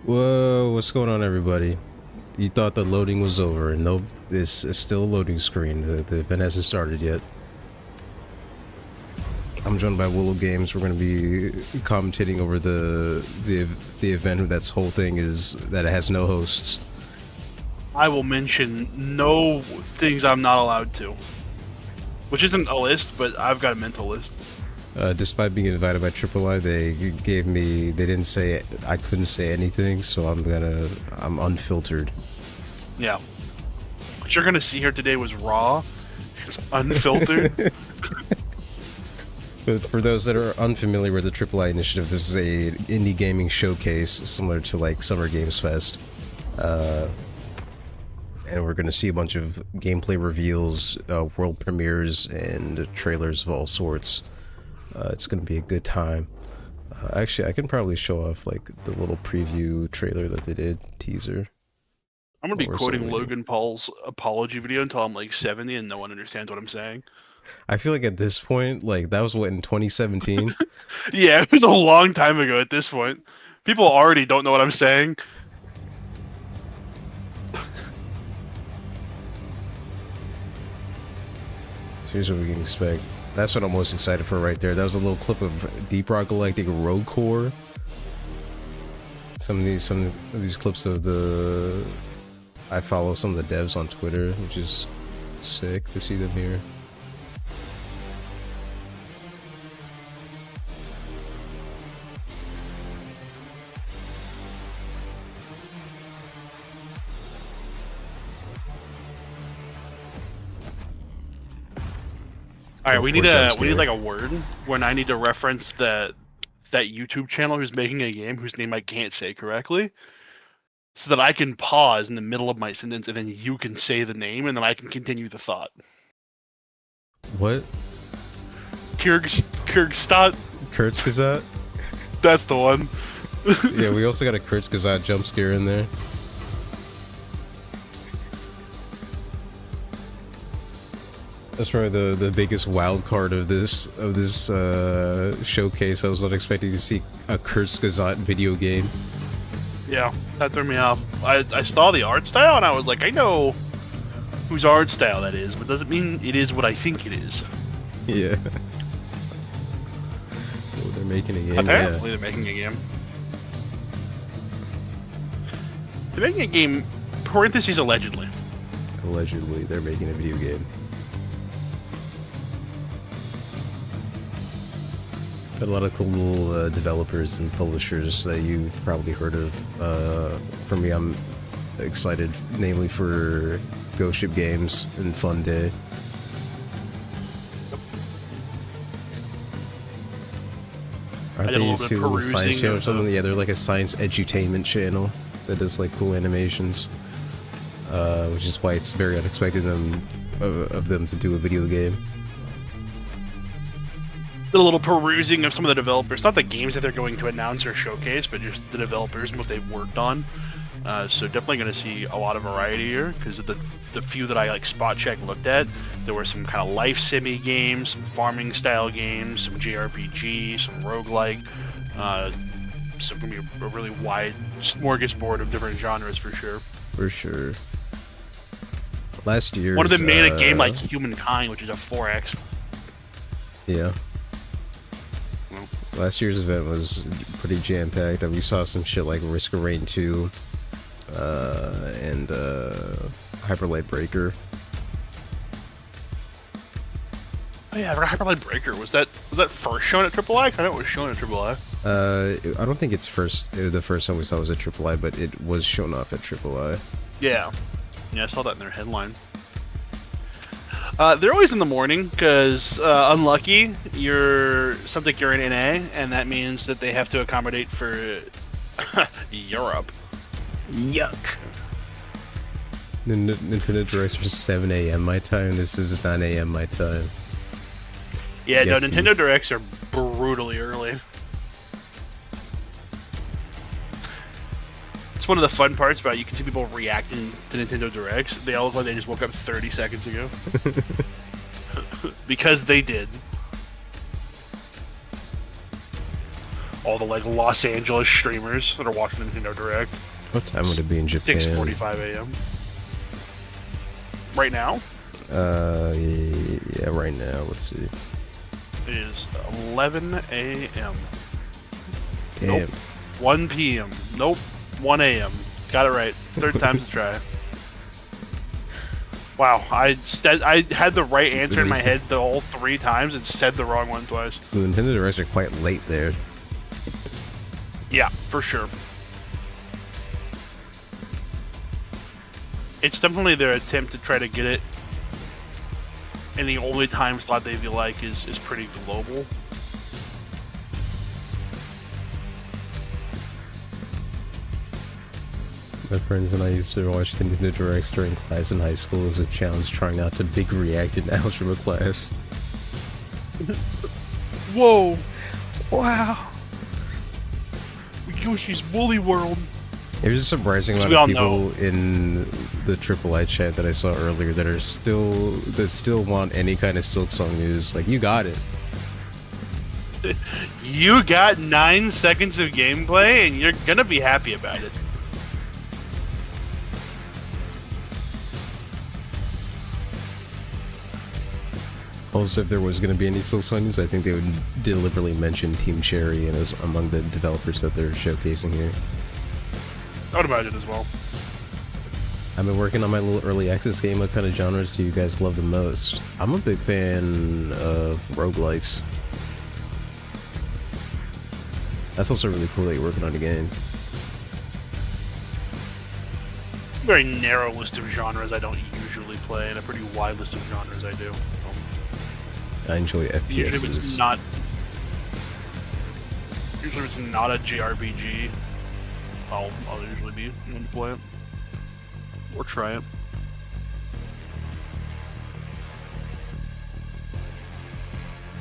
Whoa, what's going on, everybody? You thought the loading was over, and nope, this is still a loading screen. The event hasn't started yet. I'm joined by Willow Games. We're going to be commentating over the event. That's whole thing is that it has no hosts. I will mention no things I'm not allowed to. Which isn't a list, but I've got a mental list. Despite being invited by III, they didn't say I couldn't say anything, so I'm unfiltered. Yeah. What you're gonna see here today was raw. It's unfiltered. But for those that are unfamiliar with the III initiative, this is a indie gaming showcase similar to like Summer Games Fest. And we're going to see a bunch of gameplay reveals, world premieres, and trailers of all sorts. It's going to be a good time. Actually, I can probably show off like the little preview trailer that they did, teaser. I'm gonna be quoting Logan Paul's apology video until I'm like 70 and no one understands what I'm saying. I feel like at this point, like that was what, in 2017? Yeah, it was a long time ago at this point. People already don't know what I'm saying. Here's what we can expect. That's what I'm most excited for right there. That was a little clip of Deep Rock Galactic Rogue Core. Some of these clips of the... I follow some of the devs on Twitter, which is sick to see them here. All right, we need like a word when I need to reference that YouTube channel who's making a game whose name I can't say correctly, so that I can pause in the middle of my sentence and then you can say the name and then I can continue the thought. What? Kyrgyzstan. Kurzgesagt? That's the one. Yeah, we also got a Kurzgesagt jump scare in there. That's probably the biggest wild card of this showcase. I was not expecting to see a Kurzgesagt video game. Yeah, that threw me off. I saw the art style and I was like, I know whose art style that is, but doesn't mean it is what I think it is. Yeah. Oh, they're making a game. Apparently, they're making a game. They're making a game. Parentheses allegedly. Allegedly, they're making a video game. Got a lot of cool little developers and publishers that you've probably heard of. For me, I'm excited, namely for Ghost Ship Games and Fun Day. Aren't they used to a science channel or something? Yeah, they're like a science edutainment channel that does like cool animations, which is why it's very unexpected of them to do a video game. Did a little perusing of some of the developers, not the games that they're going to announce or showcase, but just the developers and what they've worked on. So definitely going to see a lot of variety here, because the few that I like spot check looked at, there were some kind of life simmy games, some farming style games, some JRPG, some roguelike. So going to be a really wide smorgasbord of different genres for sure. For sure. Last year, one of them made a game like Humankind, which is a 4X. Yeah. Last year's event was pretty jam-packed. We saw some shit like Risk of Rain 2 and Hyper Light Breaker. Oh yeah, Hyper Light Breaker. Was that first shown at III? Because I know it was shown at III. I don't think it's the first time we saw it was at III, but it was shown off at III. Yeah. Yeah, I saw that in their headline. They're always in the morning because unlucky, sounds like you're in NA, and that means that they have to accommodate for Europe. Yuck. Nintendo Directs are 7 a.m. my time. This is 9 a.m. my time. Yeah, no, Nintendo Directs are brutally early. It's one of the fun parts about you can see people reacting to Nintendo Directs. They all look like they just woke up 30 seconds ago. Because they did. all the like Los Angeles streamers that are watching Nintendo Direct. What time would it be in Japan? 6:45 a.m. Right now? Yeah, right now. Let's see. It is 11 a.m. Damn. Nope. 1 p.m. Nope. 1 a.m. Got it right. Third time's the try. Wow, I had the right answer in my head the whole 3 times and said the wrong one twice. So the Nintendo Directs are quite late there. Yeah, for sure. It's definitely their attempt to try to get it, and the only time slot they feel like is pretty global. My friends and I used to watch the Nintendo Directs during class in high school as a challenge, trying not to big react in algebra class. Whoa! Wow! Yoshi's Woolly World! It was a surprising amount of people in the AAA chat that I saw earlier that still want any kind of Silk Song news. Like, you got it. You got 9 seconds of gameplay, and you're gonna be happy about it. Also, if there was going to be any Silk Song news, I think they would deliberately mention Team Cherry and as among the developers that they're showcasing here. I would imagine as well. I've been working on my little early access game. What kind of genres do you guys love the most? I'm a big fan of roguelikes. That's also really cool that you're working on a game. Very narrow list of genres I don't usually play, and a pretty wide list of genres I do. I enjoy FPSs. Usually it's not a JRPG, I'll usually be willing to play it. Or try it.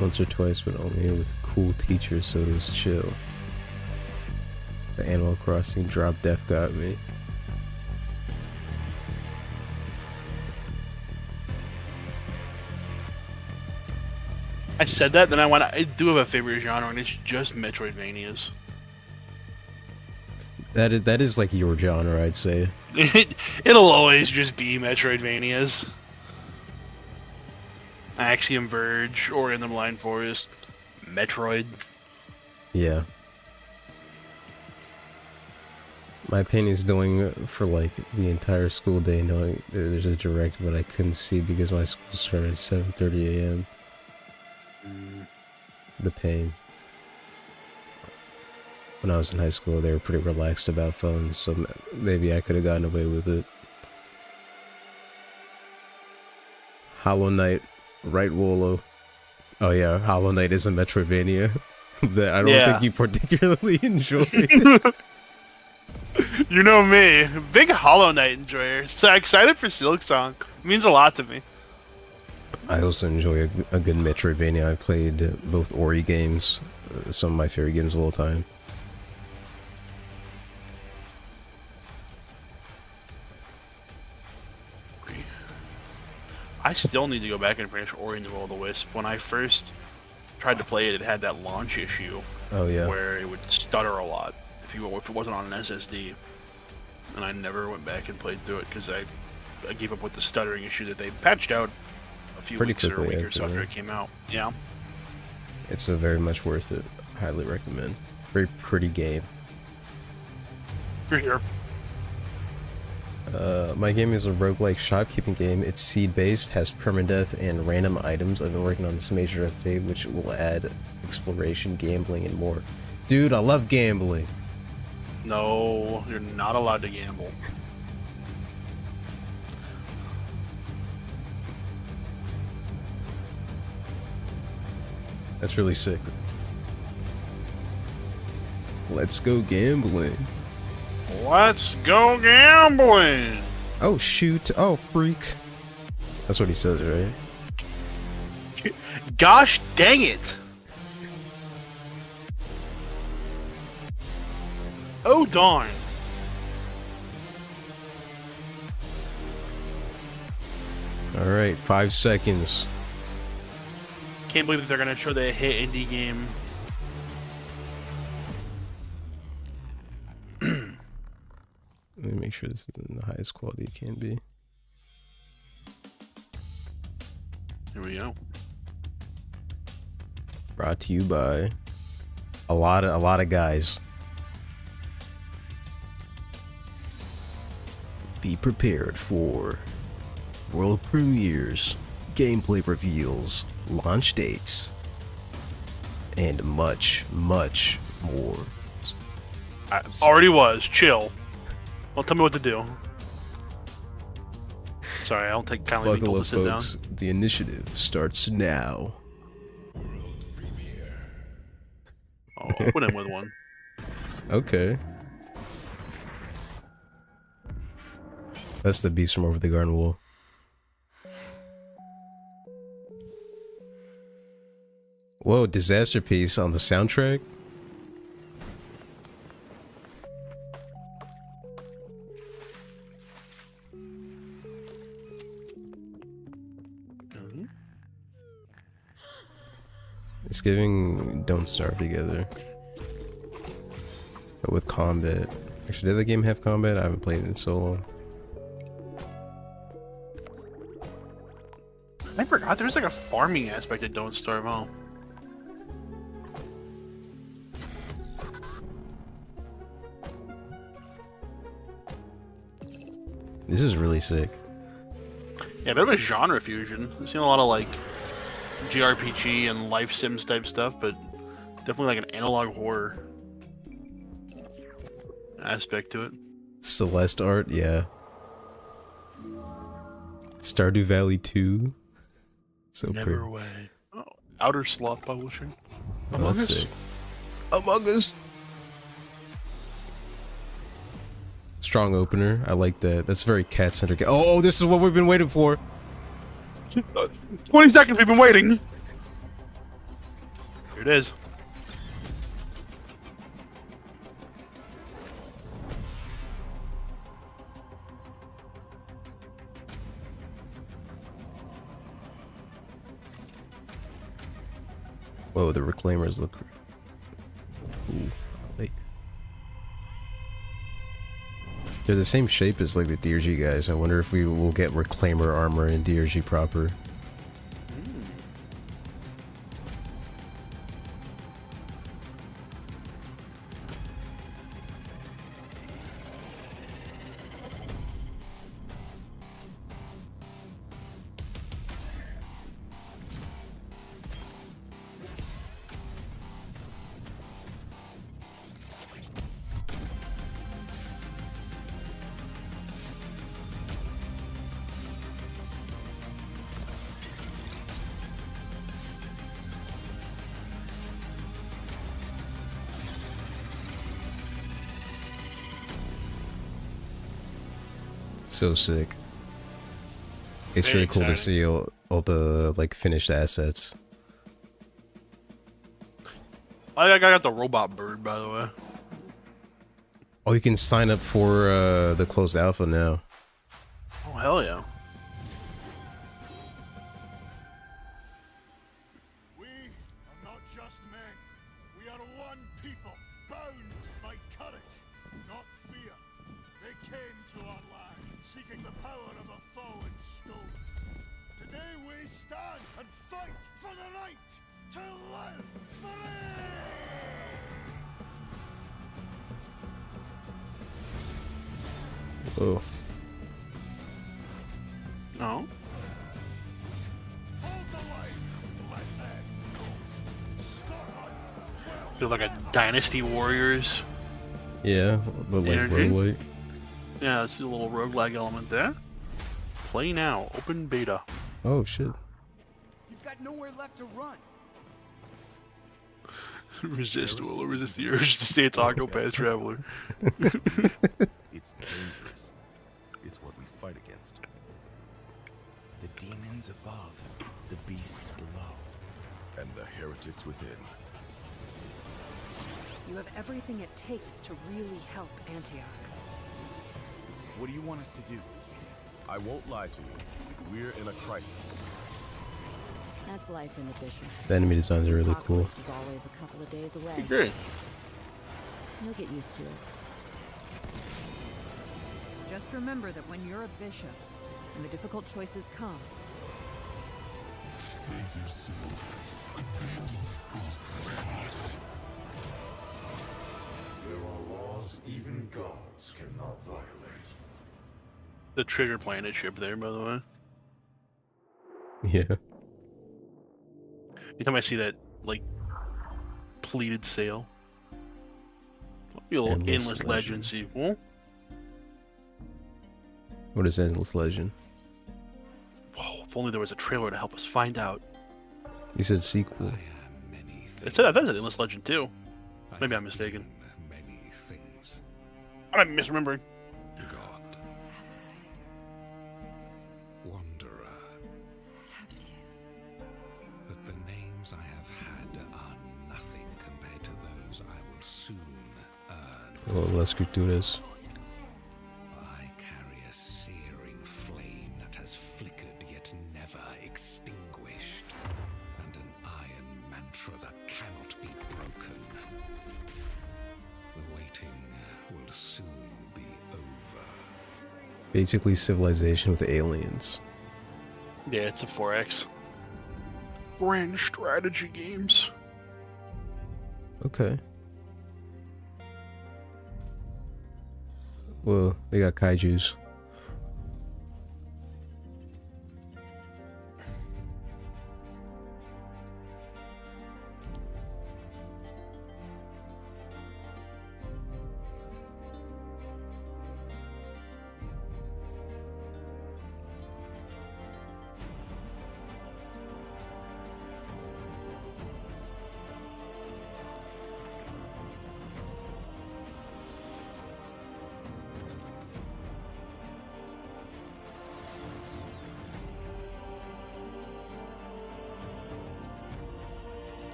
Once or twice, but only with cool teachers, so it was chill. The Animal Crossing drop death got me. I said that, then I do have a favorite genre, and it's just Metroidvanias. That is like your genre, I'd say. It'll always just be Metroidvanias. Axiom Verge, Ori and the Blind Forest, Metroid. Yeah. My Penny's doing for like the entire school day, knowing there's a direct, but I couldn't see because my school started at 7:30 a.m. The pain. When I was in high school, they were pretty relaxed about phones, so maybe I could have gotten away with it. Hollow Knight, right, Wolo? Oh yeah, Hollow Knight is a Metroidvania that I don't think you particularly enjoy. You know me, big Hollow Knight enjoyer. So excited for Silk Song. It means a lot to me. I also enjoy a good Metroidvania. I played both Ori games, some of my favorite games of all time. I still need to go back and finish Ori and the Will of the Wisp. When I first tried to play it, it had that launch issue. Oh yeah. Where it would stutter a lot if it wasn't on an SSD. And I never went back and played through it because I gave up with the stuttering issue that they patched out a few weeks or a week or so after it came out. Yeah. It's very much worth it. Highly recommend. Very pretty game. For sure. My game is a roguelike shopkeeping game. It's seed-based, has permadeath and random items. I've been working on this major update, which will add exploration, gambling, and more. Dude, I love gambling. No, you're not allowed to gamble. That's really sick. Let's go gambling. Let's go gambling! Oh shoot, oh freak. That's what he says, right? Gosh dang it! Oh darn. Alright, 5 seconds. Can't believe that they're gonna show the hit indie game sure this is in the highest quality it can be. Here we go. Brought to you by a lot of guys. Be prepared for world premieres, gameplay reveals, launch dates, and much, much more. I already was. Chill. Don't tell me what to do. Sorry, I don't take kindly being Buckle told up, to sit down. folks. The initiative starts now. I'll open him with one. Okay. That's the beast from over the garden wall. Whoa, disaster piece on the soundtrack? It's giving Don't Starve Together. But with combat. Actually, did the game have combat? I haven't played it in so long. I forgot there's like a farming aspect to Don't Starve, huh? This is really sick. Yeah, a bit of a genre fusion. I've seen a lot of like JRPG and life sims type stuff, but definitely like an analog horror aspect to it. Celeste art, yeah. Stardew Valley 2. So Never pretty. away. Oh, Outer Sloth Publishing. Oh, Among that's Us. sick. Among Us. Strong opener. I like that. That's very cat-centric. Oh, this is what we've been waiting for. 20 seconds we've been waiting. Here it is. Whoa, the reclaimers look. Ooh, like they're the same shape as like the DRG guys. I wonder if we will get reclaimer armor in DRG proper. So sick. It's Very really cool to exciting. see all the like finished assets. I got the robot bird, by the way. Oh, you can sign up for the closed alpha now. Oh, hell yeah. We are not just men. We are one people, bound by courage, not fear. They came to our land, seeking the power of a fallen stone. Today we stand and fight for the right to live free! Oh, No. Hold the line, let them go. Scotland will Feel like a Dynasty Warriors. yeah, but like Energy? roguelike. Yeah, let's do a little roguelike element there. Play now. Open beta. Oh shit. You've got nowhere left to run. Resist will resist the urge to stay its Octopath Traveler. It's dangerous. It's what we fight against. The demons above, the beasts below. And the heretics within. You have everything it takes to really help Antioch. What do you want us to do? I won't lie to you. We're in a crisis. That's life in the Bishops. The enemy designs are really cool. Apocalypse is always a couple of days away. Great. You'll get used to it. Just remember that when you're a bishop, and the difficult choices come, Save yourself. Abandon false God. There are laws even gods cannot violate. The Treasure Planet ship there, by the way. Yeah. Anytime I see that, like, pleated sail. You'll Endless Legend sequel. What is Endless Legend? Oh, if only there was a trailer to help us find out. You said sequel. I am many It said that is Endless Legend too. Maybe I'm mistaken. Many things. I might be misremembering. God. Wanderer. But the names I have had are nothing compared to those I will soon earn. Well, let's go do this. I carry a searing flame that has flickered yet never extinguished, and an iron mantra that cannot be broken. The waiting will soon be over. Basically, Civilization with aliens. Yeah, it's a 4X. Grand strategy games. Okay. Well, they got kaijus.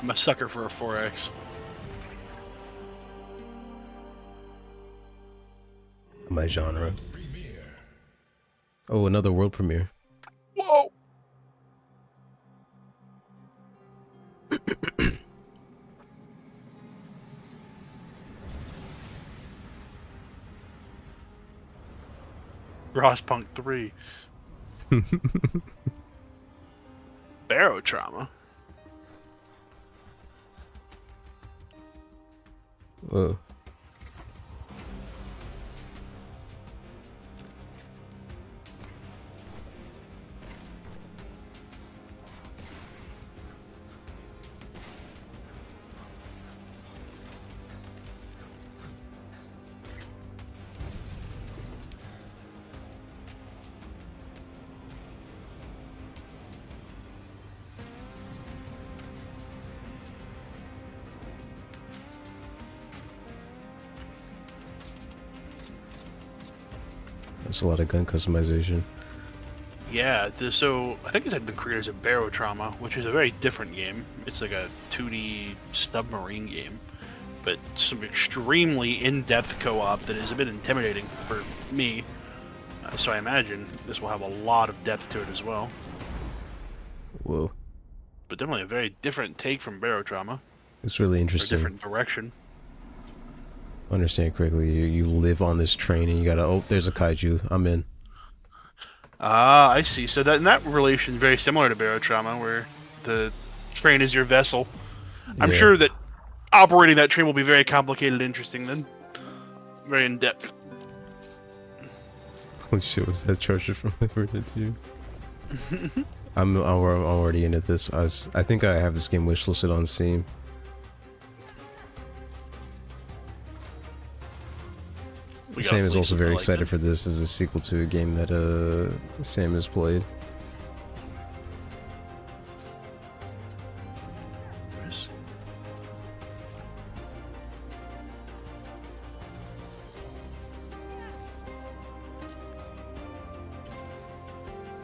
I'm a sucker for a 4X. My genre. Oh, another world premiere. Whoa! Frostpunk 3. Barotrauma. Whoa. That's a lot of gun customization. Yeah, so I think it's like the creators of Barotrauma, which is a very different game. It's like a 2D submarine game, but some extremely in-depth co-op that is a bit intimidating for me. So I imagine this will have a lot of depth to it as well. Whoa. But definitely a very different take from Barotrauma. It's really Or a interesting. different direction. Understand correctly, you live on this train and you gotta, oh, there's a kaiju. I'm in. Ah, I see. So that in that relation is very similar to Barotrauma, where the train is your vessel. I'm Yeah. sure that operating that train will be very complicated and interesting then. Very in-depth. Holy shit, was that Treasure from Liberty too? I'm already into this. I think I have this game wishlisted on Steam. Sam is also very excited for this as a sequel to a game that Sam has played.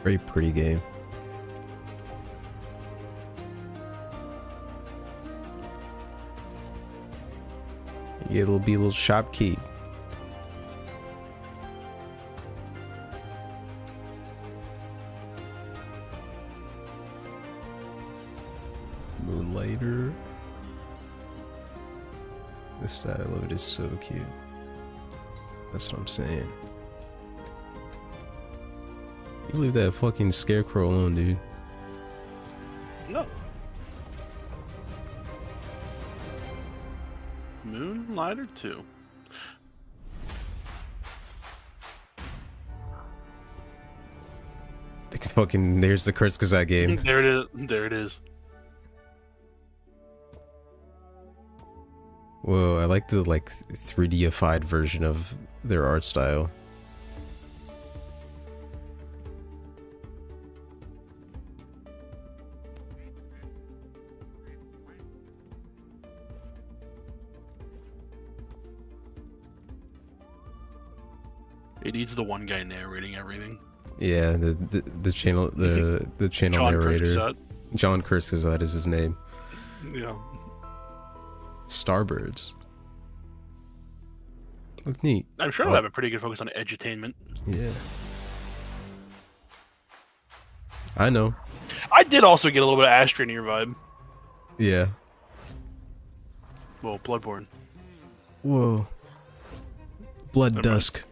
Very pretty game. It'll be a little shop key. Moonlight. This style of it is so cute. That's what I'm saying. You leave that fucking scarecrow alone, dude. No. Moonlighter 2. Fucking, there's the Kurzgesagt game. There it is. There it is. Whoa, I like the 3D-ified version of their art style. It needs the one guy narrating everything. Yeah, the channel the channel John narrator. Kurzgesagt. John Kurzgesagt is his name. Yeah. Starbirds. Look neat. I'm sure Oh. they'll have a pretty good focus on edutainment. Yeah. I know. I did also get a little bit of Astroneer vibe. Yeah. Well, Bloodborne. Whoa. Blood Never mind. Dusk.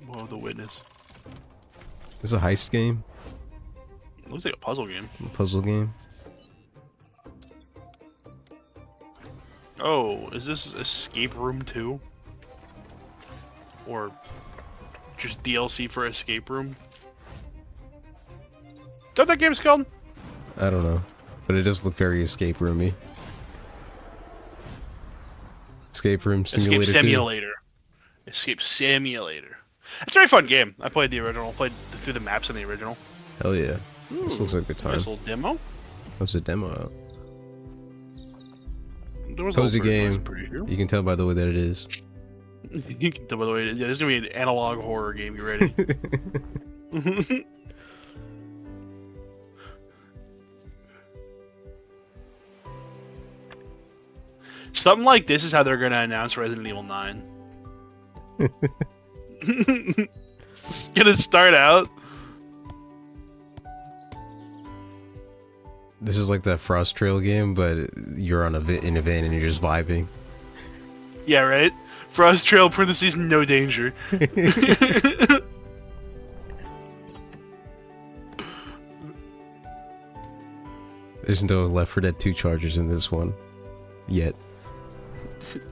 Whoa, The Witness. It's a heist game, It looks like a puzzle game. a puzzle game. Oh, is this Escape Room 2? Or just DLC for Escape Room? Is that what that game's called? I don't know, but it does look very escape roomy. Escape Room Simulator Escape 2. Simulator. Escape Simulator. It's a very fun game. I played the original. Played through the maps in the original. Hell yeah. This looks like a good time. Nice little demo. That's a demo out. There was Cozy a little game. I'm pretty sure. You can tell by the way that it is. You can tell by the way, yeah, this is gonna be an analog horror game. You ready? Something like this is how they're gonna announce Resident Evil 9. It's gonna start out. This is like that Frost Trail game, but you're on in a van and you're just vibing. Yeah, right. Frost Trail parentheses no danger. There's no Left 4 Dead 2 chargers in this one. Yet.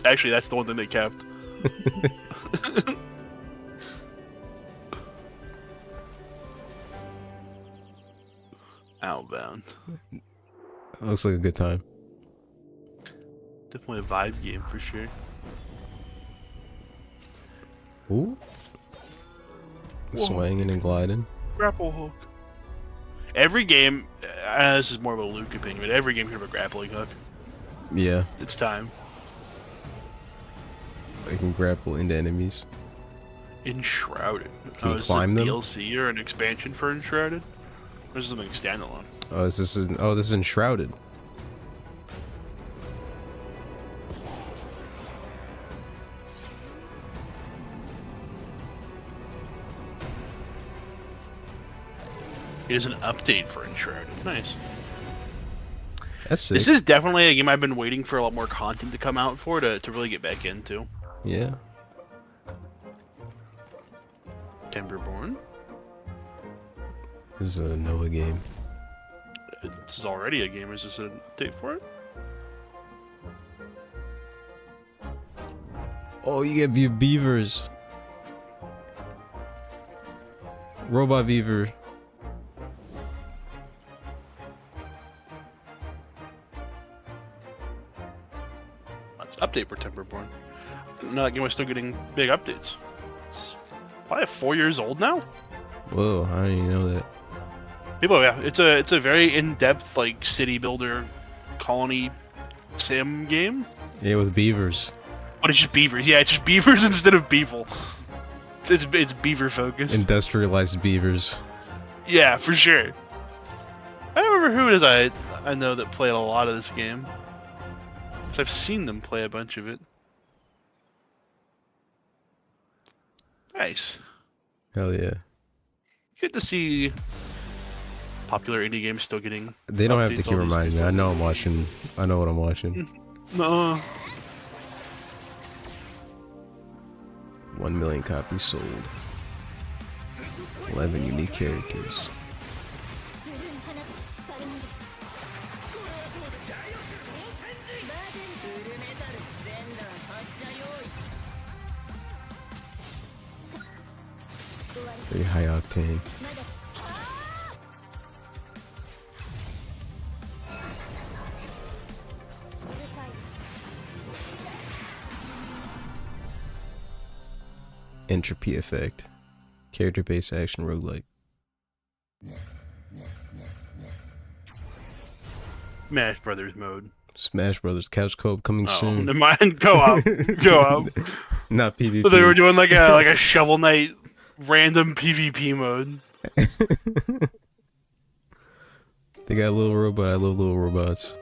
Actually, that's the one thing they kept. Outbound. Looks like a good time. Definitely a vibe game for sure. Ooh. Whoa. Swinging and gliding. Grapple hook. Every game, this is more of a Luke opinion, but every game should have a grappling hook. Yeah, It's time. they can grapple into enemies. Enshrouded. Can you is climb this a them? DLC or an expansion for Enshrouded? Or is this something standalone? Oh, is this this is Enshrouded. It is an update for Enshrouded. Nice. That's sick. This is definitely a game I've been waiting for a lot more content to come out for to really get back into. Yeah. Timberborn. This is a Noah game. This is already a game. Is this an update for it? Oh, you get your beavers. Robot beaver. That's an update for Timberborn. No, that game was still getting big updates. It's probably 4 years old now. Whoa, I didn't even know that. People, yeah, it's a very in-depth like city builder, colony, sim game. Yeah, with beavers. But it's just beavers. Yeah, it's just beavers instead of people. It's beaver focused. Industrialized beavers. Yeah, for sure. I don't remember who it is I know that played a lot of this game. So I've seen them play a bunch of it. Nice. Hell yeah. Good to see popular indie games still getting. They don't have to updates keep all these reminding me. days. I know I'm watching. I know what I'm watching. No. 1 million copies sold. 11 unique characters. Very high octane. Entropy effect. Character-based action roguelike. Smash Brothers mode. Smash Brothers couch co-op coming Oh, soon. never mind. Go up. Go up. Not PvP. So they were doing like a Shovel Knight random PvP mode. They got a little robot. I love little robots.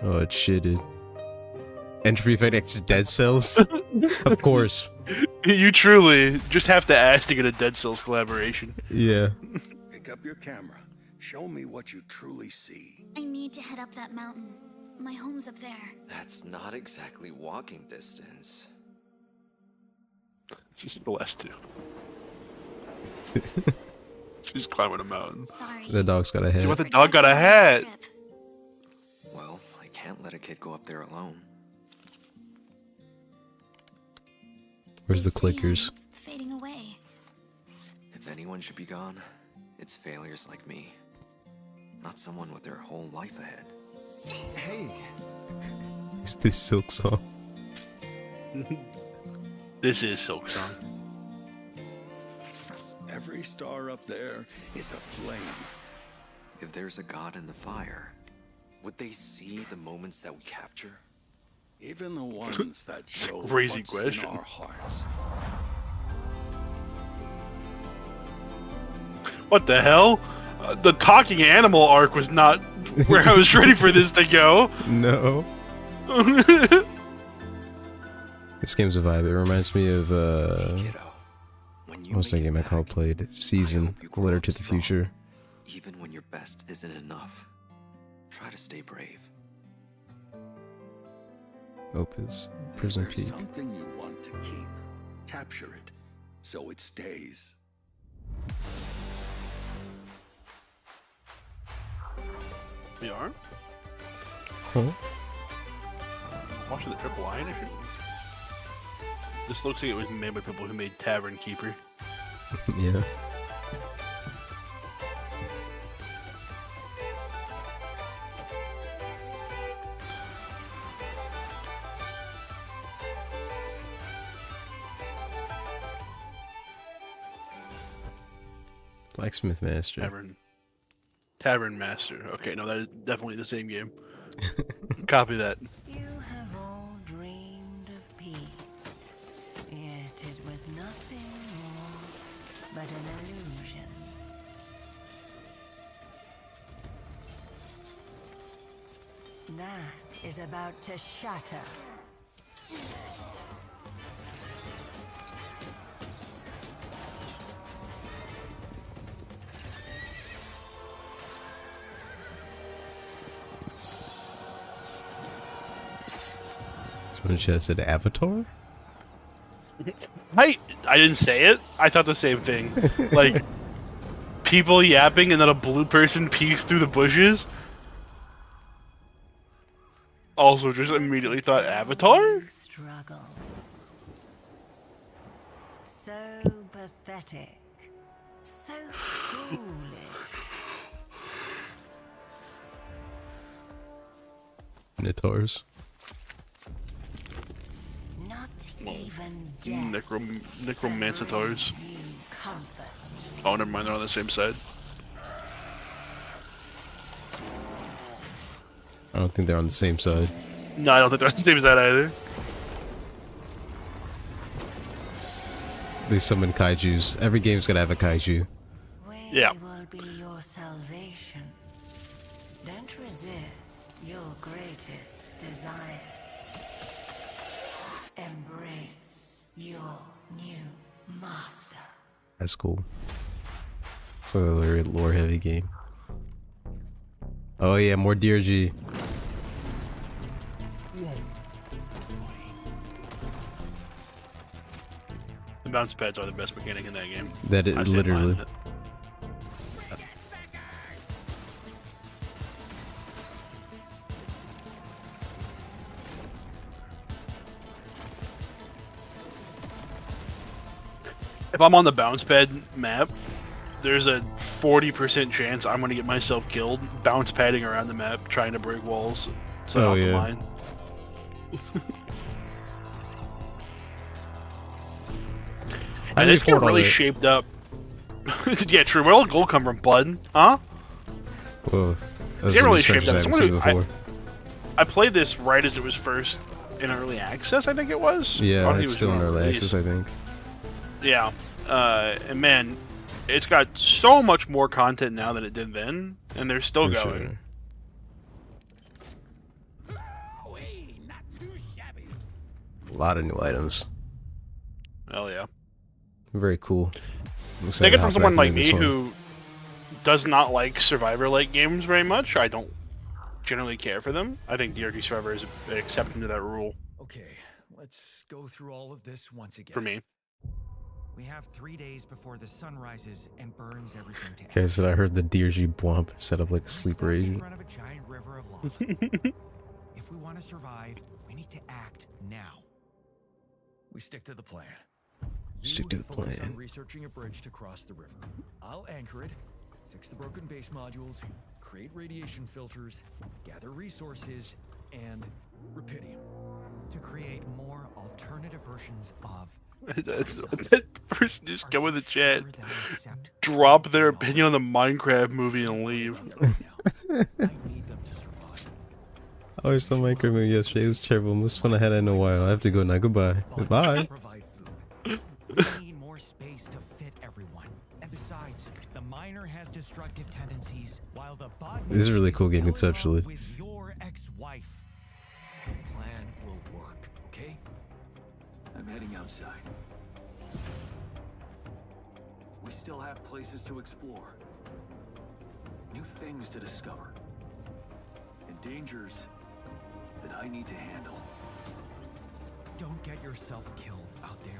Oh, it shitted. Entropy effect X Dead Cells? Of course. You truly just have to ask to get a Dead Cells collaboration. Yeah. Pick up your camera. Show me what you truly see. I need to head up that mountain. My home's up there. That's not exactly walking distance. She's blessed too. She's climbing a mountain. Sorry. The dog's got a head. See what the dog got a hat. Well, I can't let a kid go up there alone. Where's the clickers? Fading away. If anyone should be gone, it's failures like me. Not someone with their whole life ahead. Hey, Is this Silk Song? This is Silk Song. Every star up there is a flame. If there's a god in the fire, would they see the moments that we capture? Even the ones that It's a show crazy what's question. in our hearts. What the hell? The talking animal arc was not where I was ready for this to go. No. This game's a vibe. It reminds me of Kiddo, when you what was that make it game I back, called played? Season. hope you grow Letter up to the strong. Future. even when your best isn't enough, try to stay brave. Opus. Prison There's Peak. something you want to keep. Capture it, so it stays. The arm? Huh? Watching the Triple I edition? This looks like it was made by people who made Tavern Keeper. Yeah. Blacksmith Master. Tavern Master. Okay, no, that is definitely the same game. Copy that. You have all dreamed of peace, yet it was nothing more but an illusion. That is about to shatter. Someone just said Avatar? I didn't say it. I thought the same thing. Like, people yapping and then a blue person peeks through the bushes. Also just immediately thought Avatar? You struggle. So pathetic. So foolish. Minotaurs. Not even death. Necromancitars. You comfort. Oh, never mind. They're on the same side. I don't think they're on the same side. No, I don't think they're on the same side either. They summon kaijus. Every game's gotta have a kaiju. We Yeah. will be your salvation. Don't resist your greatest desire. Embrace your new master. That's cool. So a very lore heavy game. Oh yeah, more DRG. The bounce pads are the best mechanic in that game. That I it stand literally. behind it. If I'm on the bounce pad map, there's a 40% chance I'm gonna get myself killed bounce padding around the map trying to break walls. So Oh, off the yeah. mine. I And this really game fought all really that. shaped up. Yeah, true. Where all the gold come from? Blood? Huh? Whoa. That's It a really research shaped up. I haven't Someone seen who- before. I played this right as it was first in early access, I think it was. I Yeah, don't think it it's was still in doing early release. access, I think. Yeah. And man, it's got so much more content now than it did then, and they're still For going. sure. A lot of new items. Hell yeah. Very cool. I'm Take excited it to from hop someone back like into me this one. who does not like Survivor-like games very much. I don't generally care for them. I think DRG Survivor is an exception to that rule Okay, let's go through all of this once again. for me. We have 3 days before the sun rises and burns everything to Okay, ash. so I heard the DRG bump set up like a We sleeper stand in agent. front of a giant river of lava. If we want to survive, we need to act now. We stick to the plan. Stick to the focus plan. on researching a bridge to cross the river. I'll anchor it, fix the broken base modules, create radiation filters, gather resources, and rupidium. To create more alternative versions of. That person just go in the chat, Sure they'll accept drop their opinion on the Minecraft movie and leave. I need them to survive. I watched some Minecraft movie yesterday. It was terrible. Most fun I had in a while. I have to go now. Goodbye. Goodbye. Provide food. We need more space to fit everyone. And besides, the miner has destructive tendencies, while the botanist This is a really cool game fell in love conceptually. with your ex-wife. The plan will work, okay? I'm heading outside. We still have places to explore. New things to discover. And dangers that I need to handle. Don't get yourself killed out there.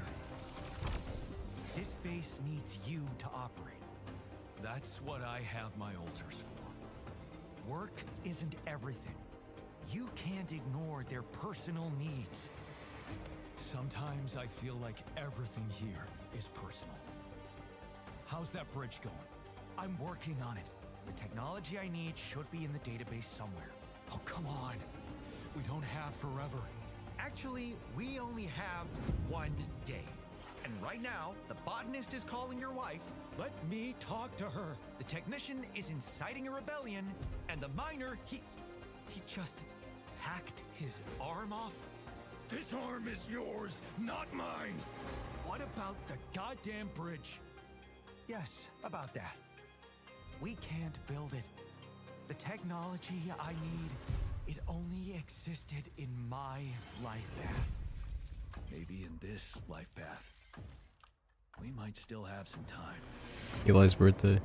This base needs you to operate. That's what I have my altars for. Work isn't everything. You can't ignore their personal needs. Sometimes I feel like everything here is personal. How's that bridge going? I'm working on it. The technology I need should be in the database somewhere. Oh, come on. We don't have forever. Actually, we only have 1 day. And right now, the botanist is calling your wife. Let me talk to her. The technician is inciting a rebellion, and the miner, he just hacked his arm off. This arm is yours, not mine. What about the goddamn bridge? Yes, about that. We can't build it. The technology I need, it only existed in my life path. Maybe in this life path, we might still have some time. Eli's birthday.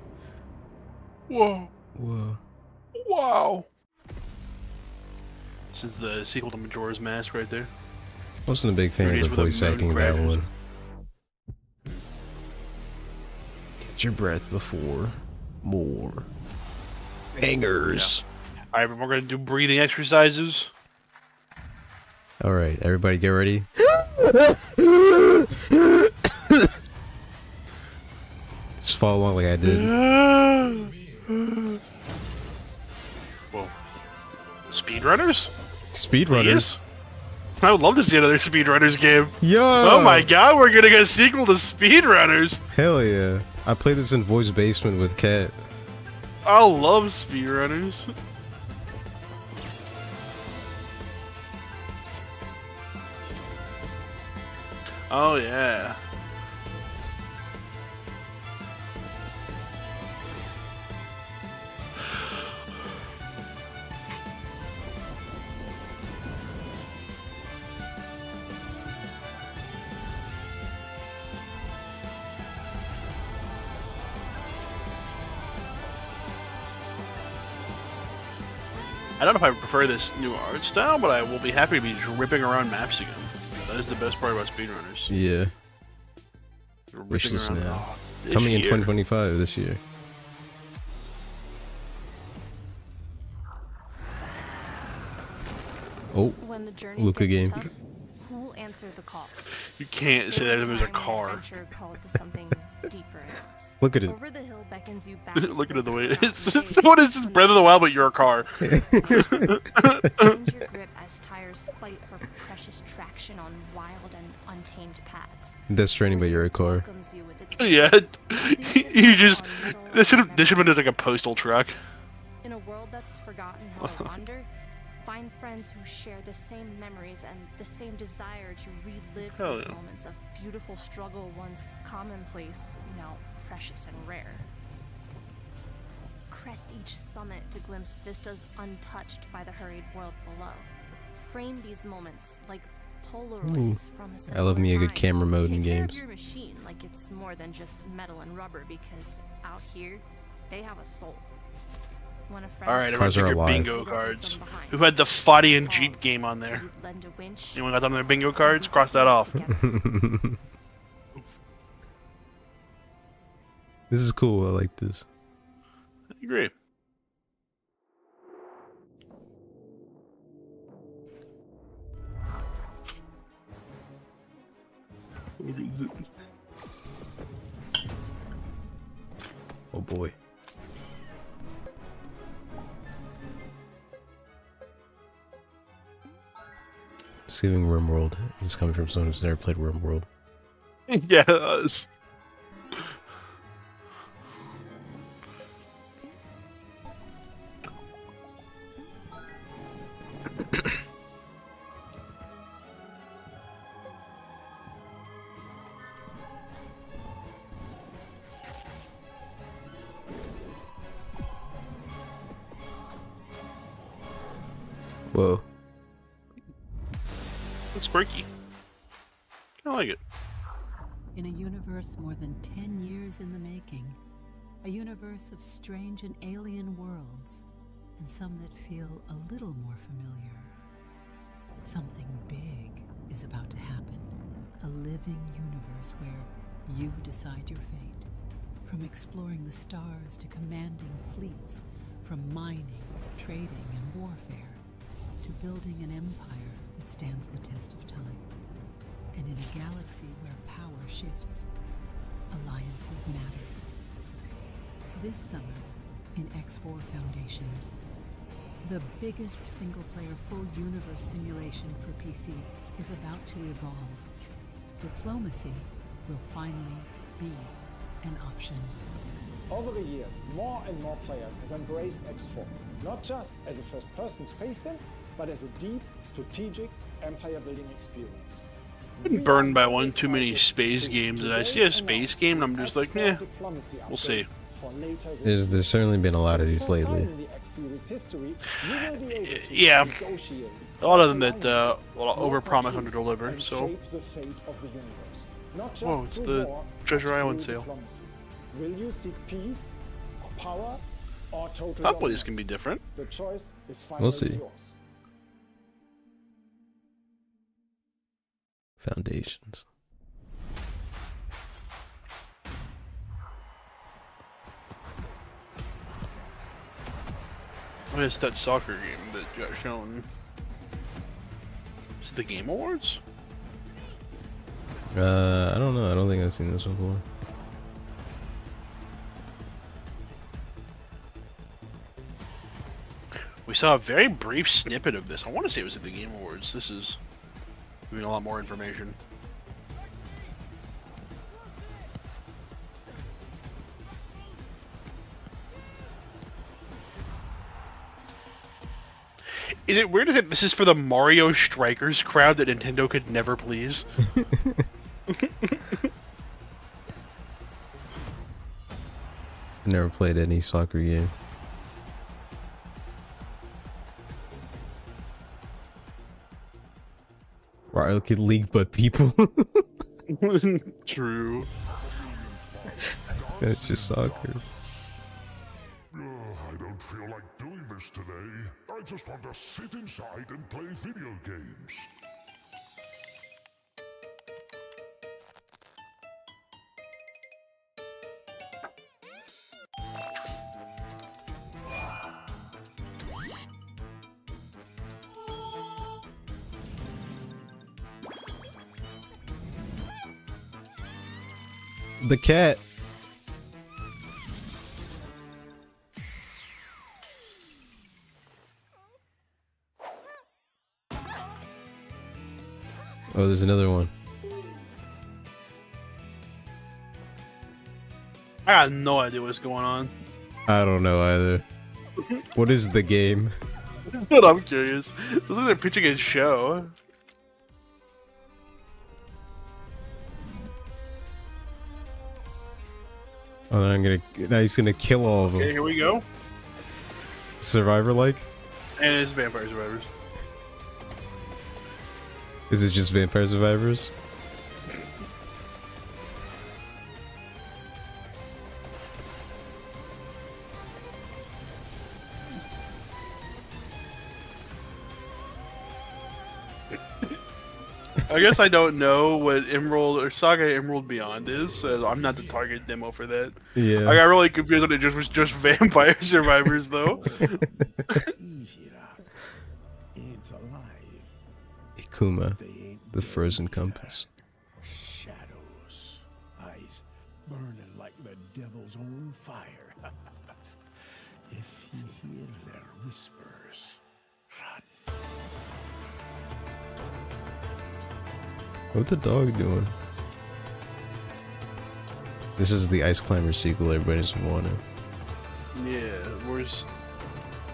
Whoa. Whoa. Wow. This is the sequel to Majora's Mask right there. I wasn't a big fan of the 3 days with the voice acting in that moon one. Get your breath before more bangers. Alright, we're gonna do breathing exercises. All right, everybody, get ready. Just follow along like I did. Whoa. Speedrunners? Speedrunners. I would love to see another Speedrunners game. Yo! Oh my god, we're getting a sequel to Speedrunners. Hell yeah! I played this in Voice Basement with Kat. I love Speedrunners. Oh yeah. I don't know if I prefer this new art style, but I will be happy to be ripping around maps again. That is the best part about speedrunners. Yeah. Ripping Wishless around- now. oh, this Coming in year. 2025 this year. Oh, When the journey Luca gets game. tough, who'll answer the call? You can't say that if there's a car. Adventure called to something deeper in us. look at it. Over the hill beckons you back. Look at it the way it is. Days What is this? when Breath of the Wild, but you're a car. Find your grip as tires fight for precious traction on wild and untamed paths. Death Stranding, but you're a car. Welcomes you with its Yeah, grace. you just. This should have been like a postal truck. In a world that's forgotten how to wander, find friends who share the same memories and the same desire to relive Hell those yeah. moments of beautiful struggle, once commonplace, now precious and rare. Crest each summit to glimpse vistas untouched by the hurried world below. Frame these moments like Polaroids from a I love me a good simpler time. camera mode in Take care of games. your machine like it's more than just metal and rubber, because out here, they have a soul. When a friend All right, everyone Cars take are your alive. bingo cards. Who had the Spotty and Jeep game on there? You'd lend a winch. Anyone got that on their bingo cards? Cross that off. This is cool. I like this. I agree. Oh boy. Saving RimWorld. This is coming from someone who's never played RimWorld. Yeah, it does. Whoa. Looks quirky. I like it. In a universe more than 10 years in the making, a universe of strange and alien worlds, and some that feel a little more familiar. Something big is about to happen. A living universe where you decide your fate. From exploring the stars to commanding fleets, from mining, trading, and warfare, to building an empire that stands the test of time. And in a galaxy where power shifts, alliances matter. This summer, in X4 Foundations, the biggest single-player full universe simulation for PC is about to evolve. Diplomacy will finally be an option. Over the years, more and more players have embraced X4, not just as a first-person space sim, but as a deep, strategic, empire-building experience. Been burned by one too many space games, and I see a space game, and I'm just like, eh, we'll see. There's certainly been a lot of these lately. Yeah, a lot of them that overpromise, underdeliver. So, whoa, it's the Treasure Island sale. Will you seek peace, or power, or total Hopefully, this dominance? can be different. The choice is finally We'll see. yours. Foundations. What is that soccer game that got shown? Is it the Game Awards? I don't know. I don't think I've seen this before. We saw a very brief snippet of this. I want to say it was at the Game Awards. This is giving a lot more information. Is it weird that this is for the Mario Strikers crowd that Nintendo could never please? I never played any soccer game. Rocket League, but people. True. That's just soccer. I don't feel like doing this today. I just want to sit inside and play video games. The cat. Oh, there's another one. I got no idea what's going on. I don't know either. What is the game? But I'm curious. Looks like they're pitching a show. Oh, now he's gonna kill all of them. Okay, here we go. Survivor like? And it's Vampire Survivors. Is it just Vampire Survivors? I guess I don't know what Emerald or Saga Emerald Beyond is, so I'm not the target demo for that. Yeah. I got really confused when it was just Vampire Survivors, though. Ikuma, the frozen compass. Shadows, eyes burning like the devil's own fire. If you hear their whispers, run. What's the dog doing? This is the Ice Climber sequel everybody's wanting. Yeah, where's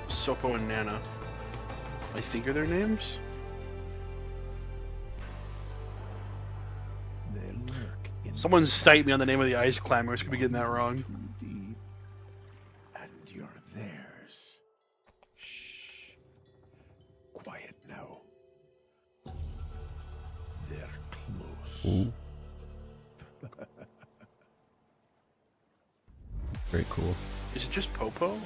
Soko and Nana? I think are their names? Someone cite me on the name of the Ice Climbers. Could be getting that wrong. And you're theirs. Shh. Quiet now. They're close. Ooh. Very cool. Is it just Popo?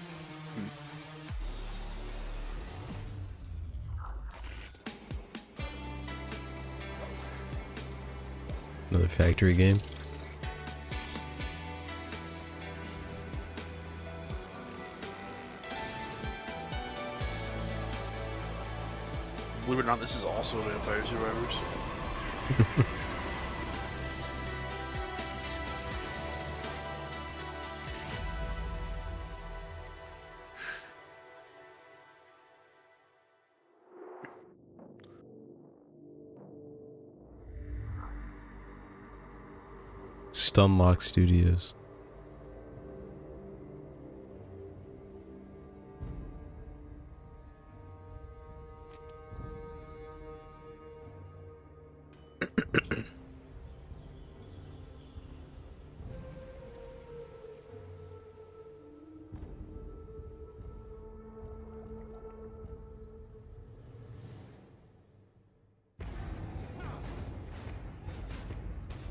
Another factory game. Believe it or not, this is also Vampire Survivors. Stunlock Studios.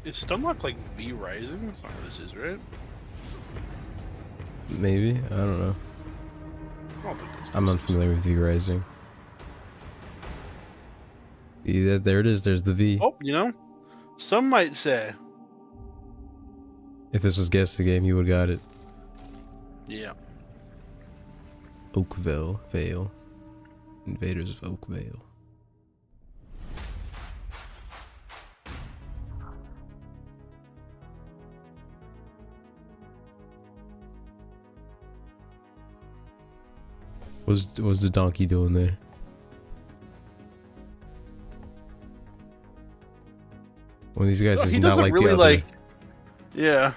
Is Stunlock like V Rising? That's not what this is, right? Maybe? I don't know. I don't think that's what I'm this unfamiliar with V Rising. Yeah, there it is, there's the V. Oh, you know, some might say. If this was Guess the Game, you would have got it. Yeah. Oakville Vale. Invaders of Oakvale. What's the donkey doing there? One of these guys No, is he not doesn't like really the other. like. Yeah.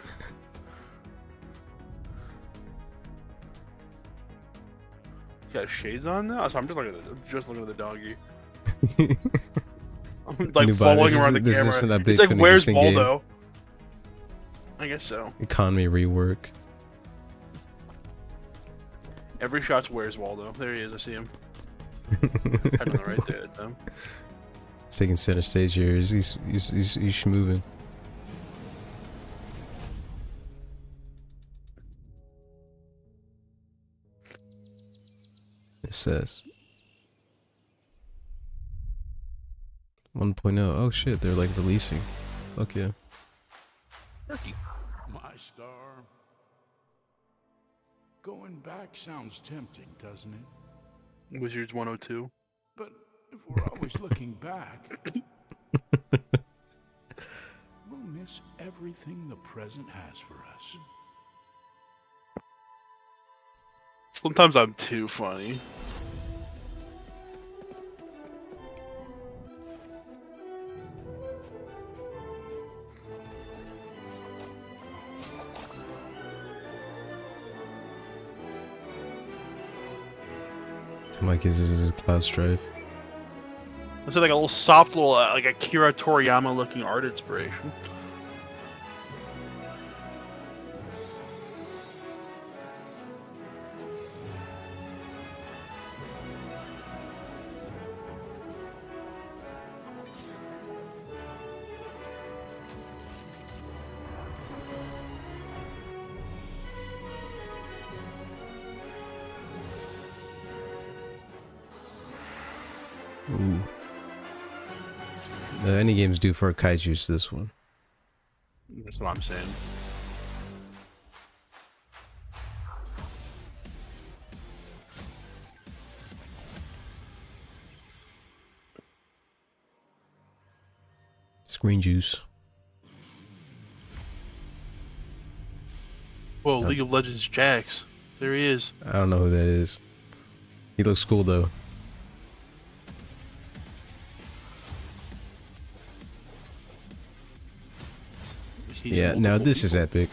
He got shades on now, so I'm just looking at the doggy. I'm like New following body. around the This is camera. an update It's to like, an where's existing game. Waldo? I guess so. Economy rework. Every shot's where's Waldo. There he is. I see him. Head on the right there. Though. He's taking center stage here. He's schmoving. It says 1.0. Oh shit, they're like releasing. Fuck yeah. My star. Going back sounds tempting, doesn't it? Wizards 102. But if we're always looking back, we'll miss everything the present has for us. Sometimes I'm too funny. Mike is this is Cloud Strife. It's like a little soft little, like a Kira Toriyama looking art inspiration. Ooh. Any game's due for a kaiju's this one. That's what I'm saying. Screen juice. Whoa, League of Legends Jax. There he is. I don't know who that is. He looks cool though. Yeah, now this is epic.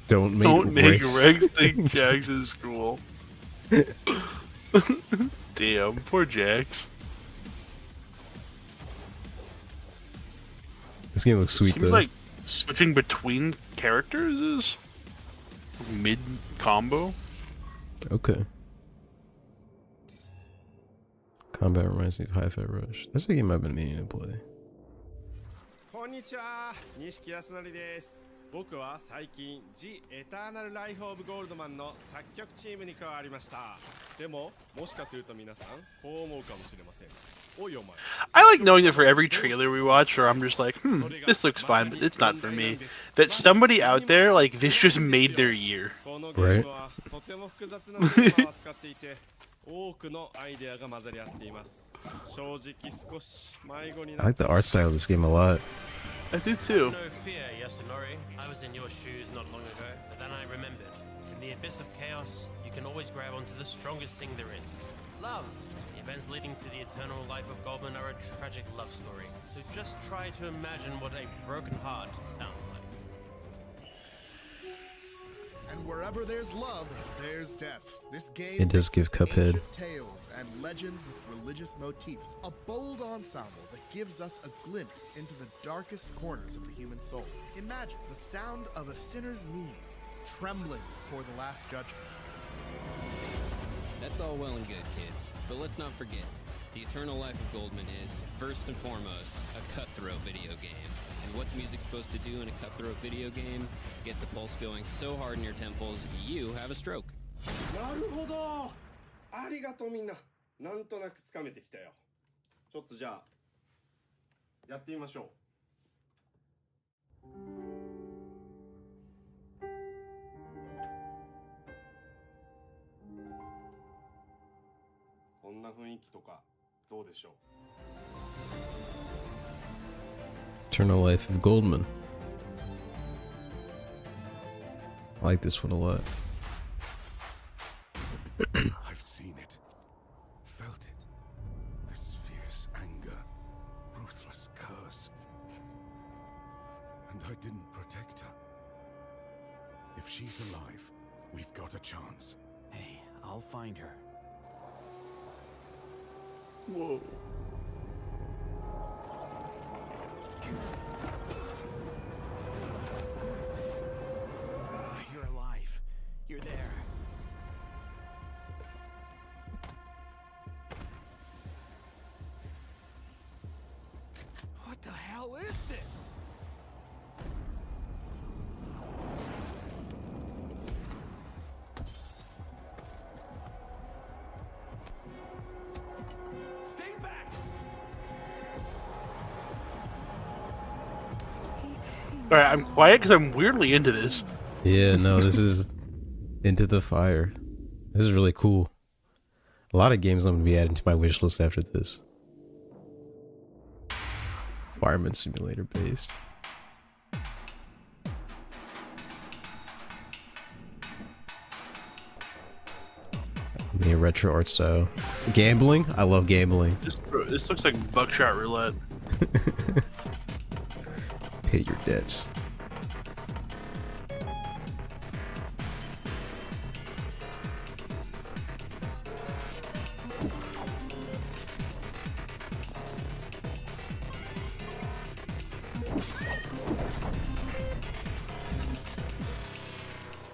Don't make Rex think Jax is cool. Damn, poor Jax. This game looks sweet Seems though. like switching between characters is mid combo. Okay. Combat reminds me of Hi-Fi Rush. That's a game I've been meaning to play. こんにちは、西木康則です。僕は最近 The Eternal Life of Goldman の作曲チームに加わりました。でも、もしかすると皆さんこう思うかもしれません。おいお前。I like knowing that for every trailer we watch, or I'm just like, this looks fine, but it's not for me. That somebody out there, like, this just made their year. Right? とても複雑なテーマを扱っていて、多くのアイデアが混ざり合っています。正直少し迷子にな I like the art style of this game a lot. I do too. No fear, Yasunori. I was in your shoes not long ago, but then I remembered. In the abyss of chaos, you can always grab onto the strongest thing there is. Love. The events leading to the eternal life of Goldman are a tragic love story. So just try to imagine what a broken heart sounds like. And wherever there's love, there's death. This game It does give Cuphead. ancient tales and legends with religious motifs. A bold ensemble that gives us a glimpse into the darkest corners of the human soul. Imagine the sound of a sinner's knees trembling before the last judgment. That's all well and good, kids, but let's not forget, the eternal life of Goldman is, first and foremost, a cutthroat video game. And what's music supposed to do in a cutthroat video game? Get the pulse going so hard in your temples, you have a stroke. なるほど。ありがとうみんな。なんとなくつかめてきたよ。ちょっとじゃあやってみましょう。こんな雰囲気とかどうでしょう。 Eternal Life of Goldman. I like this one a lot. I've seen it, felt it. This fierce anger, ruthless curse. And I didn't protect her. If she's alive, we've got a chance. Hey, I'll find her. Whoa. You're alive. You're there. What the hell is this? All right, I'm quiet because I'm weirdly into this. Yeah, no, this is Into the Fire. This is really cool. A lot of games I'm gonna be adding to my wish list after this. Fireman Simulator based. The retro art style. Gambling? I love gambling. This looks like buckshot roulette. Pay your debts.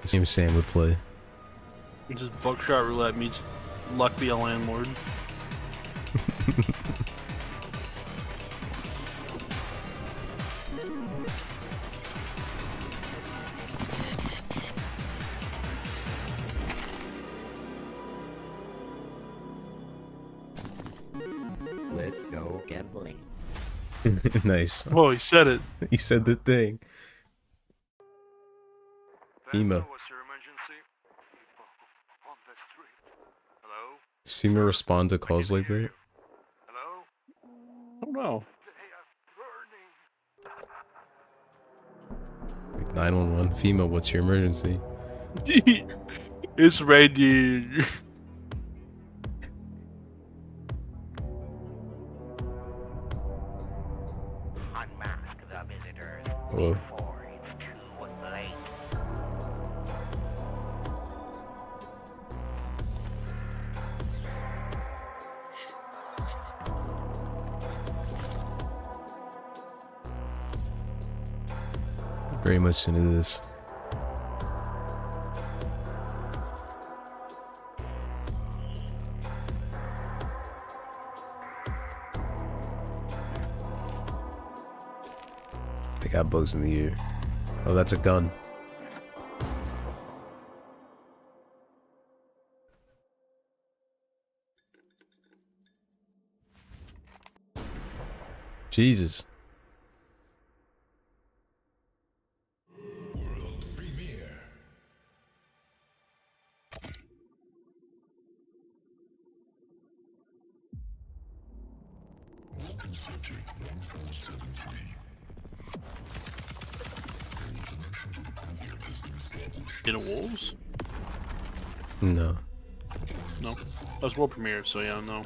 The same Sam would play. Just buckshot roulette meets luck be a landlord. Let's go gambling. Nice. Oh, he said it. He said the thing. FEMA. Does FEMA respond to calls like that? I don't know. 911. FEMA, what's your emergency? It's ready. Unmask the visitors. Whoa. Before it's too late. Very much into this. They got bugs in the ear. Oh, that's a gun. Jesus. In a Wolves? No. No. That was world premiere, so yeah, no.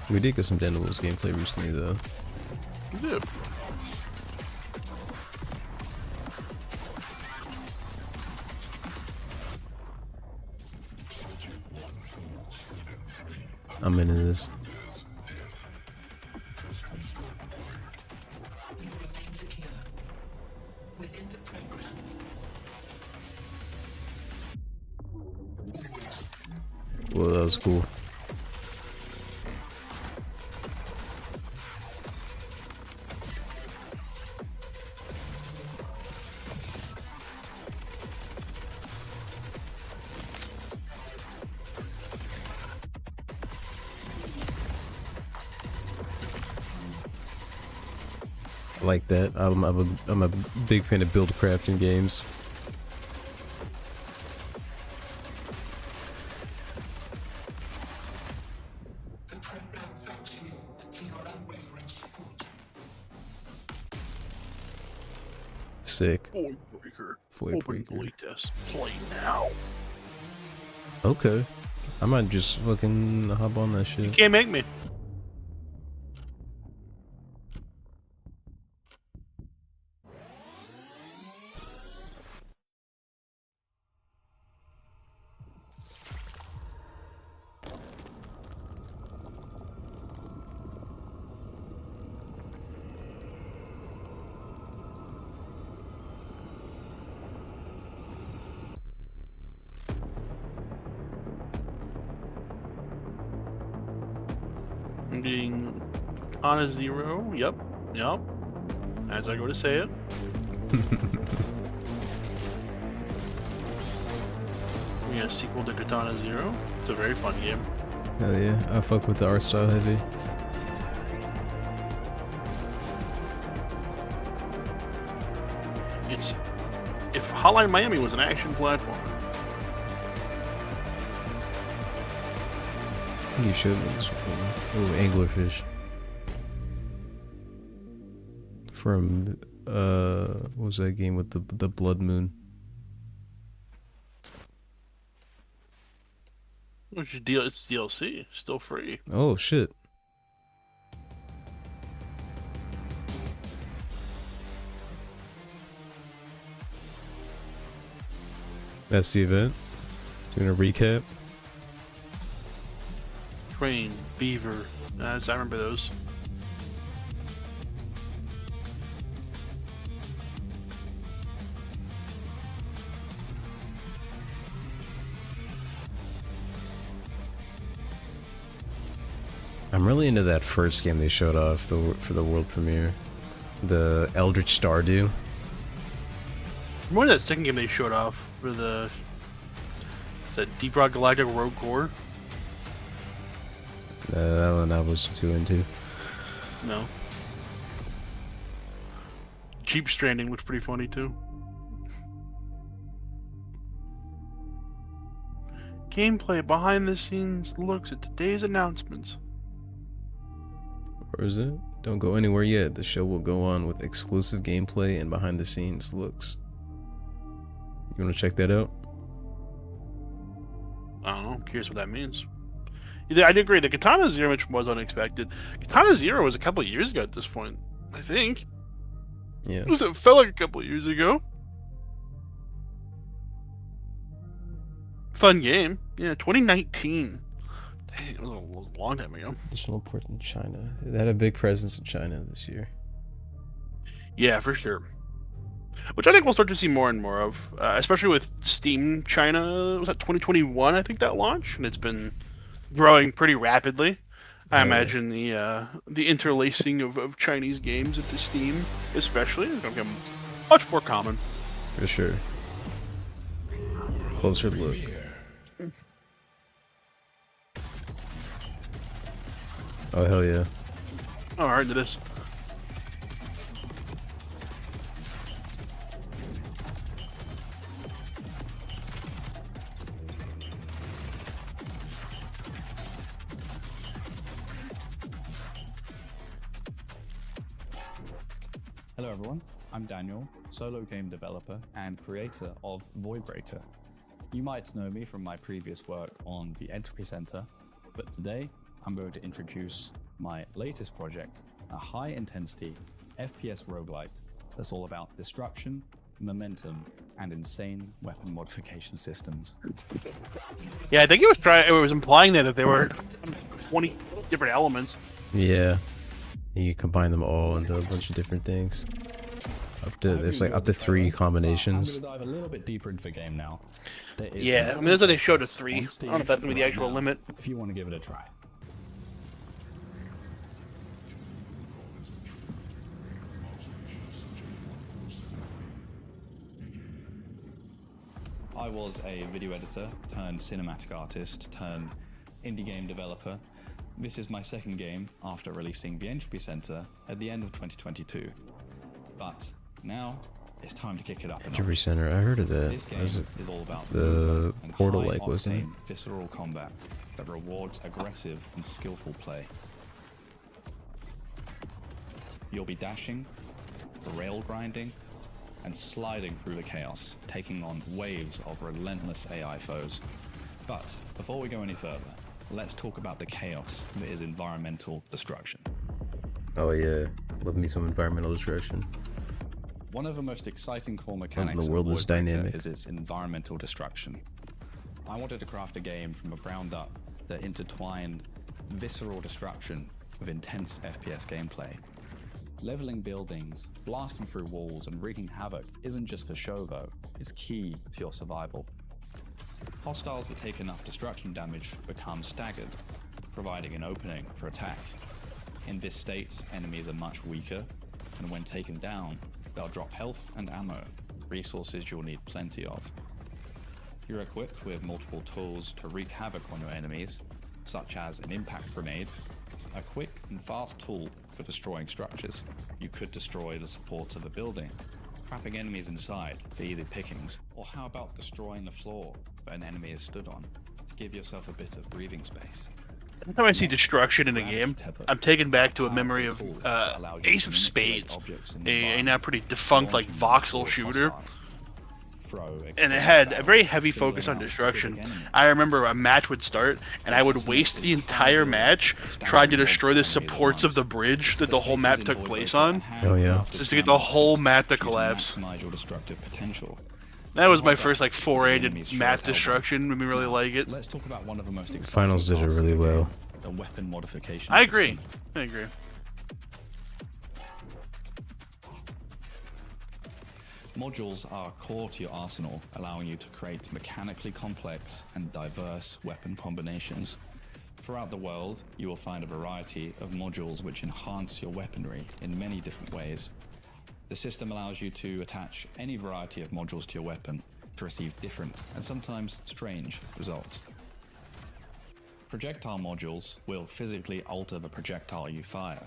We did get some Den of Wolves gameplay recently, though. We did. I'm into this. Well, that was cool. I like that. I'm a big fan of build crafting games. Sick. Void Breaker. Void Open Breaker. playtest. Play now. Okay. I might just fucking hop on that shit. You can't make me. I'm getting Katana Zero. Yep. Yep. As I go to say it. We got a sequel to Katana Zero. It's a very fun game. Hell yeah, I fuck with the art style heavy. if Hotline Miami was an action platform. I think you showed me this before. Ooh, anglerfish. From what was that game with the blood moon? Which is it's DLC, still free. Oh shit. That's the event. Doing a recap. Train, Beaver, I remember those. I'm really into that first game they showed off for the world premiere, the Eldritch Stardew. Remember that second game they showed off for the Deep Rock Galactic Rogue Core? That one I wasn't too into. No. Cheap Stranding looks pretty funny too. Gameplay behind the scenes looks at today's announcements. Or is it? Don't go anywhere yet. The show will go on with exclusive gameplay and behind the scenes looks. You want to check that out? I don't know. I'm curious what that means. Yeah, I do agree. The Katana Zero mission was unexpected. Katana Zero was a couple of years ago at this point, I think. Yeah. It felt like a couple of years ago. Fun game. Yeah, 2019. Dang, it was a long time ago. Additional port in China. It had a big presence in China this year. Yeah, for sure. Which I think we'll start to see more and more of, especially with Steam China. Was that 2021? I think that launched, and it's been growing pretty rapidly. I imagine the interlacing of Chinese games into Steam, especially, is going to become much more common. For sure. Closer look. Oh hell yeah! Oh, I heard this. Hello everyone, I'm Daniel, solo game developer and creator of Voidbreaker. You might know me from my previous work on the Entropy Center, but today I'm going to introduce my latest project, a high-intensity FPS roguelite that's all about destruction, momentum, and insane weapon modification systems. Yeah, I think it was implying that there were 20 different elements. Yeah. You combine them all into a bunch of different things. There's like up to 3 combinations. I'm going to dive a little bit deeper into the game now. Yeah, I mean, that's what they showed us 3. I don't know if that's going to be the actual limit. If you want to give it a try. I was a video editor turned cinematic artist turned indie game developer. This is my second game after releasing the Entropy Center at the end of 2022. But now it's time to kick it up a notch. Entropy Center, I heard of that. This game is all about the Portal-like, wasn't it? Visceral combat that rewards aggressive and skillful play. You'll be dashing, rail grinding, and sliding through the chaos, taking on waves of relentless AI foes. But before we go any further, let's talk about the chaos that is environmental destruction. Oh yeah, love me some environmental destruction. One of the most exciting core mechanics the world of is Voidbreaker dynamic. is its environmental destruction. I wanted to craft a game from the ground up that intertwined visceral destruction with intense FPS gameplay. Leveling buildings, blasting through walls, and wreaking havoc isn't just for show though, it's key to your survival. Hostiles that take enough destruction damage become staggered, providing an opening for attack. In this state, enemies are much weaker, and when taken down, they'll drop health and ammo, resources you'll need plenty of. You're equipped with multiple tools to wreak havoc on your enemies, such as an impact grenade, a quick and fast tool for destroying structures. You could destroy the supports of a building, trapping enemies inside for easy pickings? Or how about destroying the floor that an enemy is stood on to give yourself a bit of breathing space? Every time I see destruction in a game, I'm taken back to a memory of Ace of Spades, a now pretty defunct like voxel shooter. And it had a very heavy focus on destruction. I remember a match would start, and I would waste the entire match trying to destroy the supports of the bridge that the whole map took place on. Oh yeah. Just to get the whole map to collapse. That was my first like foray into map destruction. Made me really like it. Let's talk about one of the most exciting Finals did it really well. The weapon modification. I agree. I agree. Modules are core to your arsenal, allowing you to create mechanically complex and diverse weapon combinations. Throughout the world, you will find a variety of modules which enhance your weaponry in many different ways. The system allows you to attach any variety of modules to your weapon to receive different and sometimes strange results. Projectile modules will physically alter the projectile you fire,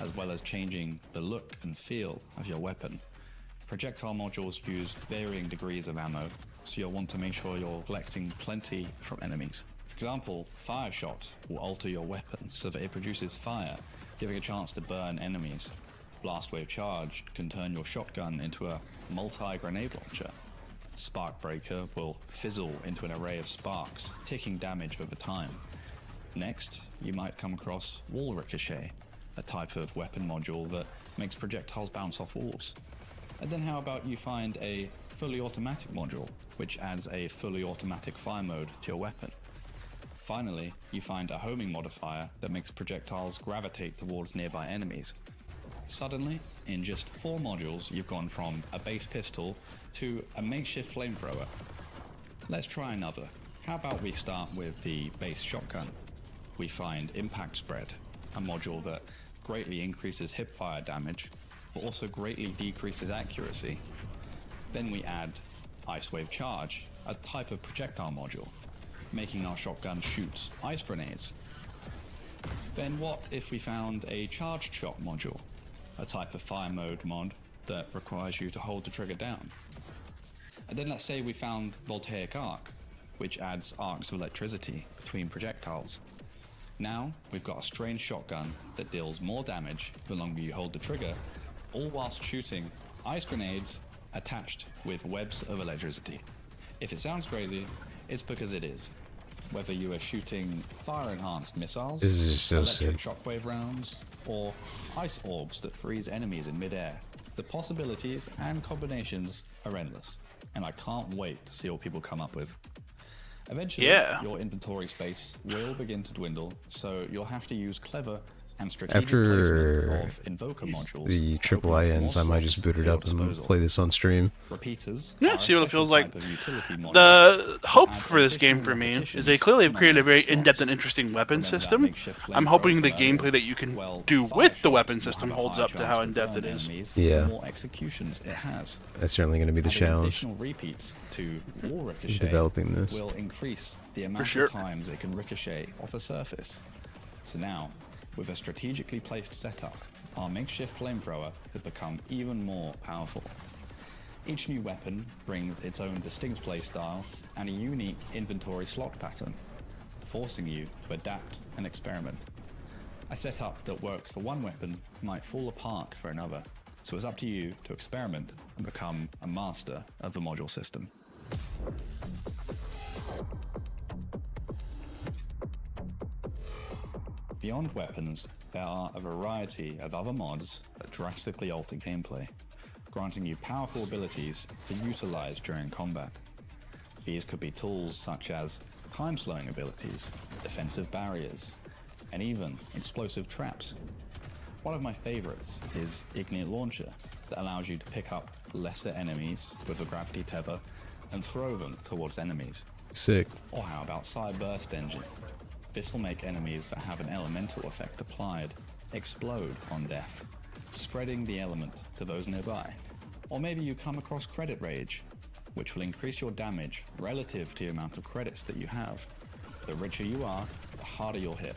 as well as changing the look and feel of your weapon. Projectile modules use varying degrees of ammo, so you'll want to make sure you're collecting plenty from enemies. For example, Fire Shot will alter your weapon so that it produces fire, giving a chance to burn enemies. Blast Wave Charge can turn your shotgun into a multi-grenade launcher. Spark Breaker will fizzle into an array of sparks, taking damage over time. Next, you might come across Wall Ricochet, a type of weapon module that makes projectiles bounce off walls. And then how about you find a fully automatic module, which adds a fully automatic fire mode to your weapon. Finally, you find a homing modifier that makes projectiles gravitate towards nearby enemies. Suddenly, in just 4 modules, you've gone from a base pistol to a makeshift flamethrower. Let's try another. How about we start with the base shotgun? We find Impact Spread, a module that greatly increases hipfire damage, but also greatly decreases accuracy. Then we add Ice Wave Charge, a type of projectile module, making our shotgun shoot ice grenades. Then what if we found a Charged Shot module, a type of fire mode mod that requires you to hold the trigger down? And then let's say we found Voltaic Arc, which adds arcs of electricity between projectiles. Now we've got a strange shotgun that deals more damage the longer you hold the trigger, all whilst shooting ice grenades attached with webs of electricity. If it sounds crazy, it's because it is. Whether you are shooting fire-enhanced missiles, this is just so electric sick. shockwave rounds, or ice orbs that freeze enemies in midair, the possibilities and combinations are endless, and I can't wait to see what people come up with. Eventually, your inventory space will begin to dwindle, so you'll have to use clever and strategic placement of invoker modules. The AAA ends, I might just boot it up and play this on stream. Repeaters. Yeah, see what it feels like. The hope for this game for me is they clearly have created a very in-depth and interesting weapon system. I'm hoping the gameplay that you can do with the weapon system holds up to how in-depth it is. Yeah. More executions it has. That's certainly going to be the challenge. Additional repeats to Wall Ricochet developing this will increase the amount of times it can ricochet off a surface. So now, with a strategically placed setup, our makeshift flamethrower has become even more powerful. Each new weapon brings its own distinct playstyle and a unique inventory slot pattern, forcing you to adapt and experiment. A setup that works for one weapon might fall apart for another, so it's up to you to experiment and become a master of the module system. Beyond weapons, there are a variety of other mods that drastically alter gameplay, granting you powerful abilities to utilize during combat. These could be tools such as time-slowing abilities, defensive barriers, and even explosive traps. One of my favorites is Ignite Launcher, that allows you to pick up lesser enemies with a gravity tether and throw them towards enemies. Sick. Or how about Side Burst Engine? This will make enemies that have an elemental effect applied explode on death, spreading the element to those nearby. Or maybe you come across Credit Rage, which will increase your damage relative to the amount of credits that you have. The richer you are, the harder you'll hit.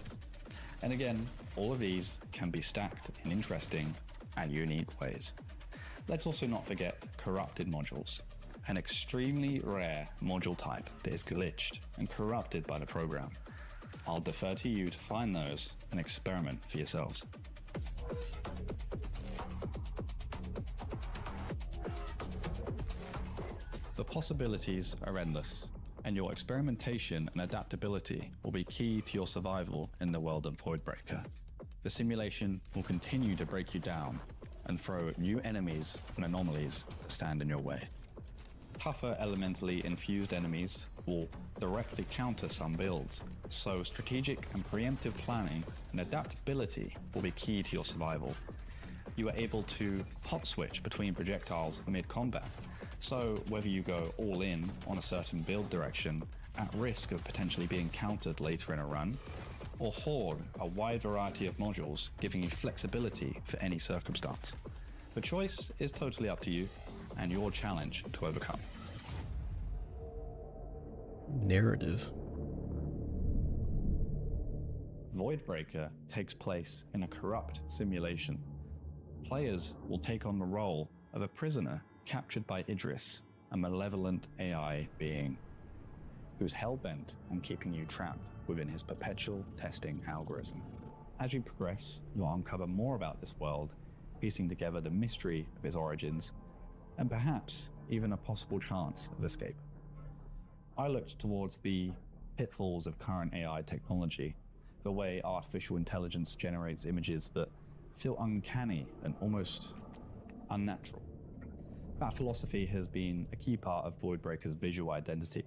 And again, all of these can be stacked in interesting and unique ways. Let's also not forget corrupted modules, an extremely rare module type that is glitched and corrupted by the program. I'll defer to you to find those and experiment for yourselves. The possibilities are endless, and your experimentation and adaptability will be key to your survival in the world of Voidbreaker. The simulation will continue to break you down and throw new enemies and anomalies that stand in your way. Tougher elementally infused enemies will directly counter some builds, so strategic and preemptive planning and adaptability will be key to your survival. You are able to hot switch between projectiles mid-combat, so whether you go all in on a certain build direction at risk of potentially being countered later in a run, or hoard a wide variety of modules giving you flexibility for any circumstance. The choice is totally up to you and your challenge to overcome. Narrative. Voidbreaker takes place in a corrupt simulation. Players will take on the role of a prisoner captured by Idris, a malevolent AI being, who's hell-bent on keeping you trapped within his perpetual testing algorithm. As you progress, you'll uncover more about this world, piecing together the mystery of his origins, and perhaps even a possible chance of escape. I looked towards the pitfalls of current AI technology, the way artificial intelligence generates images that feel uncanny and almost unnatural. That philosophy has been a key part of Voidbreaker's visual identity,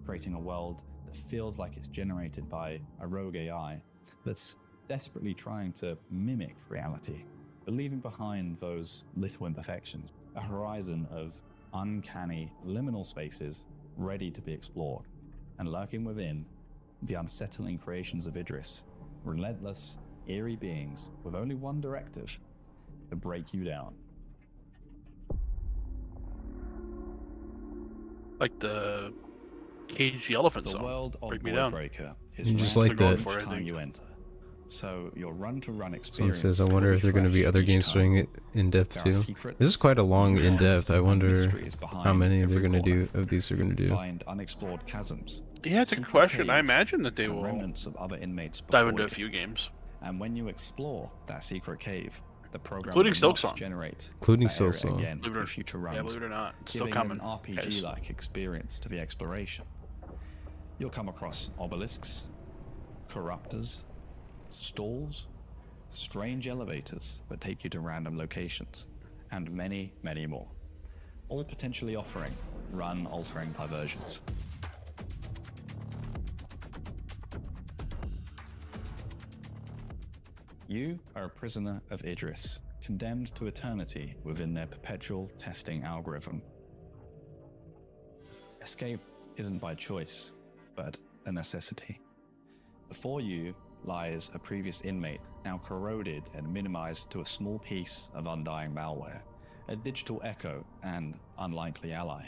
creating a world that feels like it's generated by a rogue AI that's desperately trying to mimic reality, but leaving behind those little imperfections, a horizon of uncanny liminal spaces ready to be explored, and lurking within, the unsettling creations of Idris, relentless, eerie beings with only one directive: to break you down. Like the Cage the Elephant song. The world of Break Me Down. Voidbreaker is Just random like that. each time you enter. So your run-to-run Someone experience. says, I wonder if there are going to be other games doing it in depth too. This is quite a long in depth. I wonder how many they're going to do of these are going to do. Find unexplored chasms. Yeah, it's a good question. I imagine that they will remnants of other inmates dive into a you. few games. And when you explore that secret cave, the program Including will not Silksong. generate Including that area Silksong. again Believe it or- in future runs. yeah, believe it or not, it's still giving coming, an RPG-like experience to the exploration. You'll come across obelisks, corruptors, stalls, strange elevators that take you to random locations, and many, many more, all potentially offering run-altering diversions. You are a prisoner of Idris, condemned to eternity within their perpetual testing algorithm. Escape isn't by choice, but a necessity. Before you lies a previous inmate, now corroded and minimized to a small piece of undying malware, a digital echo and unlikely ally.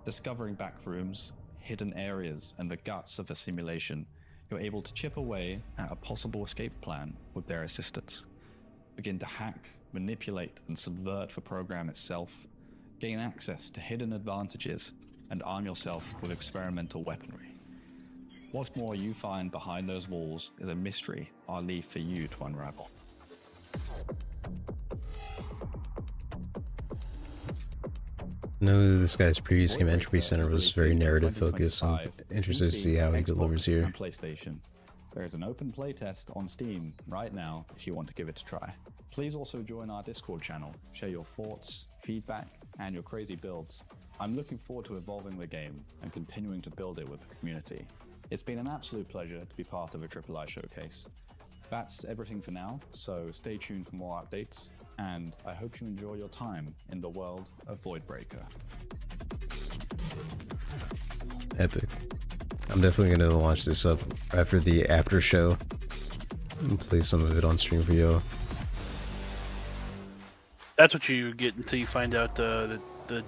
Discovering backrooms, hidden areas, and the guts of the simulation, you're able to chip away at a possible escape plan with their assistance. Begin to hack, manipulate, and subvert the program itself, gain access to hidden advantages, and arm yourself with experimental weaponry. What more you find behind those walls is a mystery I'll leave for you to unravel. No, this guy's previous game, Entropy Center, was very narrative focused. I'm interested to see how he delivers here. And PlayStation. There is an open playtest on Steam right now if you want to give it a try. Please also join our Discord channel, share your thoughts, feedback, and your crazy builds. I'm looking forward to evolving the game and continuing to build it with the community. It's been an absolute pleasure to be part of a III showcase. That's everything for now, so stay tuned for more updates, and I hope you enjoy your time in the world of Voidbreaker. Epic. I'm definitely going to launch this up after the after show and play some of it on stream for y'all. That's what you get until you find out the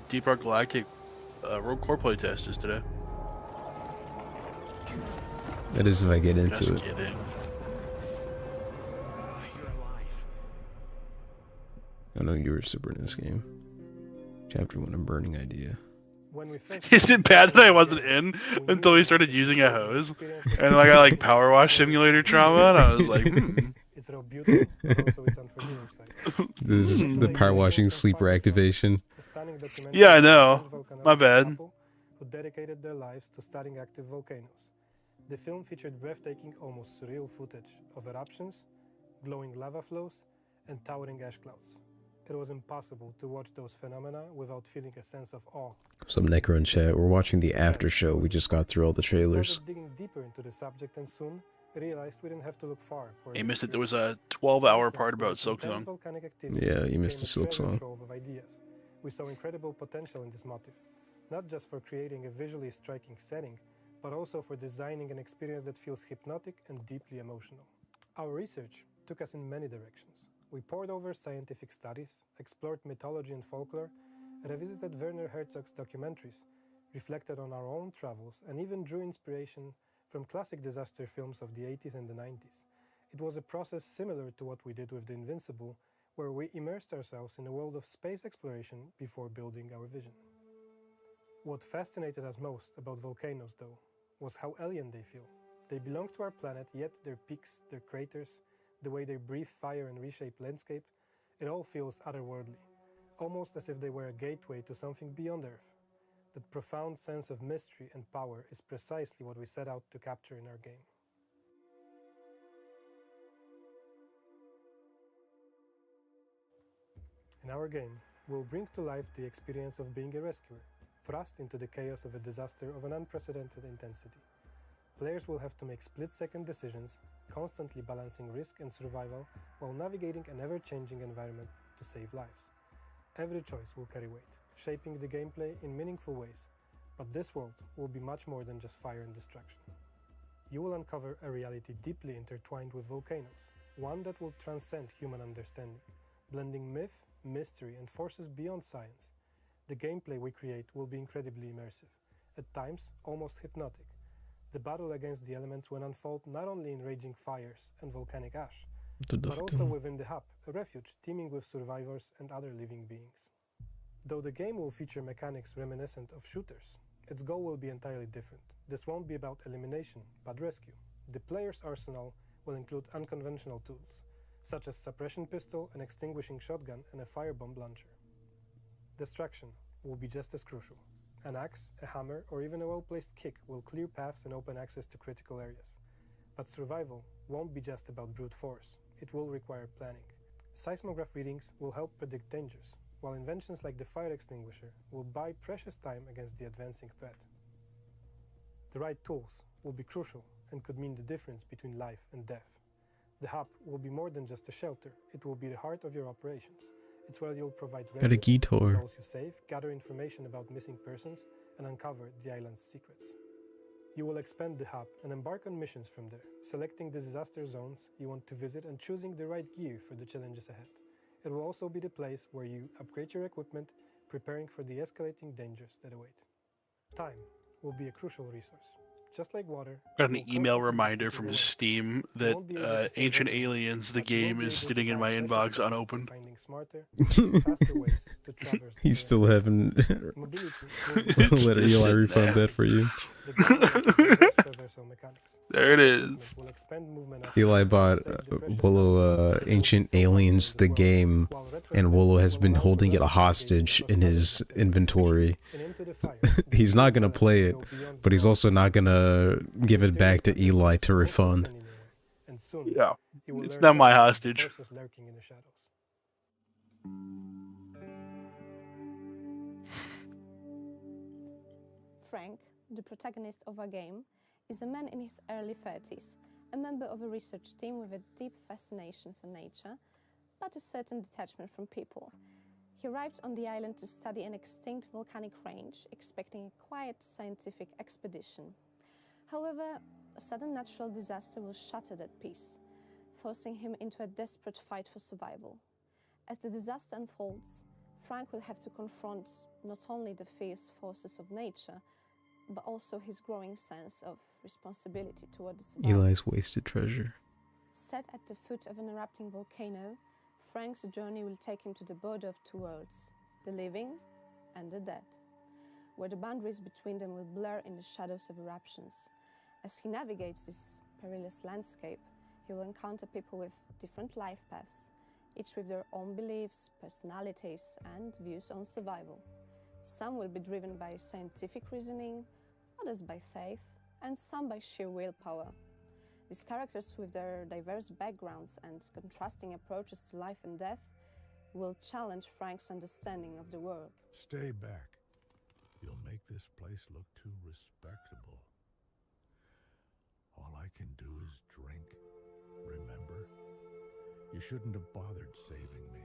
Deep Rock Galactic Rogue Core playtest is today. That is if I get into Just it. kidding. I know you were super in this game. Chapter 1, a burning idea. When we first Is it bad that I wasn't in until we started using a hose? And I got like power wash simulator trauma, and I was like, It's raw beautiful, but also its unforgiving side. This is the power washing sleeper activation. A stunning documentary Yeah, I about know. a French My volcanologist bad. couple who dedicated their lives to studying active volcanoes. The film featured breathtaking, almost surreal footage of eruptions, glowing lava flows, and towering ash clouds. It was impossible to watch those phenomena without feeling a sense of awe. Some Necro in chat. We're watching the after show. We just got through all the trailers. Started digging deeper into the subject and soon realized we didn't have to look far for I missed it. There was a 12-hour part about Silk Song. Yeah, you missed the Silk Song. Of ideas. We saw incredible potential in this motif, not just for creating a visually striking setting, but also for designing an experience that feels hypnotic and deeply emotional. Our research took us in many directions. We pored over scientific studies, explored mythology and folklore, revisited Werner Herzog's documentaries, reflected on our own travels, and even drew inspiration from classic disaster films of the 80s and the 90s. It was a process similar to what we did with The Invincible, where we immersed ourselves in a world of space exploration before building our vision. What fascinated us most about volcanoes, though, was how alien they feel. They belong to our planet, yet their peaks, their craters, the way they breathe fire and reshape landscape, it all feels otherworldly, almost as if they were a gateway to something beyond Earth. That profound sense of mystery and power is precisely what we set out to capture in our game. In our game, we'll bring to life the experience of being a rescuer, thrust into the chaos of a disaster of an unprecedented intensity. Players will have to make split-second decisions, constantly balancing risk and survival while navigating an ever-changing environment to save lives. Every choice will carry weight, shaping the gameplay in meaningful ways, but this world will be much more than just fire and destruction. You will uncover a reality deeply intertwined with volcanoes, one that will transcend human understanding, blending myth, mystery, and forces beyond science. The gameplay we create will be incredibly immersive, at times almost hypnotic. The battle against the elements will unfold not only in raging fires and volcanic ash, but also within the hub, a refuge teeming with survivors and other living beings. Though the game will feature mechanics reminiscent of shooters, its goal will be entirely different. This won't be about elimination, but rescue. The player's arsenal will include unconventional tools, such as suppression pistol, an extinguishing shotgun, and a firebomb launcher. Destruction will be just as crucial. An axe, a hammer, or even a well-placed kick will clear paths and open access to critical areas. But survival won't be just about brute force. It will require planning. Seismograph readings will help predict dangers, while inventions like the fire extinguisher will buy precious time against the advancing threat. The right tools will be crucial and could mean the difference between life and death. The hub will be more than just a shelter. It will be the heart of your operations. It's where you'll provide Got a guitar. those you save, gather information about missing persons, and uncover the island's secrets. You will expand the hub and embark on missions from there, selecting the disaster zones you want to visit and choosing the right gear for the challenges ahead. It will also be the place where you upgrade your equipment, preparing for the escalating dangers that await. Time will be a crucial resource. Just like water, Got an email reminder from Steam that Ancient Aliens, the game, is sitting in my inbox unopened. He still haven't let Eli refund that for you. There it is. Eli bought Willow Ancient Aliens, the game, and Willow has been holding it hostage in his inventory. He's not going to play it, but he's also not going to give it back to Eli to refund. Yeah, it's not my hostage. Frank, the protagonist of our game, is a man in his early 30s, a member of a research team with a deep fascination for nature, but a certain detachment from people. He arrived on the island to study an extinct volcanic range, expecting a quiet scientific expedition. However, a sudden natural disaster will shatter that peace, forcing him into a desperate fight for survival. As the disaster unfolds, Frank will have to confront not only the fierce forces of nature, but also his growing sense of responsibility toward the survivors. Eli's wasted treasure. Set at the foot of an erupting volcano, Frank's journey will take him to the border of two worlds, the living and the dead, where the boundaries between them will blur in the shadows of eruptions. As he navigates this perilous landscape, he will encounter people with different life paths, each with their own beliefs, personalities, and views on survival. Some will be driven by scientific reasoning, others by faith, and some by sheer willpower. These characters, with their diverse backgrounds and contrasting approaches to life and death, will challenge Frank's understanding of the world. Stay back. You'll make this place look too respectable. All I can do is drink. Remember? You shouldn't have bothered saving me.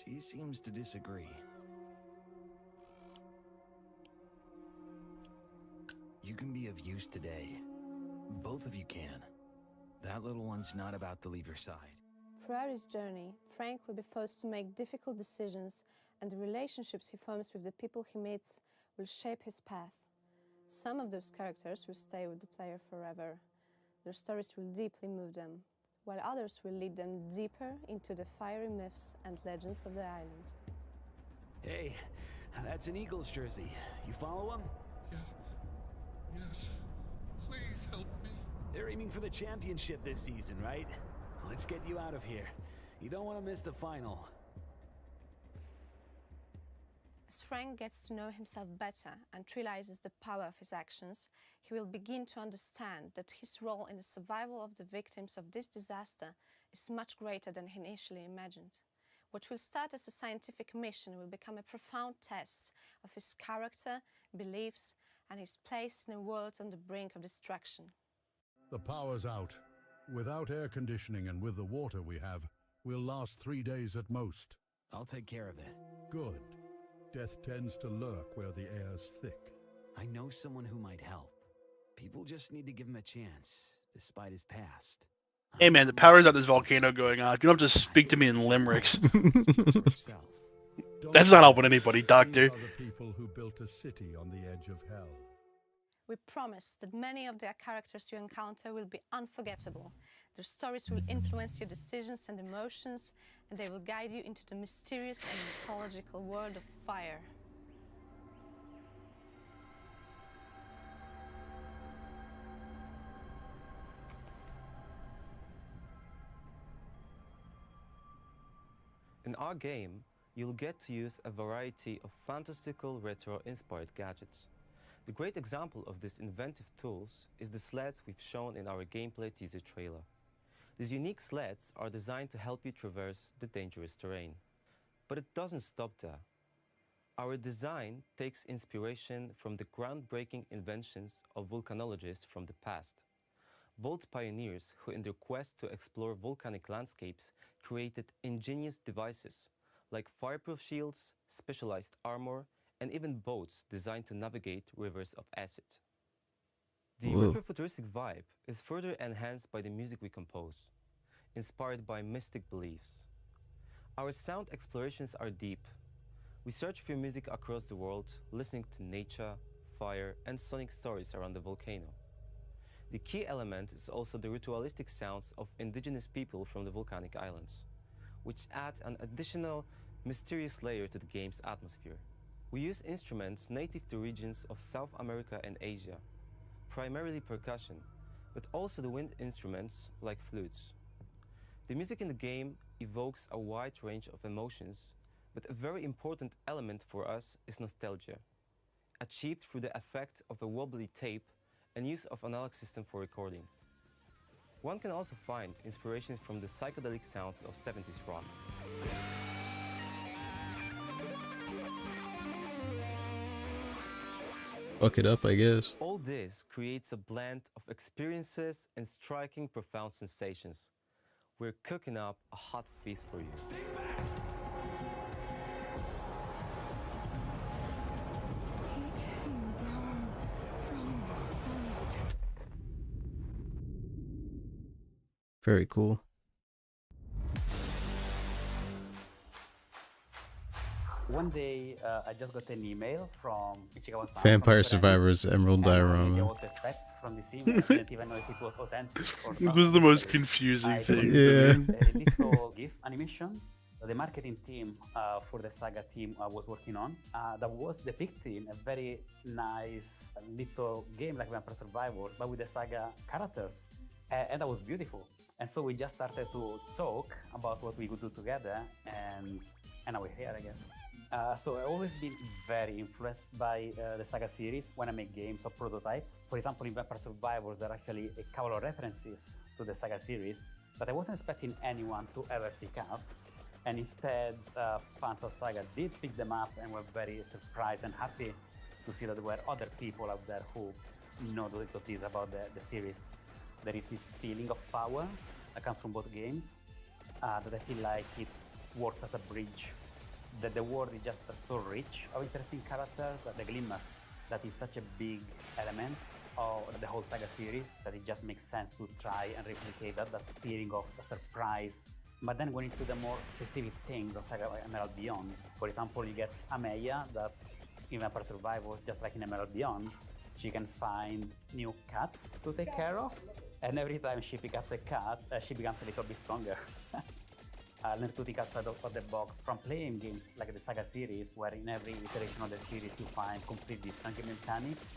She seems to disagree. You can be of use today. Both of you can. That little one's not about to leave your side. Throughout his journey, Frank will be forced to make difficult decisions, and the relationships he forms with the people he meets will shape his path. Some of those characters will stay with the player forever. Their stories will deeply move them, while others will lead them deeper into the fiery myths and legends of the island. Hey, that's an Eagles jersey. You follow him? Yes. Please help me. They're aiming for the championship this season, right? Let's get you out of here. You don't want to miss the final. As Frank gets to know himself better and realizes the power of his actions, he will begin to understand that his role in the survival of the victims of this disaster is much greater than he initially imagined. What will start as a scientific mission will become a profound test of his character, beliefs, and his place in a world on the brink of destruction. The power's out. Without air conditioning and with the water we have, we'll last 3 days at most. I'll take care of it. Good. Death tends to lurk where the air's thick. I know someone who might help. People just need to give him a chance, despite his past. Hey man, the power's out this volcano going on. You don't have to speak to me in limericks. That's not helping anybody, Doctor. These are the people who built a city on the edge of hell. We promise that many of their characters you encounter will be unforgettable. Their stories will influence your decisions and emotions, and they will guide you into the mysterious and mythological world of fire. In our game, you'll get to use a variety of fantastical retro-inspired gadgets. The great example of these inventive tools is the sleds we've shown in our gameplay teaser trailer. These unique sleds are designed to help you traverse the dangerous terrain. But it doesn't stop there. Our design takes inspiration from the groundbreaking inventions of volcanologists from the past. Bold pioneers who, in their quest to explore volcanic landscapes, created ingenious devices like fireproof shields, specialized armor, and even boats designed to navigate rivers of acid. The retro-futuristic vibe is further enhanced by the music we compose, inspired by mystic beliefs. Our sound explorations are deep. We search for music across the world, listening to nature, fire, and sonic stories around the volcano. The key element is also the ritualistic sounds of indigenous people from the volcanic islands, which add an additional mysterious layer to the game's atmosphere. We use instruments native to regions of South America and Asia, primarily percussion, but also the wind instruments like flutes. The music in the game evokes a wide range of emotions, but a very important element for us is nostalgia, achieved through the effect of a wobbly tape and use of analog system for recording. One can also find inspirations from the psychedelic sounds of 70s rock. Fuck it up, I guess. All this creates a blend of experiences and striking profound sensations. We're cooking up a hot feast for you. Stay back! He came down from the summit. Very cool. When one day, I just got an email from Ichigawa-san. Vampire Survivors Emerald With Diorama. all respect from this email, I didn't even know if it was authentic or This not. was the most So confusing I thing. created a little GIF animation. The marketing team for the Saga team was working on that was depicting a very nice little game like Vampire Survivors, but with the Saga characters, and that was beautiful. And so we just started to talk about what we could do together, and now we're here, I guess. So I've always been very influenced by the Saga series when I make games or prototypes. For example, in Vampire Survivors, there are actually a couple of references to the Saga series that I wasn't expecting anyone to ever pick up. And instead, fans of Saga did pick them up and were very surprised and happy to see that there were other people out there who know the little things about the series. There is this feeling of power that comes from both games that I feel like it works as a bridge. That the world is just so rich of interesting characters, that the glimmers, that is such a big element of the whole Saga series that it just makes sense to try and replicate that feeling of the surprise. But then going into the more specific things of Saga Emerald Beyond. For example, you get Ameya, that's in Vampire Survivors, just like in Emerald Beyond. She can find new cats to take care of, and every time she picks up a cat, she becomes a little bit stronger. Learn to think outside of the box from playing games like the Saga series, where in every iteration of the series you find completely different game mechanics.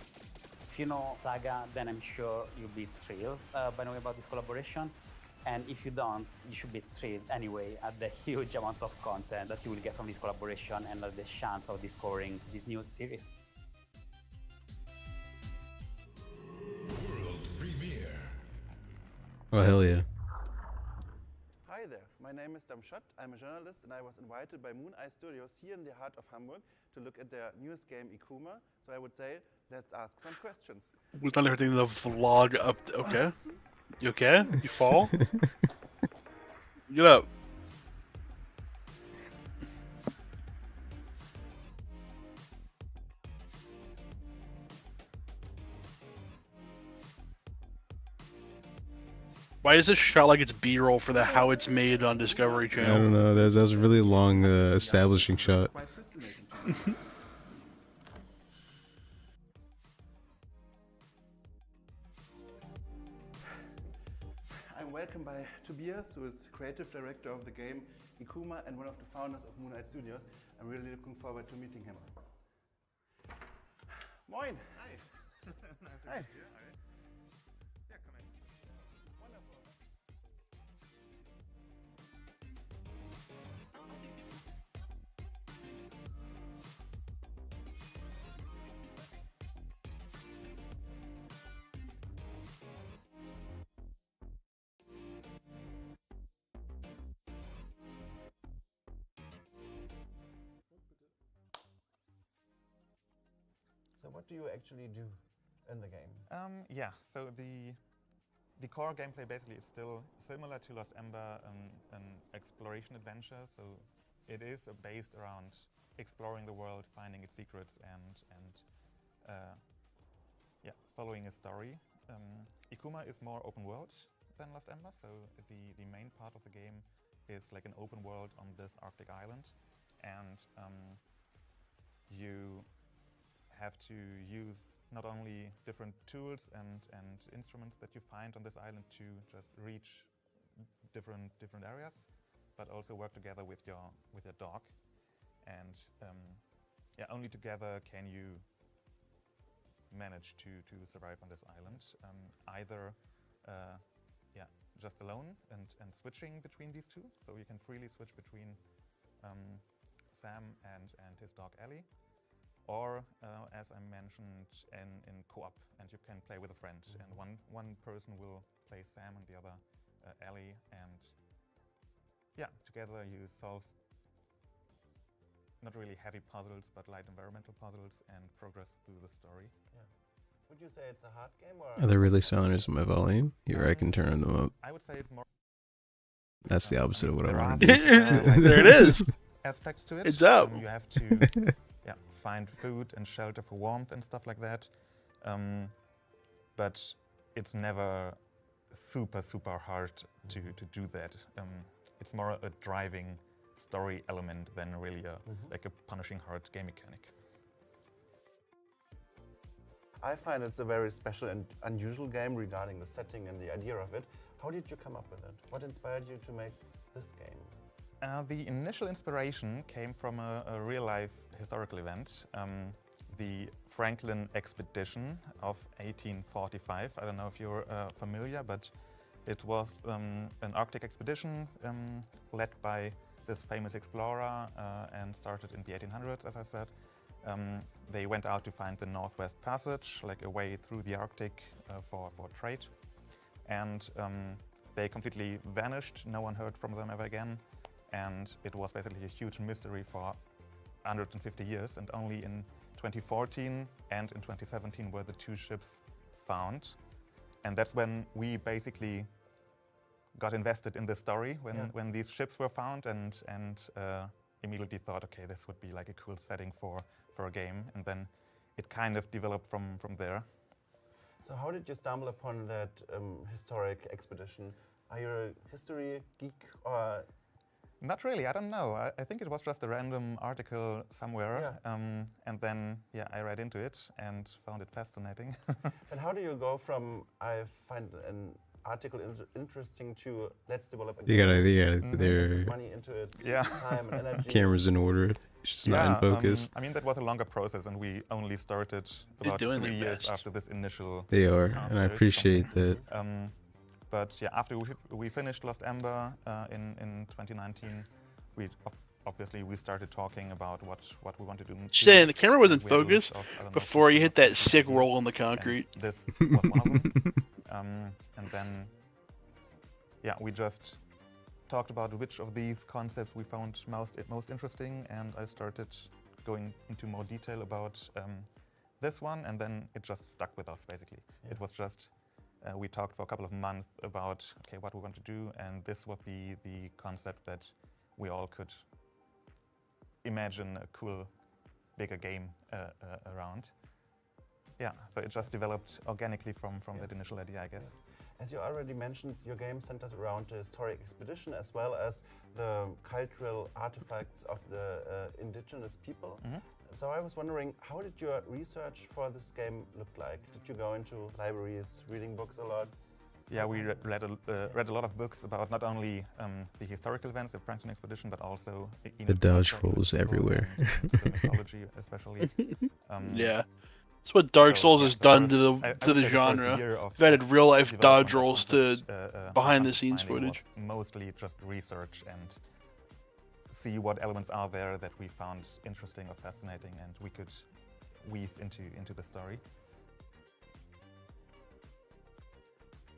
If you know Saga, then I'm sure you'll be thrilled by knowing about this collaboration. And if you don't, you should be thrilled anyway at the huge amount of content that you will get from this collaboration and the chance of discovering this new series. World premiere. Oh, hell yeah. Hi there, my name is Damshot. I'm a journalist and I was invited by Moonai Studios here in the heart of Hamburg to look at their newest game, Ikuma. So I would say, let's ask some questions. We're not everything the vlog up. Okay. You okay? You fall? Get up. Why is this shot like it's B-roll for the how it's made on Discovery I Channel? don't know. That was a really long establishing shot. I'm welcomed by Tobias, who is creative director of the game Ikuma and one of the founders of Moonai Studios. I'm really looking forward to meeting him. Moin! Hi! Nice to Hi. meet you. All right. Yeah, come in. Wonderful. So what do you actually do in the game? Yeah, so the core gameplay basically is still similar to Lost Ember, an exploration adventure. So it is based around exploring the world, finding its secrets, and yeah, following a story. Ikuma is more open world than Lost Ember. So the main part of the game is like an open world on this Arctic island, and you have to use not only different tools and instruments that you find on this island to just reach different areas, but also work together with your dog, and yeah, only together can you manage to survive on this island. Either yeah, just alone and switching between these two, so you can freely switch between Sam and his dog Ellie, or as I mentioned, in co-op, and you can play with a friend, and one person will play Sam and the other Ellie, and yeah, together you solve not really heavy puzzles, but light environmental puzzles, and progress through the story. Yeah. Would you say it's a hard game, or Are they really silencing my volume? Here, I can turn them up. I would say it's more. That's the opposite of what I There want are to do. like There it is. Aspects to it. It's up. You have to yeah, find food and shelter for warmth and stuff like that. But it's never super hard to do that. It's more a driving story element than really like a punishing hard game mechanic. I find it's a very special and unusual game regarding the setting and the idea of it. How did you come up with it? What inspired you to make this game? The initial inspiration came from a real-life historical event, the Franklin expedition of 1845. I don't know if you're familiar, but it was an Arctic expedition led by this famous explorer and started in the 1800s, as I said. They went out to find the Northwest Passage, like a way through the Arctic for trade. And they completely vanished. No one heard from them ever again. And it was basically a huge mystery for 150 years. And only in 2014 and in 2017 were the two ships found. And that's when we basically got invested in this story, when these ships were found, and immediately thought, okay, this would be like a cool setting for a game. And then it kind of developed from there. So how did you stumble upon that historic expedition? Are you a history geek or? Not really, I don't know. I think it was just a random article somewhere. And then, I read into it and found it fascinating. And how do you go from, I find an article interesting, to let's develop a game? You gotta put money into it, Yeah. time and energy. Camera's in order. It's just not in focus. I mean, that was a longer process, and we only started about 3 years after this initial. They are, and I appreciate that. But yeah, after we finished Lost Ember in 2019, obviously we started talking about what we want to do. Saying the camera was in focus before you hit that sick roll on the concrete. And this was one of them. And then, we just talked about which of these concepts we found most interesting, and I started going into more detail about this one, and then it just stuck with us, basically. It was just, we talked for a couple of months about, okay, what we want to do, and this would be the concept that we all could imagine a cool, bigger game around. Yeah, so it just developed organically from that initial idea, I guess. As you already mentioned, your game centers around the historic expedition as well as the cultural artifacts of the indigenous people. So I was wondering, how did your research for this game look like? Did you go into libraries, reading books a lot? Yeah, we read a lot of books about not only the historical events, the Franklin expedition, but also the dodge rolls everywhere. The mythology, especially. Yeah. That's what Dark Souls has done to the genre. They've added real life dodge rolls to behind the scenes footage. Mostly just research and see what elements are there that we found interesting or fascinating, and we could weave into the story.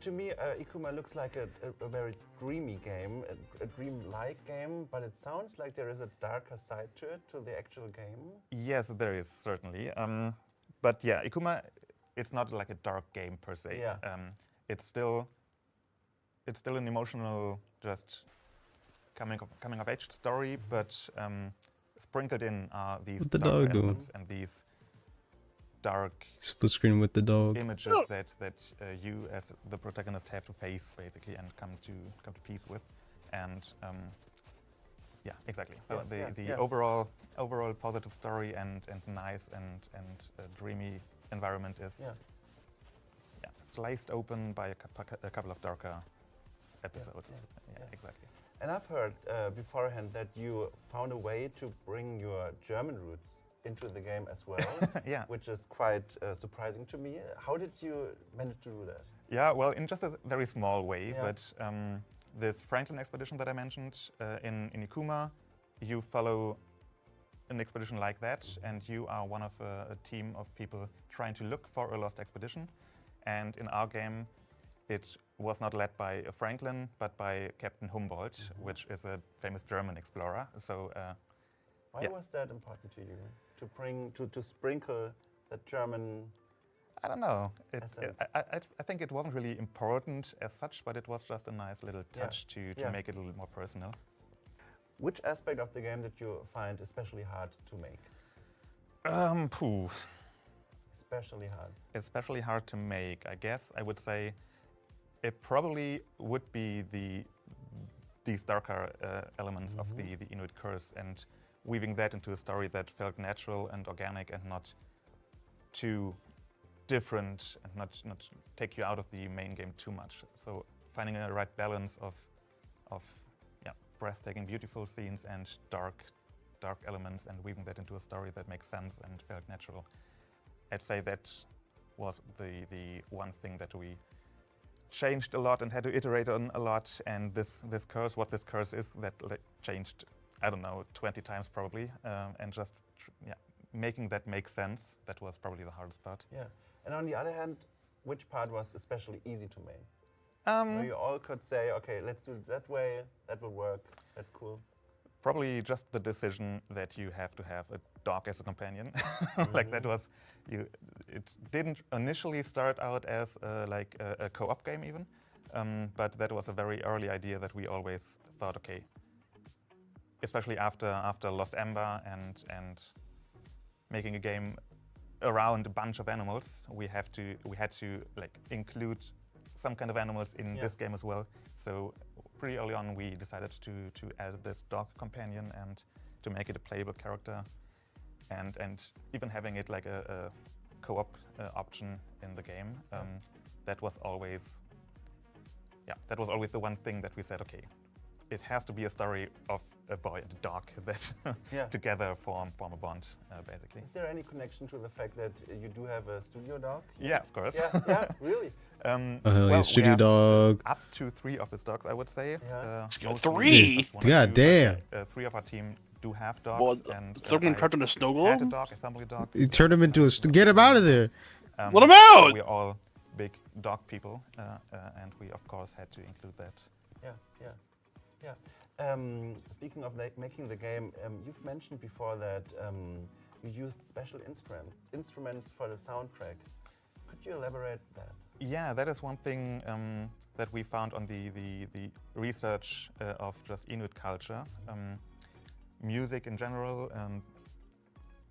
To me, Ikuma looks like a very dreamy game, a dream-like game, but it sounds like there is a darker side to it, to the actual game. Yes, there is, certainly. But yeah, Ikuma, it's not like a dark game per se. Yeah. It's still an emotional, just coming of age story, but sprinkled in are these dark elements and these dark split screen with the dog images that you as the protagonist have to face, basically, and come to peace with. And yeah, exactly. So the overall positive story and nice and dreamy environment is sliced open by a couple of darker episodes. Yeah, exactly. And I've heard beforehand that you found a way to bring your German roots into the game as well, which is quite surprising to me. How did you manage to do that? Yeah, well, in just a very small way, but this Franklin expedition that I mentioned in Ikuma, you follow an expedition like that, and you are one of a team of people trying to look for a lost expedition. And in our game, it was not led by Franklin, but by Captain Humboldt, which is a famous German explorer. So, why was that important to you? To bring, to sprinkle the German. I don't know. I think it wasn't really important as such, but it was just a nice little touch to make it a little more personal. Which aspect of the game did you find especially hard to make? Especially hard. Especially hard to make, I guess. I would say it probably would be the these darker elements of the Inuit curse and weaving that into a story that felt natural and organic and not too different and not take you out of the main game too much. So finding a right balance of breathtaking, beautiful scenes and dark elements and weaving that into a story that makes sense and felt natural. I'd say that was the one thing that we changed a lot and had to iterate on a lot. And this curse, what this curse is, that changed, I don't know, 20 times probably, and just making that make sense. That was probably the hardest part. Yeah. And on the other hand, which part was especially easy to make? Where you all could say, okay, let's do it that way, that will work, that's cool. Probably just the decision that you have to have a dog as a companion. Like that was, it didn't initially start out as a co-op game even, but that was a very early idea that we always thought, okay, especially after Lost Ember and making a game around a bunch of animals, we had to like include some kind of animals in this game as well. So pretty early on we decided to add this dog companion and to make it a playable character, and even having it like a co-op option in the game. That was always the one thing that we said, okay, it has to be a story of a boy and a dog that together form a bond, basically. Is there any connection to the fact that you do have a studio dog? Yeah, of course. Yeah, really? Studio dog. Up to 3 of his dogs, I would say. Yeah. 3? God damn. 3 of our team do have dogs. Well, and someone trapped in a snow globe? Had a dog, a family dog. You turn him into a... Get him out of there. Let him out! So we're all big dog people, and we, of course, had to include that. Yeah. Speaking of making the game, you've mentioned before that you used special instruments for the soundtrack. Could you elaborate that? Yeah, that is one thing that we found on the research of just Inuit culture. Music in general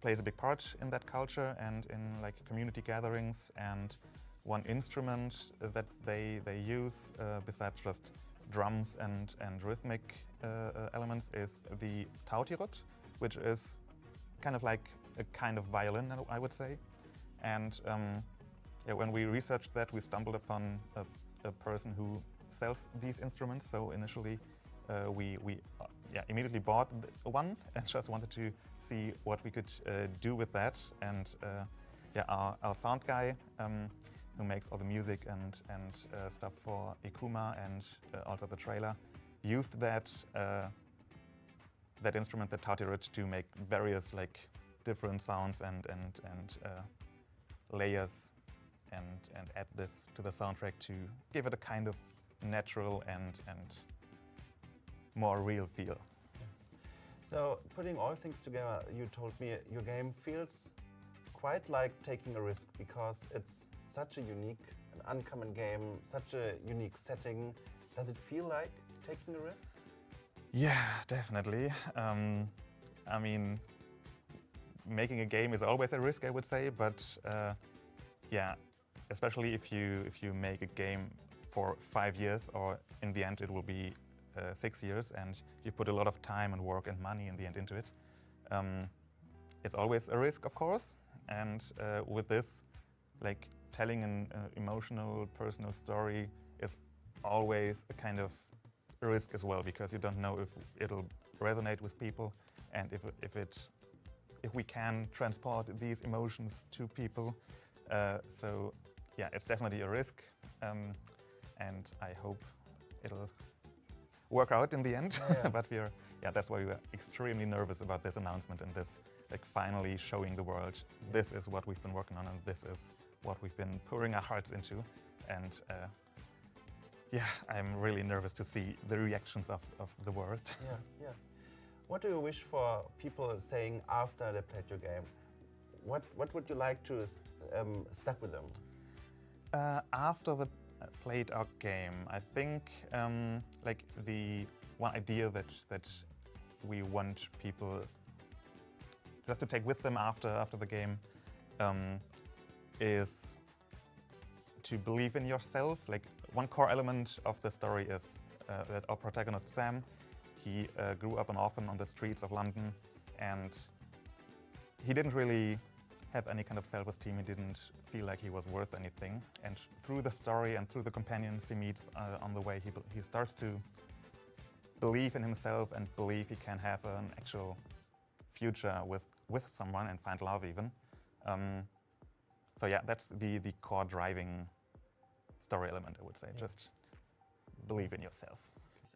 plays a big part in that culture and in like community gatherings. And one instrument that they use besides just drums and rhythmic elements is the tautirot, which is kind of like a kind of violin, I would say. And when we researched that, we stumbled upon a person who sells these instruments. So initially, we immediately bought one and just wanted to see what we could do with that. And our sound guy, who makes all the music and stuff for Ikuma and also the trailer, used that instrument, the tautirot, to make various like different sounds and layers and add this to the soundtrack to give it a kind of natural and more real feel. So putting all things together, you told me your game feels quite like taking a risk because it's such a unique and uncommon game, such a unique setting. Does it feel like taking a risk? Yeah, definitely. I mean, making a game is always a risk, I would say, but especially if you make a game for 5 years, or in the end it will be 6 years, and you put a lot of time and work and money in the end into it. It's always a risk, of course, and with this, like telling an emotional, personal story is always a kind of risk as well, because you don't know if it'll resonate with people and if we can transport these emotions to people. So yeah, it's definitely a risk, and I hope it'll work out in the end. But that's why we were extremely nervous about this announcement and this, like, finally showing the world this is what we've been working on and this is what we've been pouring our hearts into. And I'm really nervous to see the reactions of the world. Yeah. What do you wish for people saying after they played your game? What would you like to stuck with them? After they played our game, I think like the one idea that we want people just to take with them after the game is to believe in yourself. Like, one core element of the story is that our protagonist Sam, he grew up an orphan on the streets of London, and he didn't really have any kind of self-esteem. He didn't feel like he was worth anything. And through the story and through the companions he meets on the way, he starts to believe in himself and believe he can have an actual future with someone and find love even. So yeah, that's the core driving story element, I would say. Yeah. Just believe in yourself.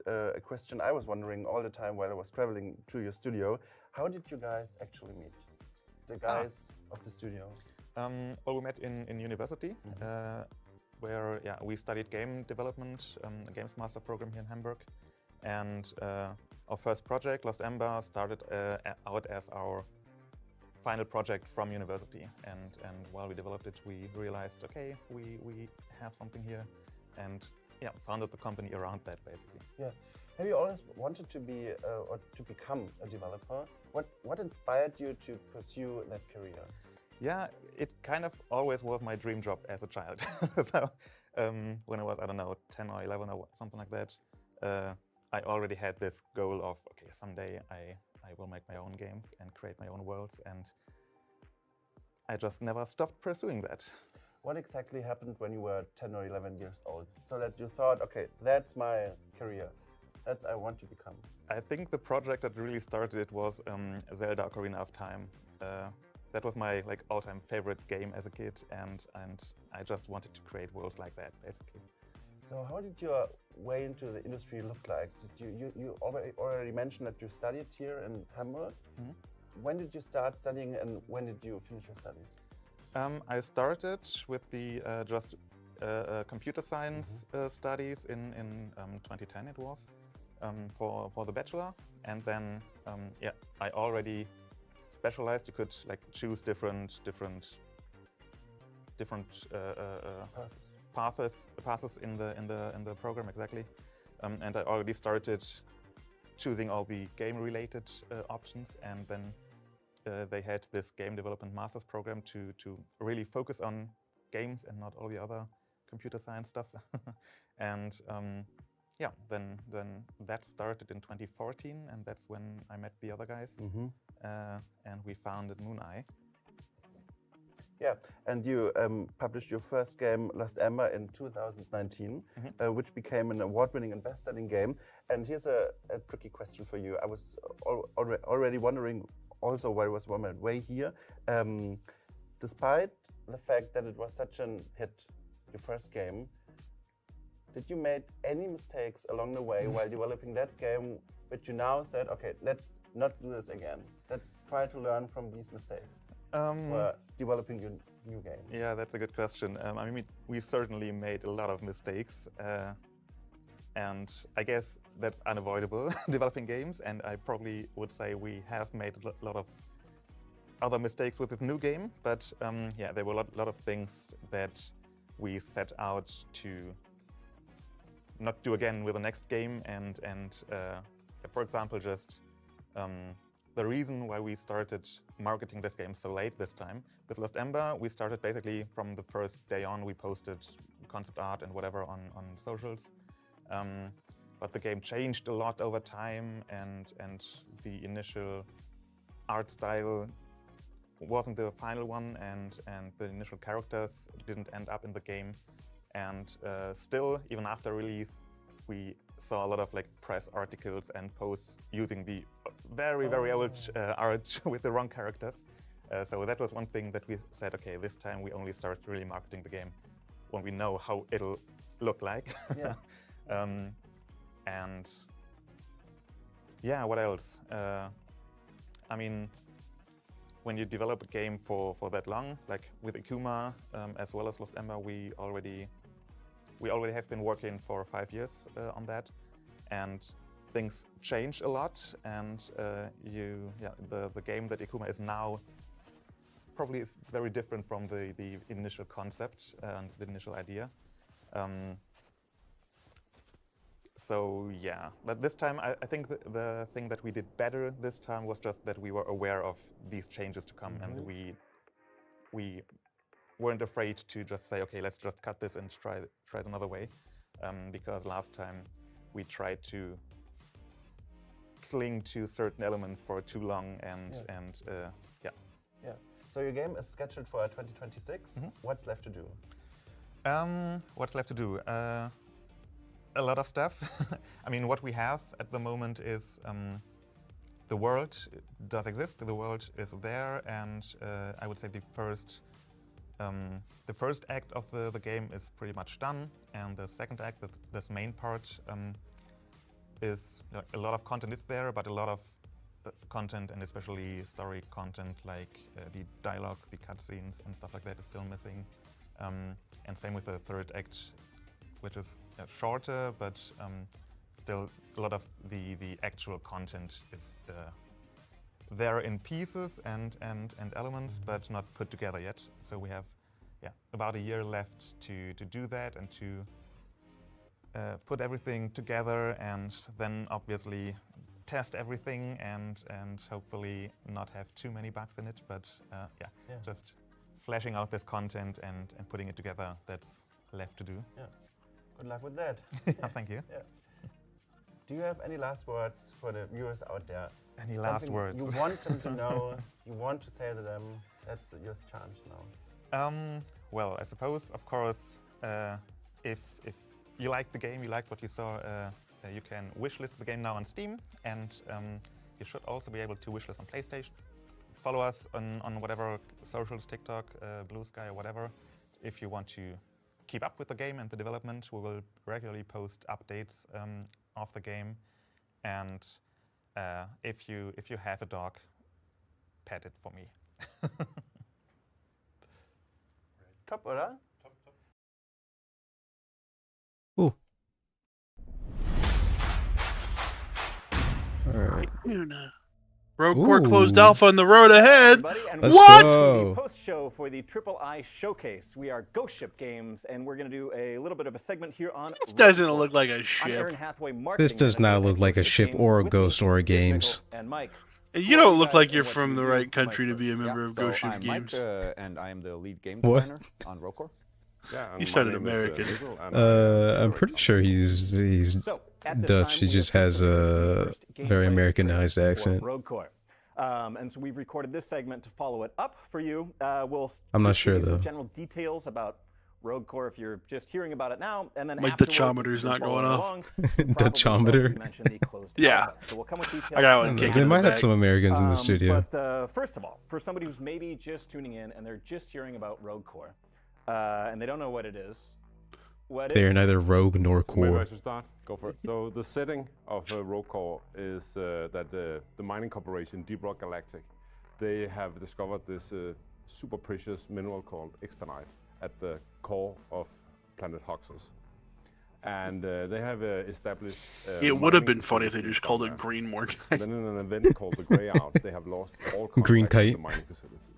A question I was wondering all the time while I was traveling to your studio, how did you guys actually meet? The guys of the studio? Well, we met in university, where we studied game development, a Games Master program here in Hamburg. And our first project, Lost Ember, started out as our final project from university. And while we developed it, we realized, okay, we have something here, and founded the company around that, basically. Yeah. Have you always wanted to be or to become a developer? What inspired you to pursue that career? Yeah, it kind of always was my dream job as a child. So when I was, I don't know, 10 or 11 or something like that, I already had this goal of, okay, someday I will make my own games and create my own worlds, and I just never stopped pursuing that. What exactly happened when you were 10 or 11 years old, so that you thought, okay, that's my career, that's I want to become? I think the project that really started it was Zelda Ocarina of Time. That was my all-time favorite game as a kid, and I just wanted to create worlds like that, basically. So how did your way into the industry look like? Did you already mentioned that you studied here in Hamburg? Mm-hmm. When did you start studying, and when did you finish your studies? I started with the just computer science studies in 2010 it was, for the bachelor, and then I already specialized. You could choose different paths in the program, exactly, and I already started choosing all the game-related options, and then they had this game development master's program to really focus on games and not all the other computer science stuff. And then that started in 2014, and that's when I met the other guys, and we founded Moonai. Yeah, and you published your first game, Lost Ember, in 2019, which became an award-winning and best-selling game. And here's a tricky question for you. I was already wondering, also while I was on my way here, despite the fact that it was such a hit, your first game, did you make any mistakes along the way while developing that game, which you now said, okay, let's not do this again. Let's try to learn from these mistakes for developing your new game? Yeah, that's a good question. I mean, we certainly made a lot of mistakes, and I guess that's unavoidable developing games, and I probably would say we have made a lot of other mistakes with this new game, but there were a lot of things that we set out to not do again with the next game, and for example, just the reason why we started marketing this game so late this time. With Lost Ember, we started basically from the first day on. We posted concept art and whatever on socials. But the game changed a lot over time, and the initial art style wasn't the final one, and the initial characters didn't end up in the game. And still, even after release, we saw a lot of press articles and posts using the very old art with the wrong characters. So that was one thing that we said, okay, this time we only start really marketing the game when we know how it'll look like. Yeah. And yeah, what else? I mean, when you develop a game for that long, like with Ikuma, as well as Lost Ember, we already have been working for 5 years on that, and things change a lot. And the game that Ikuma is now probably is very different from the initial concept and the initial idea. So yeah, but this time I think the thing that we did better this time was just that we were aware of these changes to come, and we weren't afraid to just say, okay, let's just cut this and try it another way, because last time we try to cling to certain elements for too long yeah. Yeah. So your game is scheduled for 2026. What's left to do? What's left to do? A lot of stuff. I mean, what we have at the moment is the world does exist. The world is there, and I would say the first act of the game is pretty much done, and the second act, this main part, is a lot of content is there, but a lot of content, and especially story content, like the dialogue, the cutscenes, and stuff like that, is still missing. And same with the third act, which is shorter, but still a lot of the actual content is there in pieces and elements, but not put together yet. So we have about a year left to do that and to put everything together, and then obviously test everything and hopefully not have too many bugs in it. But just fleshing out this content and putting it together, that's left to do. Yeah. Good luck with that. Thank you. Yeah. Do you have any last words for the viewers out there? Any last words? You want them to know, you want to say to them, that's your chance now. Well, I suppose, of course, if you like the game, you like what you saw, you can wishlist the game now on Steam, and you should also be able to wishlist on PlayStation. Follow us on whatever socials, TikTok, Blue Sky, or whatever. If you want to keep up with the game and the development, we will regularly post updates of the game. And if you have a dog, pet it for me. Top, oder? Ooh. All right. Rogue Core closed alpha on the road ahead. Let's what? go. Post show for the Triple I Showcase. We are Ghost Ship Games, and we're going to do a little bit of a segment here on. This doesn't look like a I'm ship. Aaron Hathaway, marketing This does not look like a ship or a ghost or a games. and Mike. You don't look like you're from the right country to be a member of Ghost Ship I'm Games. Mike, and I am the lead game What? designer on Rogue Core. Yeah, He sounded American. I'm pretty sure he's Dutch. He just has a very Americanized accent. Rogue Core. And so we've recorded this segment to follow it up for you. We'll I'm not just sure give you some though. general details about Rogue Core if you're just hearing about it now, and then My afterwards, Dutchometer's if you've not been going following off. along, you'll probably Dutchometer? mention the closed Yeah. alpha. So we'll come with details. I got one kicking They in might the have back. some Americans in the studio. But first of all, for somebody who's maybe just tuning in and they're just hearing about Rogue Core, and they don't know what it is, They are neither rogue nor Maybe I core. should start. Go for it. So the setting of Rogue Core is that the mining corporation Deep Rock Galactic, they have discovered this super precious mineral called Expanite at the core of planet Hoxus. And they have established... It would have mining been funny if they facilities just called down it there. Green Morn. And then in an event called the Grey Out, they have lost all contact Green with Kite. the mining facilities.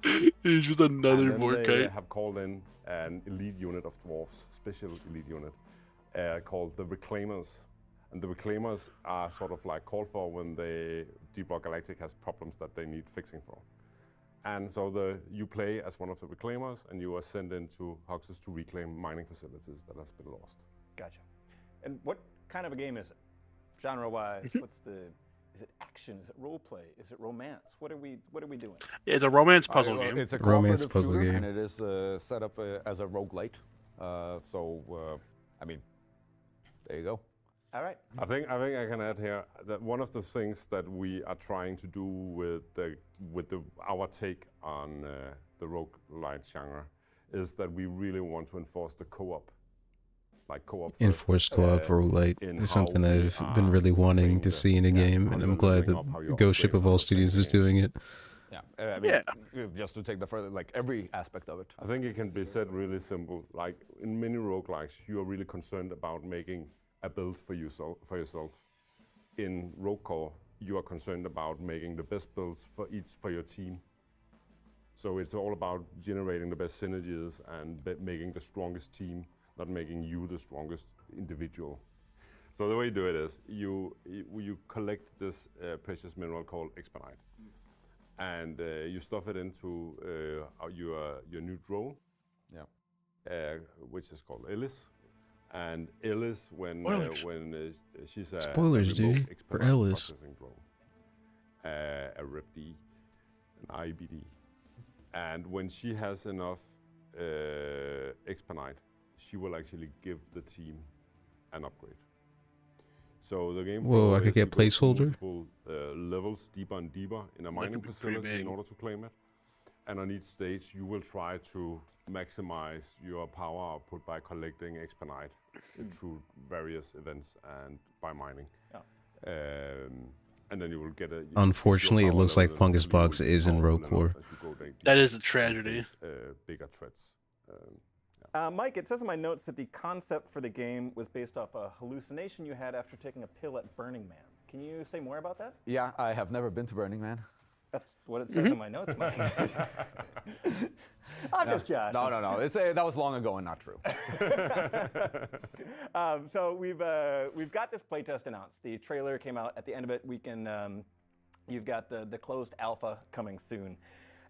It's just another And then Morkite. they have called in an elite unit of dwarves, special elite unit, called the Reclaimers. And the Reclaimers are sort of like called for when Deep Rock Galactic has problems that they need fixing for. And so you play as one of the Reclaimers, and you are sent into Hoxus to reclaim mining facilities that has been lost. Gotcha. And what kind of a game is it? Genre-wise, is it action? Is it role play? Is it romance? What are we doing? Yeah, it's a romance puzzle game. It's a Romance cooperative puzzle shooter, game. and it is set up as a roguelite. I mean, there you go. All right. I think I can add here that one of the things that we are trying to do with our take on the roguelite genre is that we really want to enforce the co-op. Like co-op. Enforced co-op roguelite is something I've been really wanting to see in a game, and I'm glad that Ghost Ship of All Studios is doing it. Yeah, I mean, just to take the further, like every aspect of it. I think it can be said really simple. Like in many roguelikes, you are really concerned about making a build for yourself. In Rogue Core, you are concerned about making the best builds for your team. So it's all about generating the best synergies and making the strongest team, not making you the strongest individual. So the way you do it is you collect this precious mineral called Expanite, and you stuff it into your new drone, which is called Ellis. And Ellis, when she's a Spoilers, remote dude, for expedite Ellis. processing drone, a RFD, an IBD, and when she has enough expedite, she will actually give the team an upgrade. So the game Whoa, flow I could is get you go to placeholder? multiple levels deeper and deeper in a mining could be pretty facility in big. order to claim it. And on each stage, you will try to maximize your power output by collecting expedite through various events and by mining. And then you will get a. Unfortunately, it looks like Fungus Box is in Rogue Core. That is a tragedy. Bigger threats. Mike, it says in my notes that the concept for the game was based off a hallucination you had after taking a pill at Burning Man. Can you say more about that? Yeah, I have never been to Burning Man. That's what it says in my notes, Mike. I'm just Josh. No. That was long ago and not true. So we've got this playtest announced. The trailer came out at the end of it. You've got the closed alpha coming soon.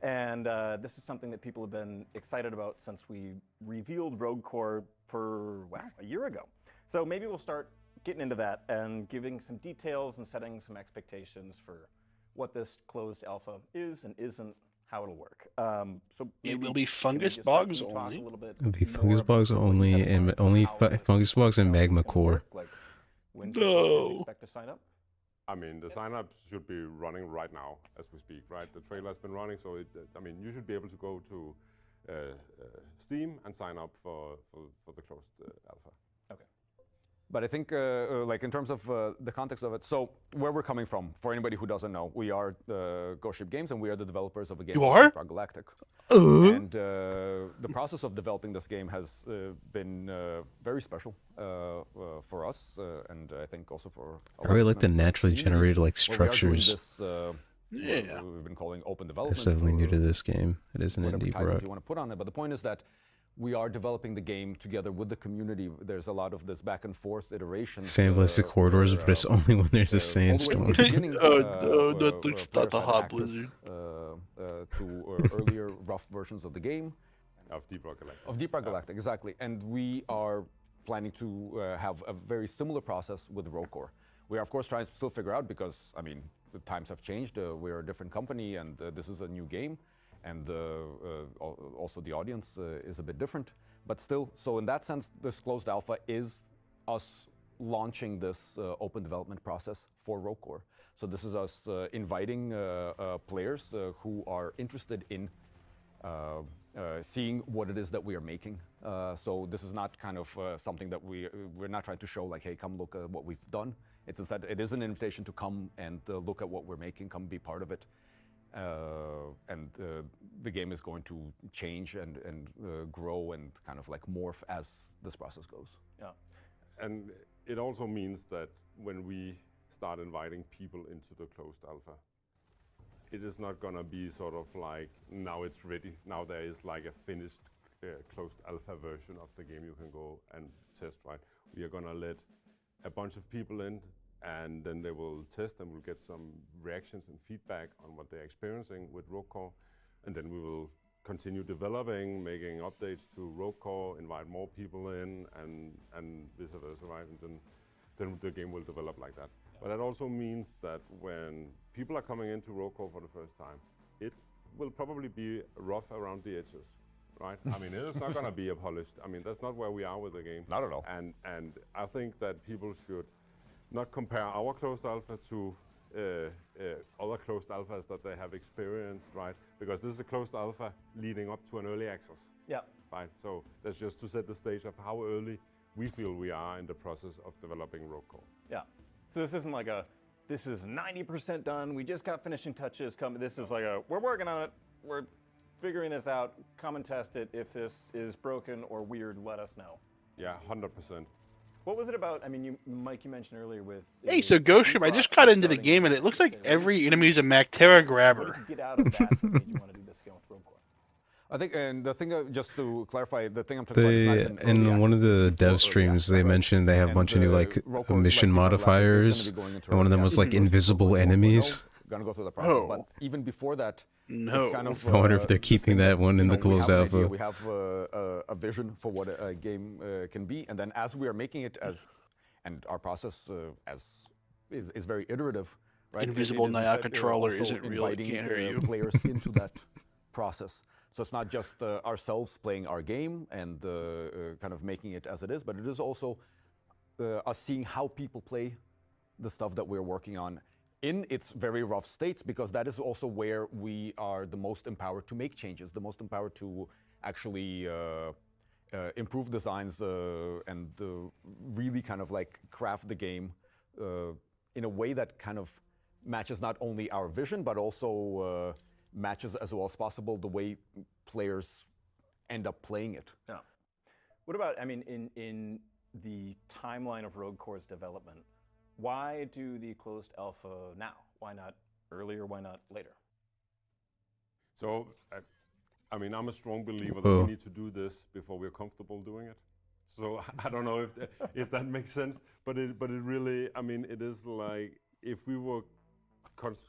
And this is something that people have been excited about since we revealed Rogue Core for, a year ago. So maybe we'll start getting into that and giving some details and setting some expectations for what this closed alpha is and isn't, how it'll work. So it will be fungus bogs only. It'll be Fungus Box only, and only Fungus Box and Magma Core. When do you expect to sign up? I mean, the sign-ups should be running right now as we speak, right? The trailer has been running, so you should be able to go to Steam and sign up for the closed alpha. Okay. But I think, in terms of the context of it, so where we're coming from, for anybody who doesn't know, we are Ghost Ship Games, and we are the developers of a game called Deep Rock Galactic. And the process of developing this game has been very special for us, and I think also for. I really like the naturally generated structures. This, we've been calling open development. That's definitely new to this game. It is an Whatever indie title rock. you want to put on it, but the point is that we are developing the game together with the community. There's a lot of this back and forth iteration. Sandblasted corridors, but it's only when there's a sandstorm. Not the hot blizzard. To earlier rough versions of the game. Of Deep Rock Galactic. Of Deep Rock Galactic, exactly. And we are planning to have a very similar process with Rogue Core. We are, of course, trying to still figure out because, the times have changed. We're a different company, and this is a new game. And also the audience is a bit different. But still, so in that sense, this closed alpha is us launching this open development process for Rogue Core. So this is us inviting players who are interested in seeing what it is that we are making. So this is not kind of something that we're not trying to show like, hey, come look at what we've done. It's instead, it is an invitation to come and look at what we're making, come be part of it. And the game is going to change and grow and kind of morph as this process goes. Yeah. And it also means that when we start inviting people into the closed alpha, it is not going to be sort of like, now it's ready. Now there is like a finished closed alpha version of the game you can go and test, right? We are going to let a bunch of people in, and then they will test and we'll get some reactions and feedback on what they're experiencing with Rogue Core. And then we will continue developing, making updates to Rogue Core, invite more people in, and vice versa, right? And then the game will develop like that. Yeah. But that also means that when people are coming into Rogue Core for the first time, it will probably be rough around the edges, right? It is not going to be a polished. That's not where we are with the game. Not at all. And I think that people should not compare our closed alpha to other closed alphas that they have experienced, right? Because this is a closed alpha leading up to an early access. Yeah. Right. So that's just to set the stage of how early we feel we are in the process of developing Rogue Core. Yeah. So this isn't like this is 90% done. We just got finishing touches. This is like we're working on it. We're figuring this out. Come and test it. If this is broken or weird, let us know. Yeah, 100%. What was it about? Mike, you mentioned earlier with. Hey, so Ghost Ship, I just got into the game and it looks like every enemy is a Mactera grabber. Get out of that. That made you want to do this game with Rogue Core. I think, and the thing, just to clarify, the thing I'm talking about. In one of the dev streams, they mentioned they have a bunch of new mission modifiers, and one of them was invisible enemies. gonna go through the process. Oh. But even before that, No. it's kind of. I wonder if they're keeping that one in the closed we have an idea, alpha. we have a vision for what a game can be, and then as we are making it, and our process is very iterative, right? Invisible Naya controller also isn't real, it inviting can't hear you. players into that process. So it's not just ourselves playing our game and kind of making it as it is, but it is also us seeing how people play the stuff that we're working on in its very rough states, because that is also where we are the most empowered to make changes, the most empowered to actually improve designs and really kind of like craft the game in a way that kind of matches not only our vision, but also matches as well as possible the way players end up playing it. Yeah. What about, I mean, in the timeline of Rogue Core's development, why do the closed alpha now? Why not earlier? Why not later? So, I mean, I'm a strong believer that we need to do this before we're comfortable doing it. So I don't know if that makes sense, but it really, I mean, it is like if we were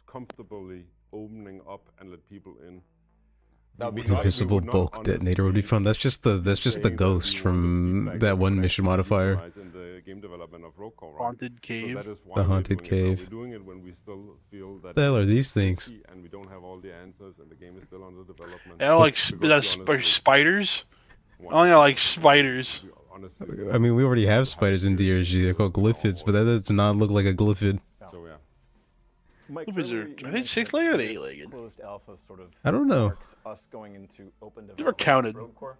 comfortably opening up and let people in. That would be Invisible bulk detonator would be fun. That's just the ghost from that one mission modifier. In the game development of Rogue Core, right? Haunted cave. So that is why The we're haunted doing it now. cave. We're doing it when we still feel that The hell are it's these things? tricky and we don't have all the answers, and the game is still under development. I don't like Because to be honest, spiders. I only like spiders. honestly, I mean, we already have spiders in DRG. They're called glyphids, but that does not look like a glyphid. So yeah. Mike, Glyphids are, earlier you I think, mentioned 6-legged or this 8-legged? Closed alpha sort of I don't know. marks us going into open Never development counted. of Rogue Core.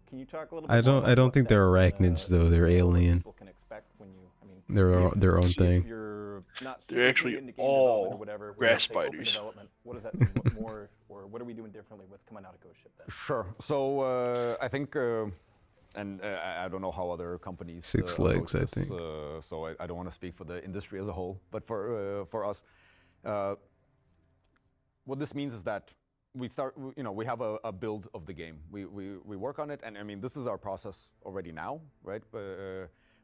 Can you talk a little I bit more don't. about I don't what think they're steps, arachnids though. They're alien. people can expect when you, I mean, They're their own if thing. you're not They're secretly actually into game all development or whatever, when grass you say open spiders. development, what does that mean? What more, or what are we doing differently? What's coming out of Ghost Ship then? Sure. So I think, and I don't know how other companies 6 approach legs, I this, think. So I don't want to speak for the industry as a whole, but for us, what this means is that we start. We have a build of the game. We work on it, and I mean this is our process already now, right?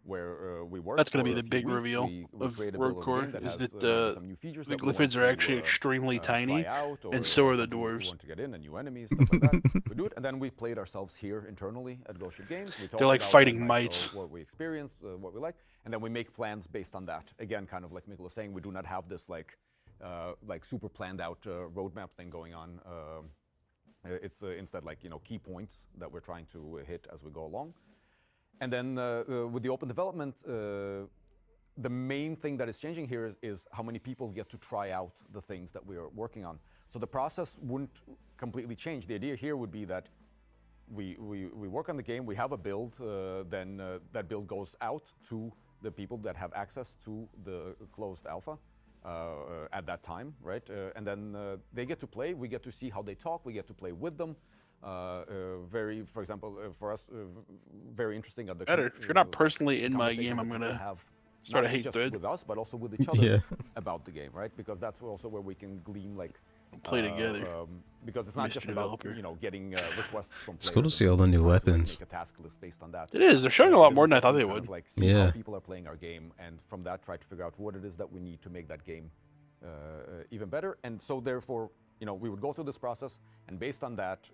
Where we work. That's going to for be a the few big weeks. reveal We of create a Rogue build of Core, the game that is has that maybe some new features the that we want glyphids are to, actually extremely tiny, try out, or and so are the something we dwarves. want to get in, and new enemies, stuff like that. We do it, and then we play it ourselves here internally at Ghost Ship Games. We talk They're like about fighting then, mites. what we experienced, what we like, and then we make plans based on that. Again, kind of like Mikkel was saying, we do not have this like super planned out roadmap thing going on. It's instead like key points that we're trying to hit as we go along. And then with the open development, the main thing that is changing here is how many people get to try out the things that we are working on. So the process wouldn't completely change. The idea here would be that we work on the game, we have a build, then that build goes out to the people that have access to the closed alpha at that time, right? And then they get to play, we get to see how they talk, we get to play with them. For example, for us, very interesting. Better. If you're not personally in my game, I'm going to start a hate just thread. with us, but also with each other Yeah. about the game, right? Because that's also where we can glean like play together. Because it's not Mr. just about Developer. getting requests from players. It's cool to and see all the new trying to, like, weapons. make a task list based on that. It is. They're showing a lot more than I thought they Kind of, would. like, see Yeah. how people are playing our game, and from that try to figure out what it is that we need to make that game even better. And so therefore, we would go through this process, and based on that,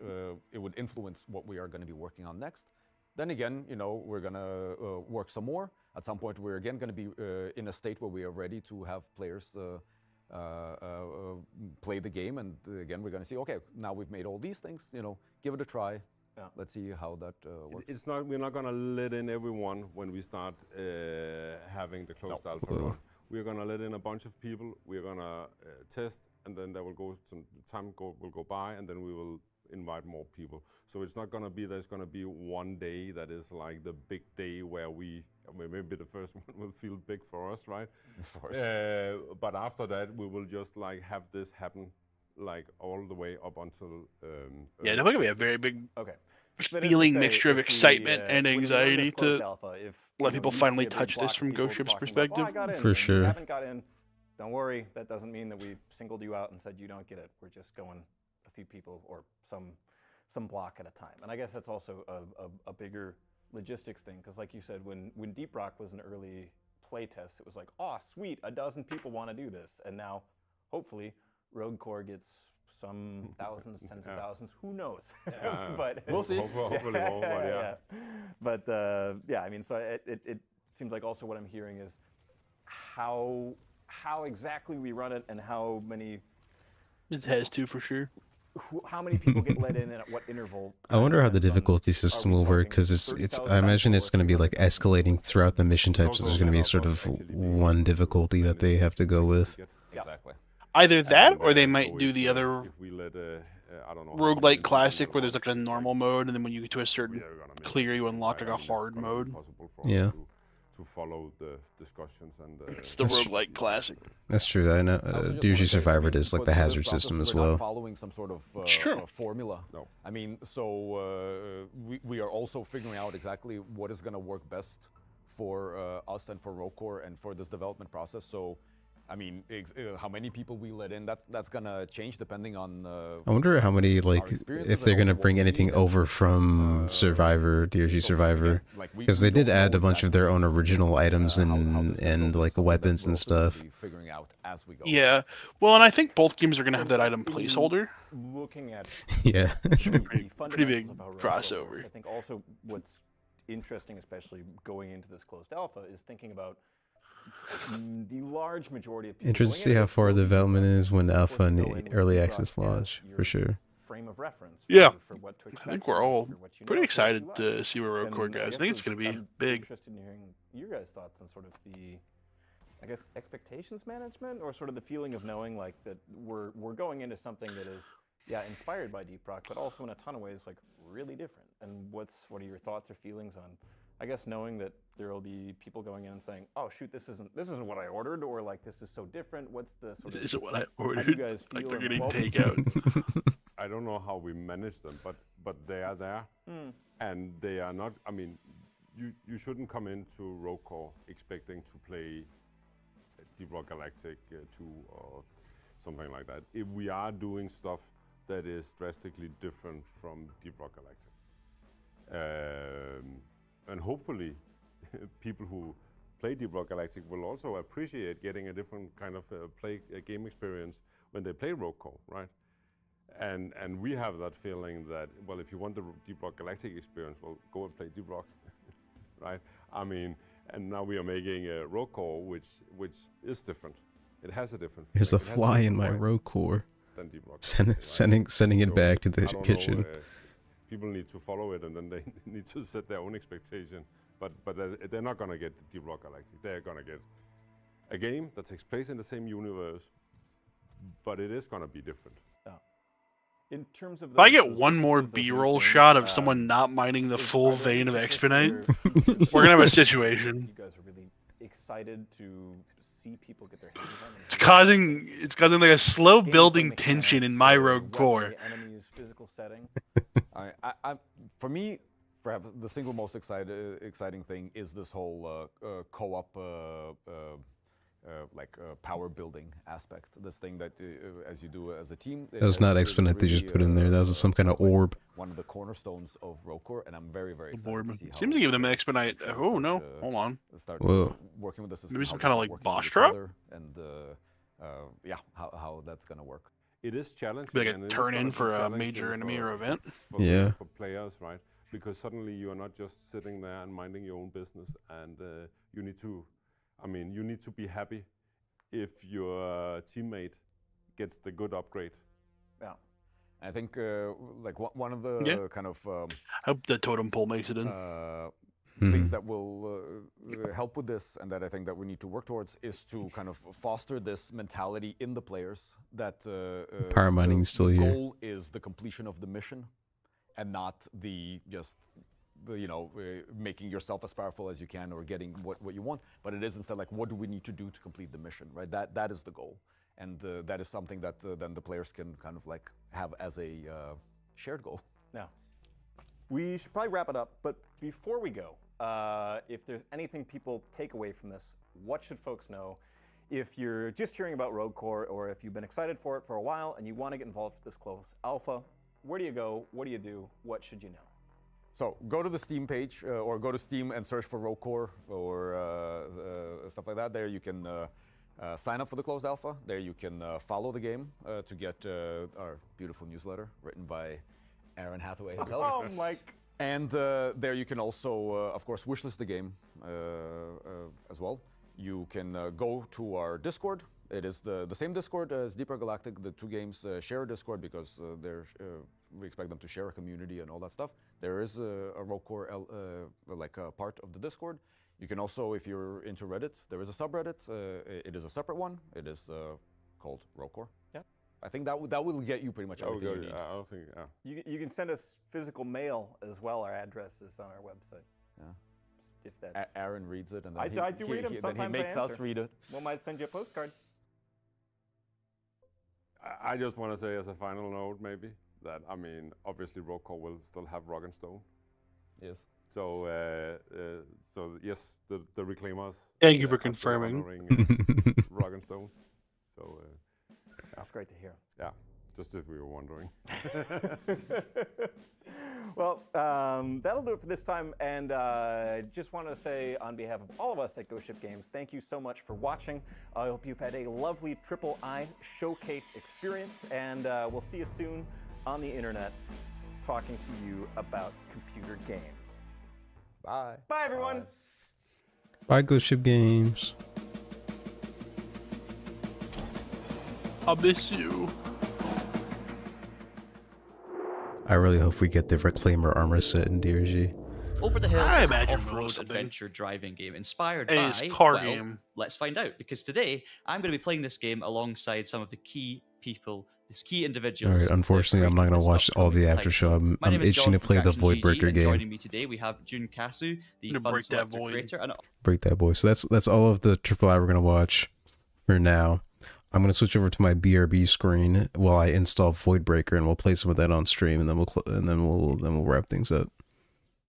it would influence what we are going to be working on next. Then again, we're going to work some more. At some point, we're again going to be in a state where we are ready to have players play the game, and again, we're going to see, okay, now we've made all these things, give it a try. Yeah. Let's see how that works. We're not gonna let in everyone when we start having the closed alpha run. We're gonna let in a bunch of people. We're gonna test, and then there will go some time will go by, and then we will invite more people. So it's not gonna be there's gonna be one day that is like the big day where maybe the first one will feel big for us, right? Of course. But after that, we will just like have this happen like all the way up until Yeah, definitely gonna be a very big feeling mixture of excitement and anxiety to let people finally touch this from Ghost Ship's perspective. For sure. If you haven't got in, don't worry. That doesn't mean that we singled you out and said you don't get it. We're just going a few people or some block at a time. And I guess that's also a bigger logistics thing, because like you said, when Deep Rock was an early play test, it was like, oh, sweet, a dozen people want to do this. And now hopefully Rogue Core gets some thousands, tens of thousands, who knows? Yeah. But We'll see. Hopefully more, but yeah. But yeah, I mean, so it seems like also what I'm hearing is how exactly we run it and how many. It has to for sure. How many people get let in and at what interval? I wonder how the difficulty system will work, because it's. I imagine it's going to be like escalating throughout the mission types. So there's going to be sort of one difficulty that they have to go with. Exactly. Either that, or they might do the other If we let I don't know. roguelike classic where there's like a normal mode, and then when you get to a certain clear, you unlock like a hard mode. Yeah. To follow the discussions and it's the roguelike classic. That's true. I know. DRG Survivor does like the hazard system as well. Following some sort of formula. No. I mean, so we are also figuring out exactly what is going to work best for us and for Rogue Core and for this development process. So, I mean, how many people we let in, that's going to change depending on... I wonder how many, like, if they're going to bring anything over from Survivor, DRG Survivor, because they did add a bunch of their own original items and like weapons and stuff. Figuring out as we go. Yeah, well, and I think both games are going to have that item placeholder. Looking at yeah, pretty big crossover. I think also what's interesting, especially going into this closed alpha, is thinking about the large majority of people. Interesting to see how far the development is when alpha and early access launch, for sure. Frame of reference. Yeah, for what to expect I think we're all pretty excited to see where Rogue Core goes. I think it's going to be big. Interested in hearing your guys' thoughts on sort of the, I guess, expectations management, or sort of the feeling of knowing like that we're going into something that is, inspired by Deep Rock, but also in a ton of ways like really different. And what are your thoughts or feelings on, I guess, knowing that there will be people going in and saying, "Oh shoot, this isn't what I ordered," or like this is so different. What's the sort of? This isn't what I ordered. How do you guys feel? Like they're getting takeout. I don't know how we manage them, but they are there, and they are not. I mean, you shouldn't come into Rogue Core expecting to play Deep Rock Galactic 2 or something like that. If we are doing stuff that is drastically different from Deep Rock Galactic. And hopefully, people who play Deep Rock Galactic will also appreciate getting a different kind of game experience when they play Rogue Core, right? And we have that feeling that, well, if you want the Deep Rock Galactic experience, well, go and play Deep Rock, right? I mean, and now we are making a Rogue Core, which is different. It has a different. There's a fly in my Rogue Core. Sending it back to the kitchen. People need to follow it, and then they need to set their own expectation. But they're not going to get Deep Rock Galactic. They're going to get a game that takes place in the same universe, but it is going to be different. Yeah. In terms of, if I get one more B-roll shot of someone not mining the full vein of Expedite, we're gonna have a situation. You guys are really excited to see people get their hands on it. It's causing like a slow building tension in my Rogue Core. Enemy's physical setting. For me, perhaps the single most exciting thing is this whole co-op power building aspect. This thing that as you do as a team. That was not Expedite they just put in there. That was some kind of orb. One of the cornerstones of Rogue Core, and I'm very excited to see how seems to give them an Expedite. Oh no, hold on. Start working with the system. Maybe some kind of like boss drop. And how that's gonna work. It is challenging. Like a turn in for a major enemy or event. For players, right? Because suddenly you are not just sitting there and minding your own business, and you need to. I mean, you need to be happy if your teammate gets the good upgrade. Yeah, I think like one of the kind of I hope the totem pole makes it in. Things that will help with this, and that I think that we need to work towards, is to kind of foster this mentality in the players that power mining is still here. The goal is the completion of the mission, and not making yourself as powerful as you can or getting what you want, but it is instead like, what do we need to do to complete the mission, right? That is the goal, and that is something that then the players can kind of like have as a shared goal. Now, we should probably wrap it up, but before we go, if there's anything people take away from this, what should folks know? If you're just hearing about Rogue Core, or if you've been excited for it for a while and you want to get involved with this close alpha, where do you go? What do you do? What should you know? So go to the Steam page, or go to Steam and search for Rogue Core or stuff like that. There you can Sign up for the closed alpha. There you can follow the game to get our beautiful newsletter written by Aaron Hathaway himself. Oh, Mike. And there you can also, of course, wishlist the game as well. You can go to our Discord. It is the same Discord as Deeper Galactic. The two games share a Discord because we expect them to share a community and all that stuff. There is a Rollcore part of the Discord. You can also, if you're into Reddit, there is a subreddit. It is a separate one. It is called Rollcore. Yeah. I think that will get you pretty much everything you need. I don't think. You can send us physical mail as well. Our address is on our website. Yeah. If that's. Aaron reads it, and then I do read them. Then he makes us read it. We might send you a postcard. I just want to say as a final note, maybe, that, I mean, obviously Rollcore will still have Rock and Stone. Yes. So, yes, the Reclaimers. Thank you for are still confirming. honoring, Rock and Stone. So, that's great to hear. Yeah, just if we were wondering. Well, that'll do it for this time. And just want to say on behalf of all of us at Ghost Ship Games, thank you so much for watching. I hope you've had a lovely Triple I showcase experience. And we'll see you soon on the internet talking to you about computer games. Bye. Bye, everyone. Bye, Ghost Ship Games. I'll miss you. I really hope we get the Reclaimer armor set in DRG. Over the Hill I is an imagine off-road we'll something. adventure driving game inspired It's by car well, game. let's find out, because today I'm going to be playing this game alongside some of the key people, these key individuals. Alright, unfortunately, I'm not going to watch all the after show. I'm My name is itching John to play the from Traction Voidbreaker GG, and game. joining me today we have Jun Kasu, the Gonna fun break that selector void. creator, and Break that boy. So that's all of the Triple I we're going to watch for now. I'm going to switch over to my BRB screen while I install Voidbreaker, and we'll play some of that on stream, and then we'll wrap things up.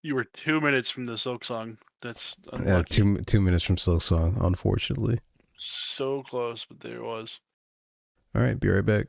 You were 2 minutes from the Silk Song. That's Yeah, unlucky. 2 minutes from Silk Song, unfortunately. So close, but there it was. All right, be right back.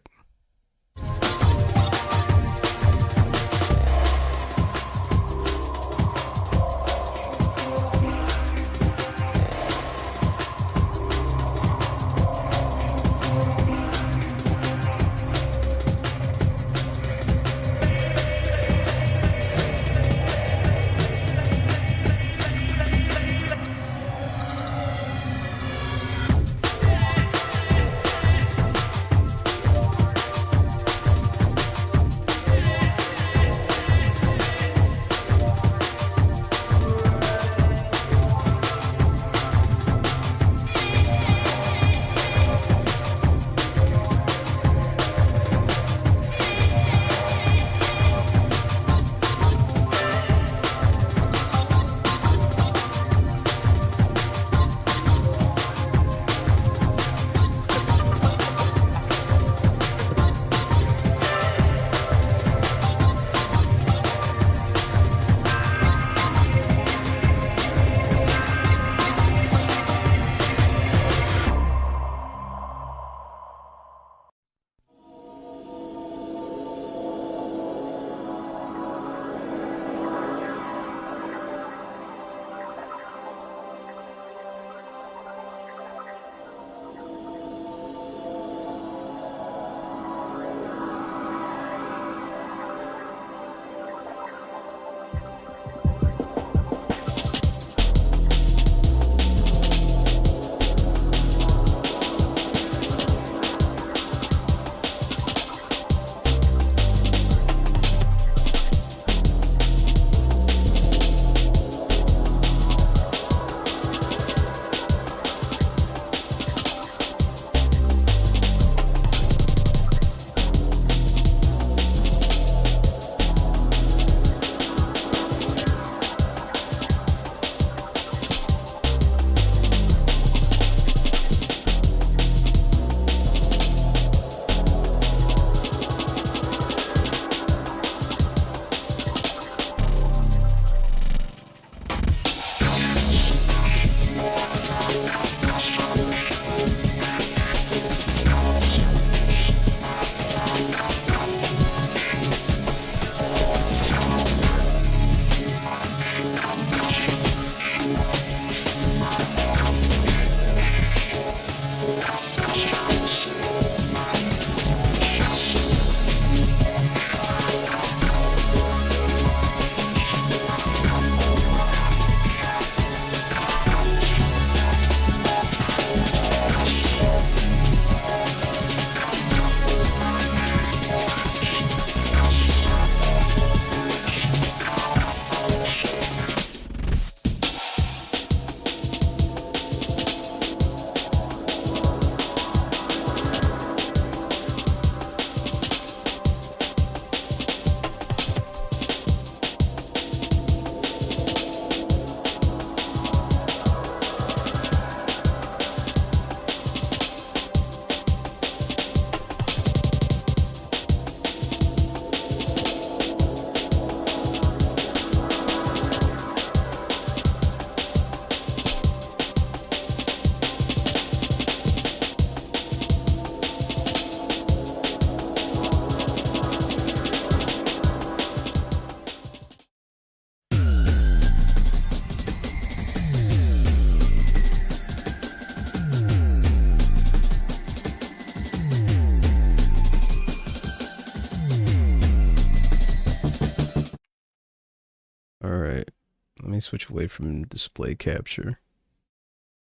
Let me switch away from display capture.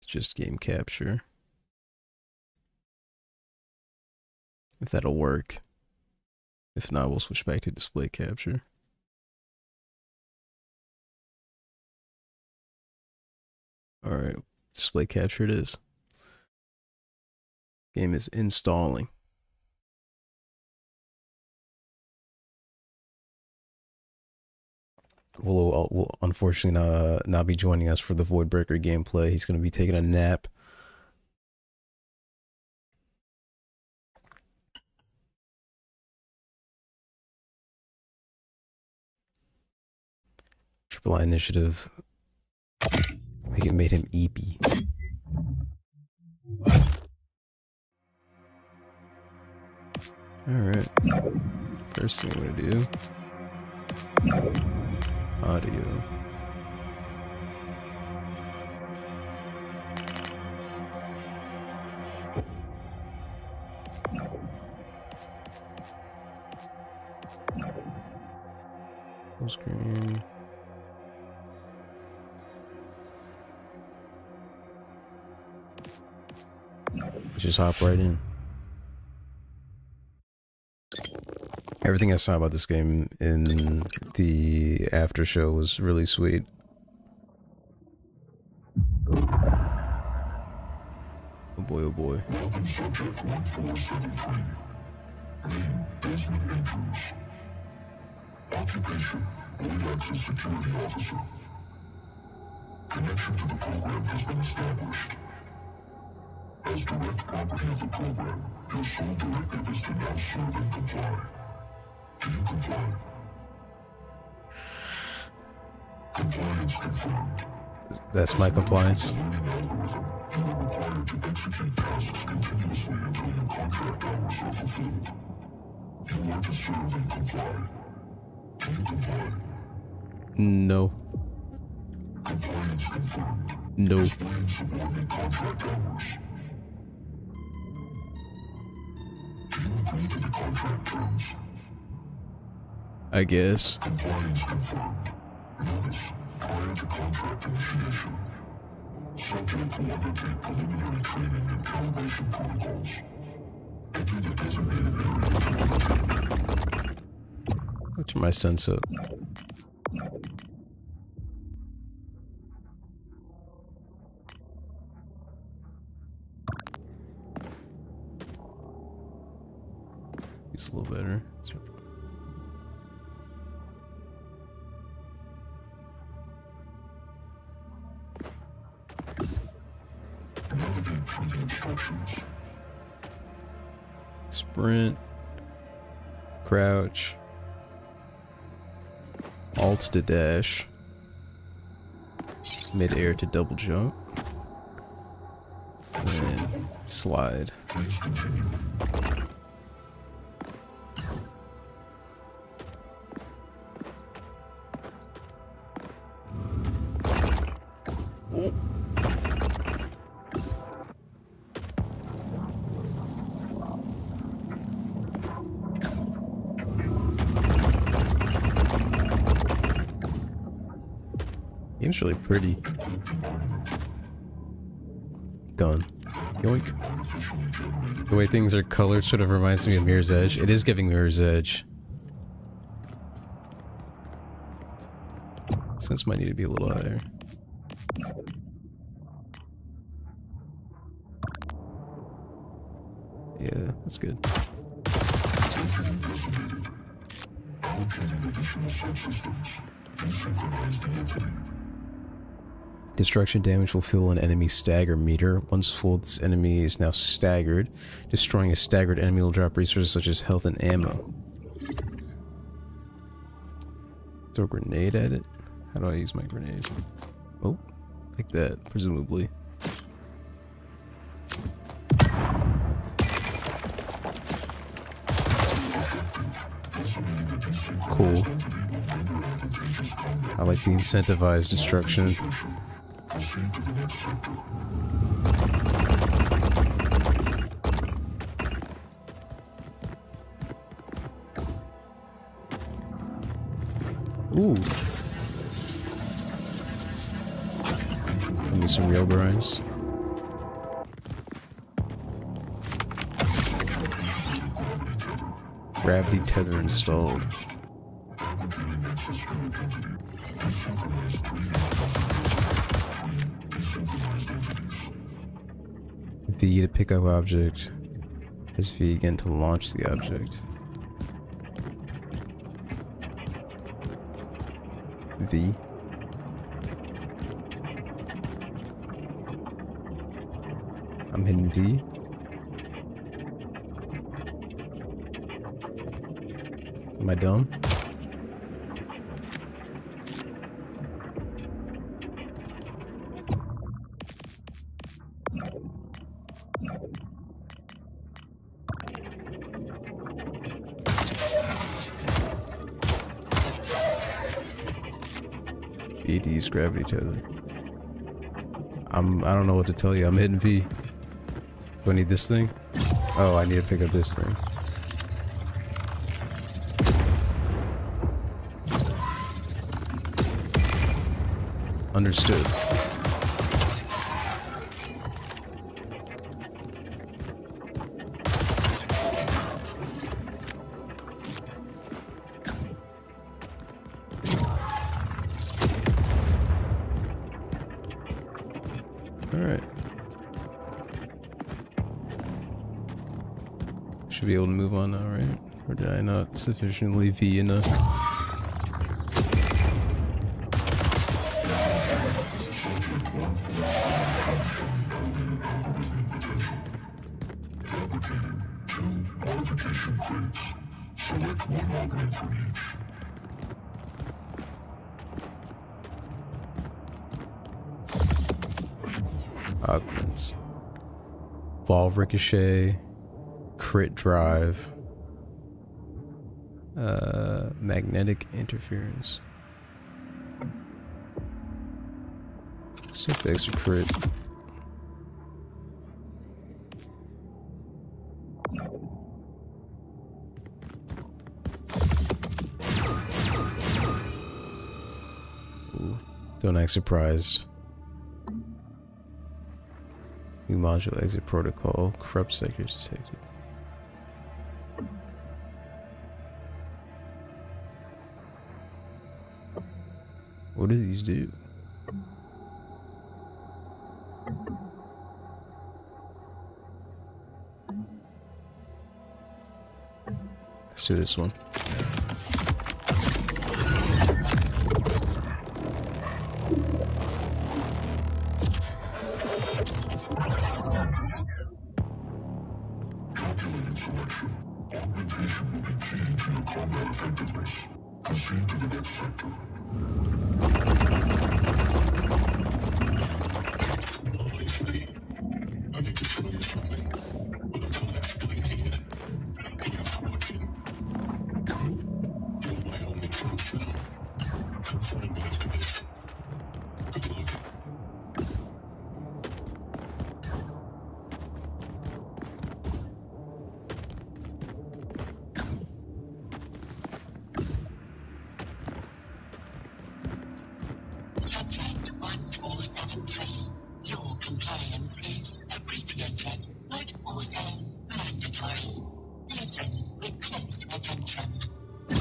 Just game capture. If that'll work. If not, we'll switch back to display capture. Alright, display capture it is. Game is installing. Will unfortunately not be joining us for the Voidbreaker gameplay. He's going to be taking a nap. Triple I initiative. I think it made him eepy. Alright. First thing I'm going to do. Audio. Full screen. Just hop right in. Everything I saw about this game in the after show was really sweet. Oh boy, oh boy. Subject 1473. Name, Desmond Andrews. Occupation, Early Access Security Officer. Connection to the program has been established. As direct property of the program, your sole directive is to now serve and comply. Do you comply? Compliance confirmed. That's my compliance. You are required to execute tasks continuously until your contract hours are fulfilled. You are to serve and comply. Do you comply? No. Compliance confirmed. No. Explain subordinate contract hours. Do you agree to the contract terms? I guess. Compliance confirmed. Notice, prior to contract initiation, subject will undertake preliminary training and calibration protocols. Enter the designated area. Go to my sense up. It's a little better. Navigate through the instructions. Sprint. Crouch. Alt to dash. Mid-air to double jump. And then slide. Please continue. Oh. Game's really pretty. Gun. Yoink. The way things are colored sort of reminds me of Mirror's Edge. It is giving Mirror's Edge. Sense might need to be a little higher. Yeah, that's good. Destruction damage will fill an enemy's stagger meter. Once full, this enemy is now staggered. Destroying a staggered enemy will drop resources such as health and ammo. Throw a grenade at it? How do I use my grenade? Oh, like that, presumably. Cool. I like the incentivized destruction. Ooh. me some real grinds. Gravity tether installed. V to pick up object. Press V again to launch the object. V. I'm hitting V. Am I dumb? VD's gravity tether. I don't know what to tell you. I'm hitting V. Do I need this thing? Oh, I need to pick up this thing. Understood. Alright. Should be able to move on now, right? Or did I not sufficiently V enough? Augments. Ball ricochet. Crit drive. Magnetic interference. Six extra crit. Ooh, don't act surprised. New module exit protocol. Corrupt sectors detected. What do these do? Let's do this one. Calculated selection. Augmentation will be key to your combat effectiveness. Proceed to the next sector. Knowledge me. I need to show you something. But until explaining it, be unfortunate. You're my only chance now. Confinement to this. Good luck. Subject 1473. Your compliance is appreciated, but also mandatory. Listen with close attention. I,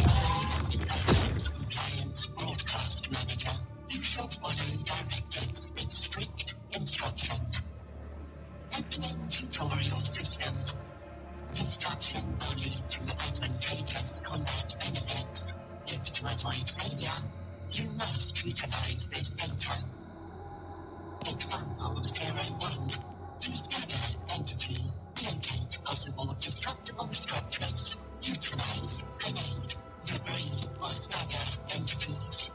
the Subject's Compliance Broadcast Manager, you shall follow directives with strict instruction. Opening tutorial system. Destruction will lead to advantageous combat benefits. If to avoid failure, you must utilize this data. Example 01. To scanner entity, locate possible destructible structures. Utilize grenade, debris, or scanner entities.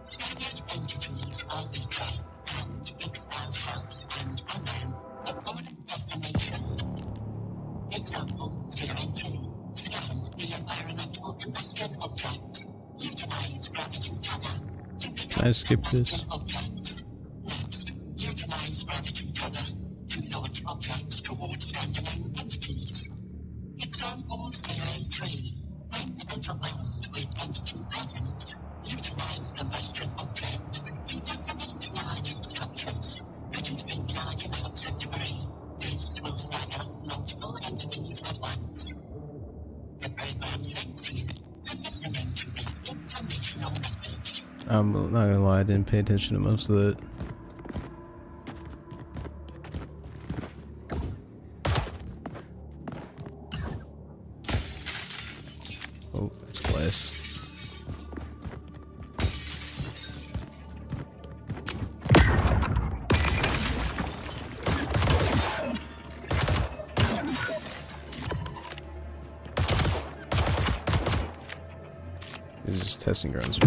Scattered entities are weaker and expel health and ammo upon destination. Example 02. Scan the environmental combustion objects. Utilize gravity tether to pick Can I up skip this? combustion objects. Next, utilize gravity tether to launch objects towards standalone entities. Example 03. When overwhelmed with entity presence, utilize combustion objects to decimate large structures. I'm not gonna lie, I didn't pay attention to most of that. Oh, it's glass. This is testing grounds.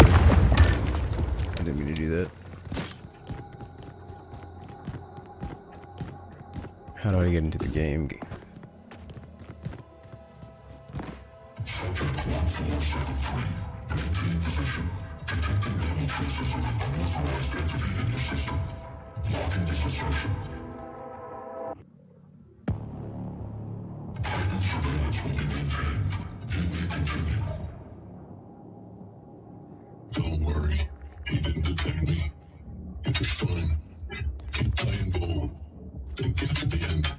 I didn't mean to do that. How do I get into the game? Don't worry, he didn't detect me. It is fine. Keep playing ball and get to the end.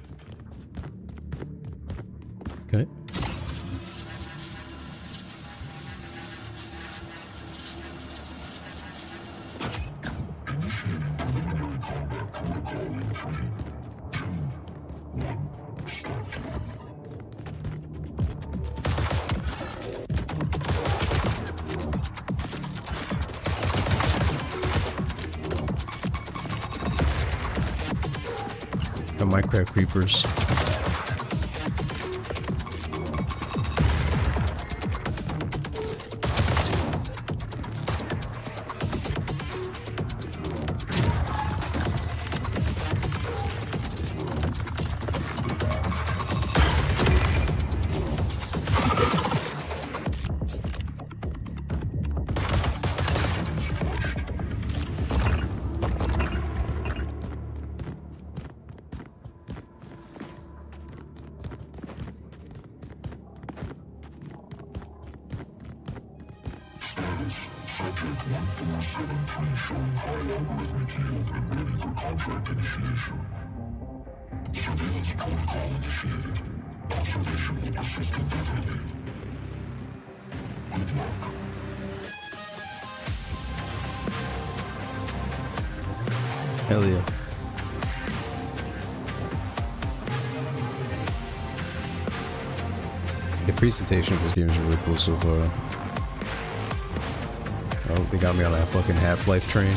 Okay. Got Minecraft creepers. Subject 1473 showing high algorithmic yield and ready for contract initiation. Surveillance protocol initiated. Observation will persist indefinitely. Good luck. Hell yeah. The presentation of this game is really cool so far. Oh, they got me on that fucking Half-Life train.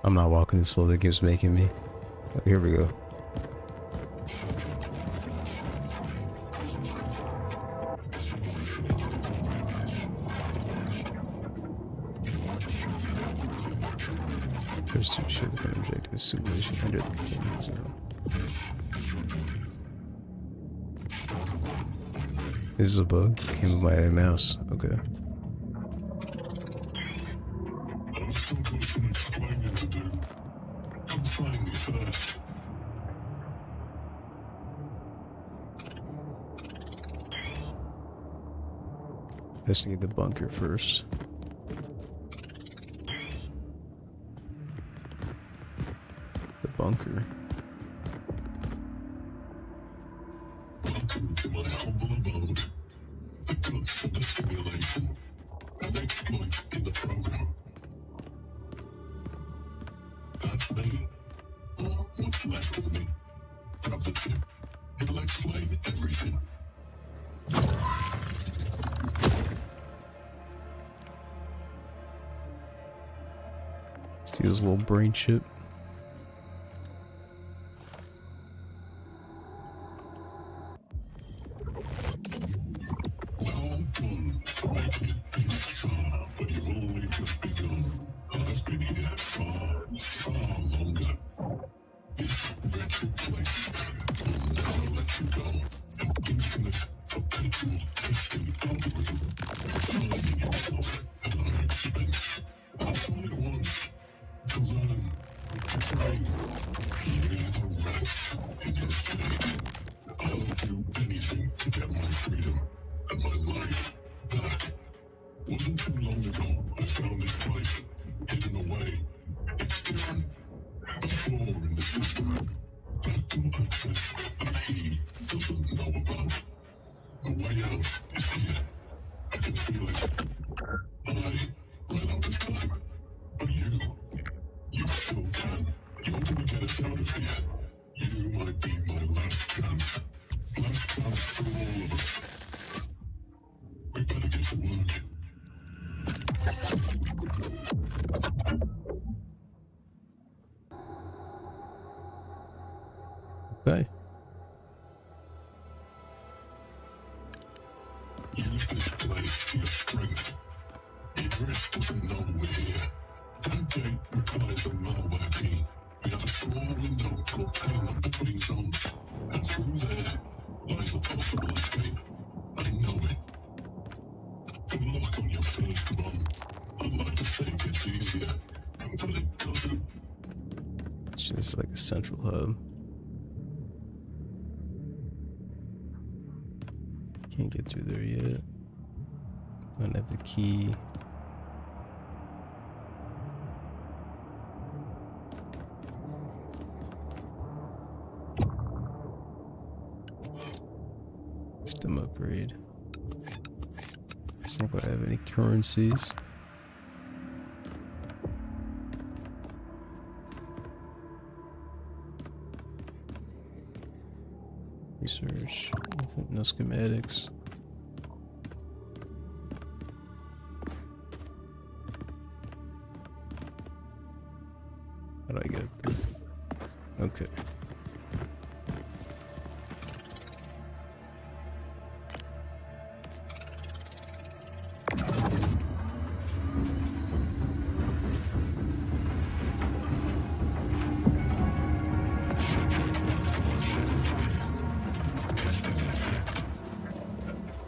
I'm not walking this slow, the game's making me. Oh, here we go. Pursuit should the main objective is simulation under the containment zone. This is a bug. Came with my mouse. Okay. I've still got some explaining to do. Come find me first. Investigate the bunker first. The bunker. Welcome to my humble abode. The goods for the simulation. An exploit in the program. That's me. Or what's left of me. Grab the chip. It'll explain everything. See his little brain chip. Well done, frightening beast far, but you've only just begun. I've been here far, far longer. This wretched place will never let you go. And algorithm refining itself at our expense. That's all it wants. To learn, to train. We're the rats in his cage. I'll do anything to get my freedom and my life back. Wasn't too long ago I found this place, hidden away. It's different. A flaw in the system. Backdoor access that he doesn't know about. The way out is here. I can feel it. I ran out of time. But you still can. You're gonna get us out of here. You might be my last chance. Last chance for all of us. We better get to work. Okay. Use this place to your strength. Idris doesn't know we're here. That gate requires a malware key. We have a small window to obtain them between zones. And through there lies a possible escape. I know it. Good luck on your first run. I'd like to think it's easier, but it doesn't. It's just like a central hub. Can't get through there yet. Don't have the key. System upgrade. It's not gonna have any currencies. Research. No schematics. How do I get up there? Okay.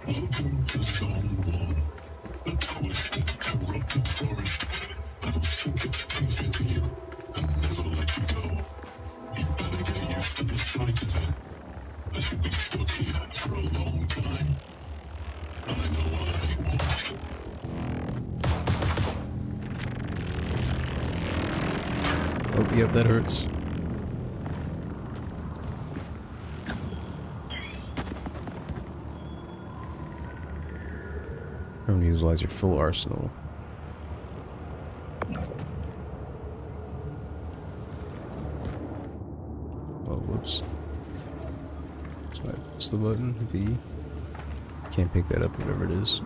Welcome to Zone 1, a twisted, corrupted forest that'll sink its teeth into you and never let you go. You better get used to the sight of it, as you'll be stuck here for a long time. I know I won't. Oh, yep, that hurts. Remember to utilize your full arsenal. Oh, whoops. So I press the button, V. Can't pick that up, whatever it is.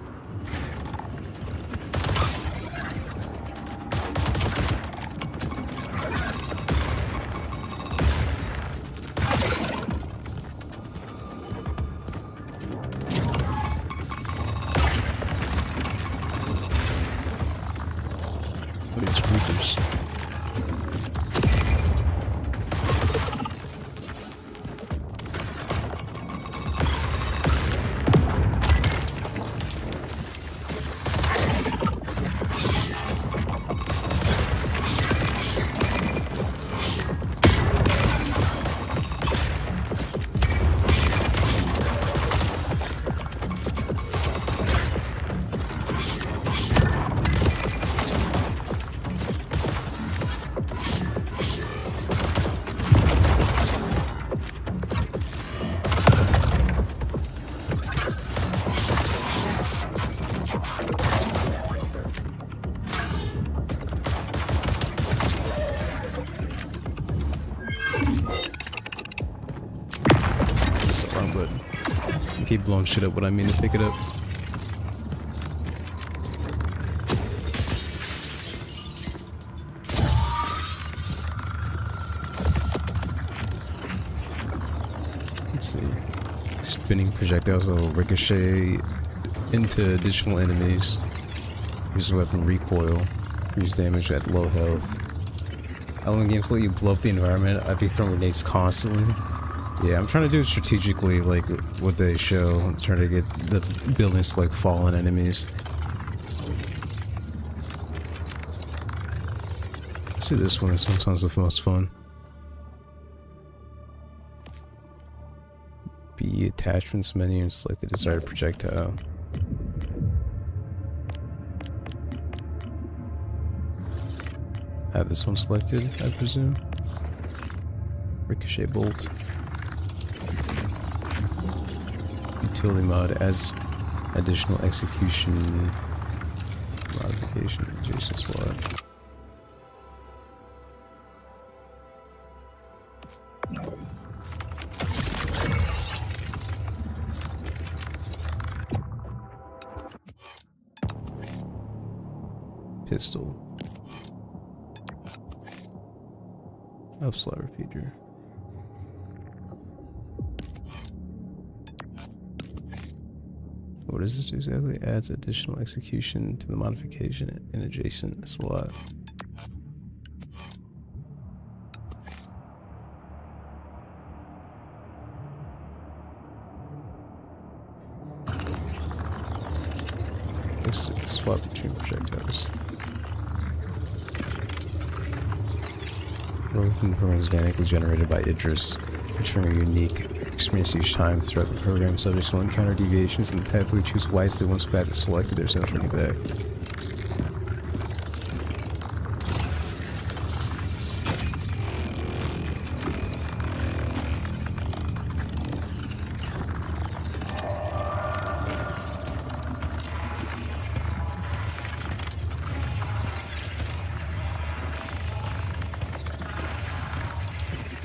Keep blowing shit up when I mean to pick it up. Let's see. Spinning projectiles will ricochet into additional enemies. Use weapon recoil. Use damage at low health. I don't games let you blow up the environment. I'd be throwing grenades constantly. Yeah, I'm trying to do it strategically, like what they show. I'm trying to get the buildings to like fallen enemies. Let's do this one. This one sounds the most fun. B attachments menu and select the desired projectile. I have this one selected, I presume. Ricochet bolt. Utility mod adds additional execution modification adjacent slot. Pistol. Up slot repeater. What does this exactly? Adds additional execution to the modification in adjacent slot. Let's swap between projectiles. Broken program is dynamically generated by Idris, ensuring a unique experience each time throughout the program. Subjects will encounter deviations in the path we choose wisely. Once the path is selected, there's no turning back.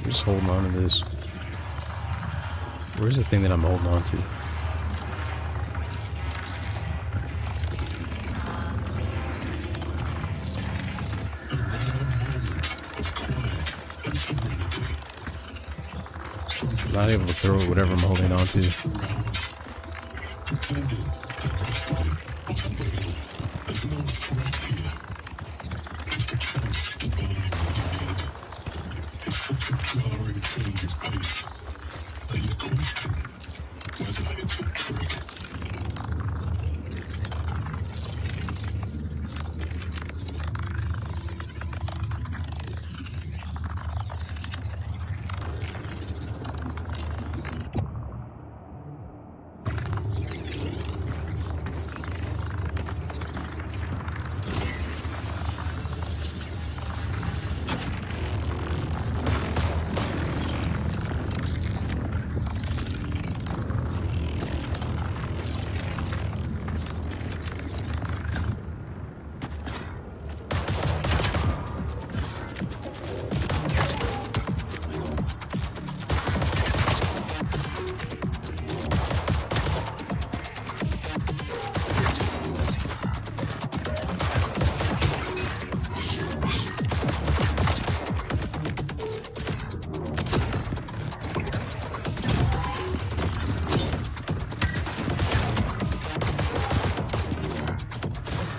Just holding on to this. Where's the thing that I'm holding on to? I'm not able to throw whatever I'm holding on to.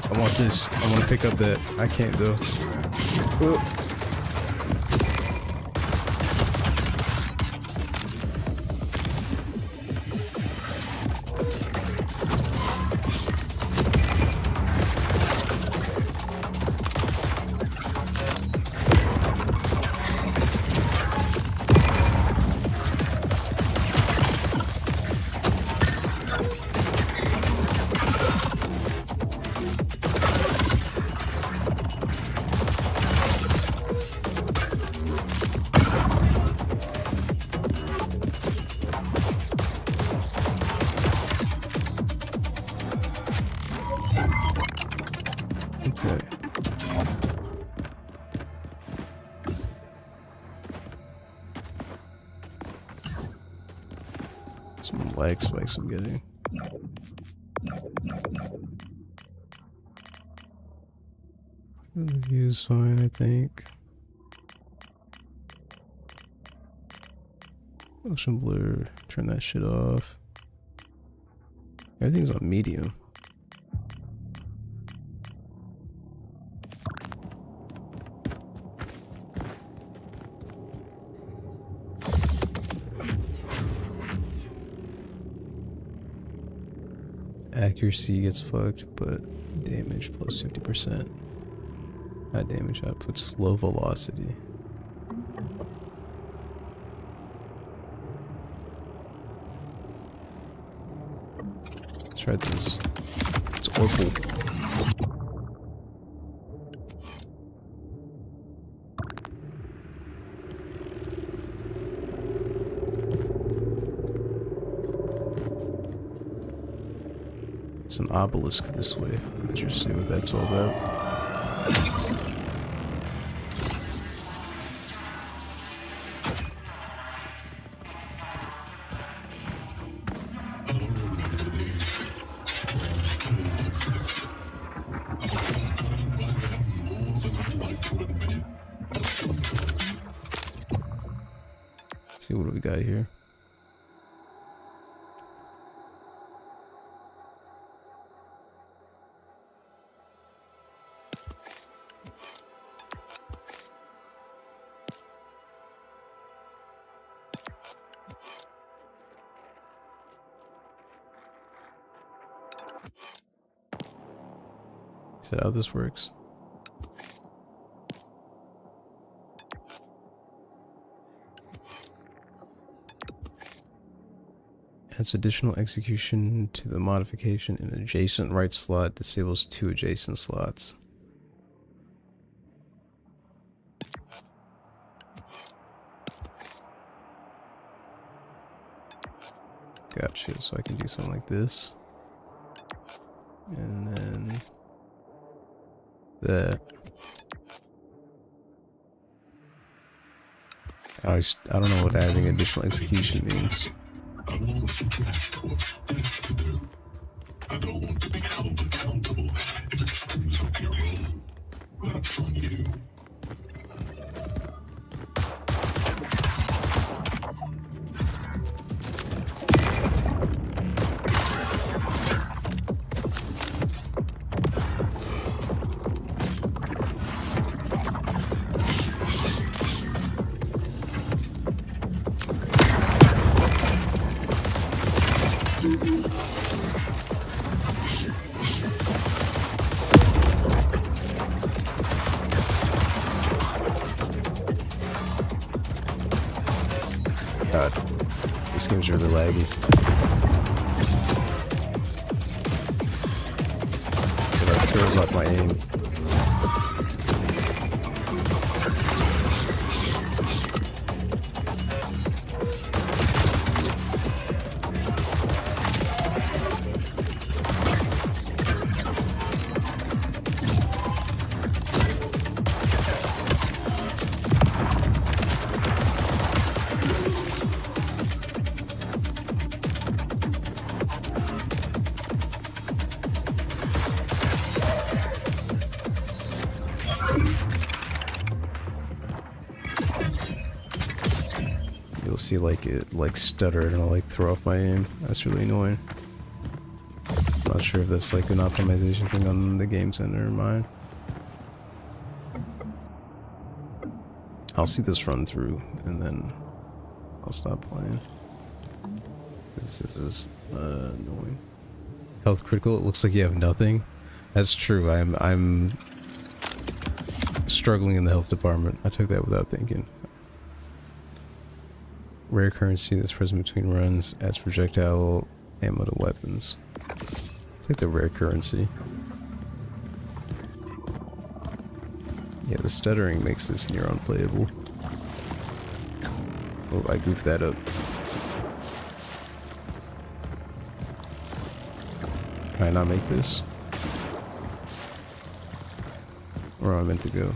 I want this. I want to pick up that. I can't though. Okay. Some lag spikes I'm getting. The view's fine, I think. Motion blur, turn that shit off. Everything's on medium. Accuracy gets fucked, but damage plus 50%. High damage output, slow velocity. Let's try this. It's Orpal. There's an obelisk this way. Let's just see what that's all about. See what we got here. Is that how this works? Adds additional execution to the modification in adjacent right slot, disables 2 adjacent slots. Gotcha, so I can do something like this. And then that. I don't know what adding additional execution means. I want to draft what best to do. I don't want to be held accountable if it screws up your role. That's on you. God, this game's really laggy. It like throws off my aim. You'll see like it like stutter and it'll like throw off my aim. That's really annoying. I'm not sure if that's like an optimization thing on the Game Center or mine. I'll see this run through and then I'll stop playing. This is annoying. Health critical, it looks like you have nothing. That's true. I'm struggling in the health department. I took that without thinking. Rare currency that's present between runs, adds projectile ammo to weapons. Take the rare currency. Yeah, the stuttering makes this near unplayable. Oh, I goofed that up. Can I not make this? Where am I meant to go?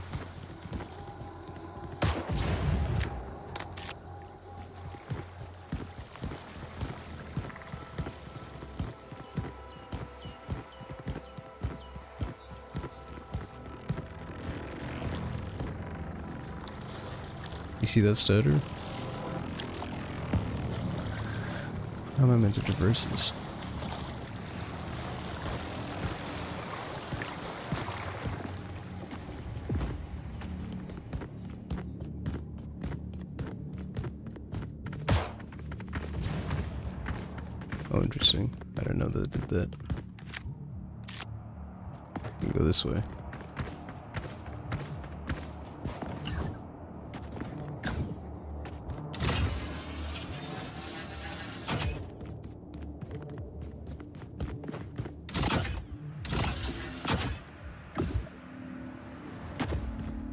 You see that stutter? How am I meant to traverse this? Oh, interesting. I don't know that it did that. can go this way.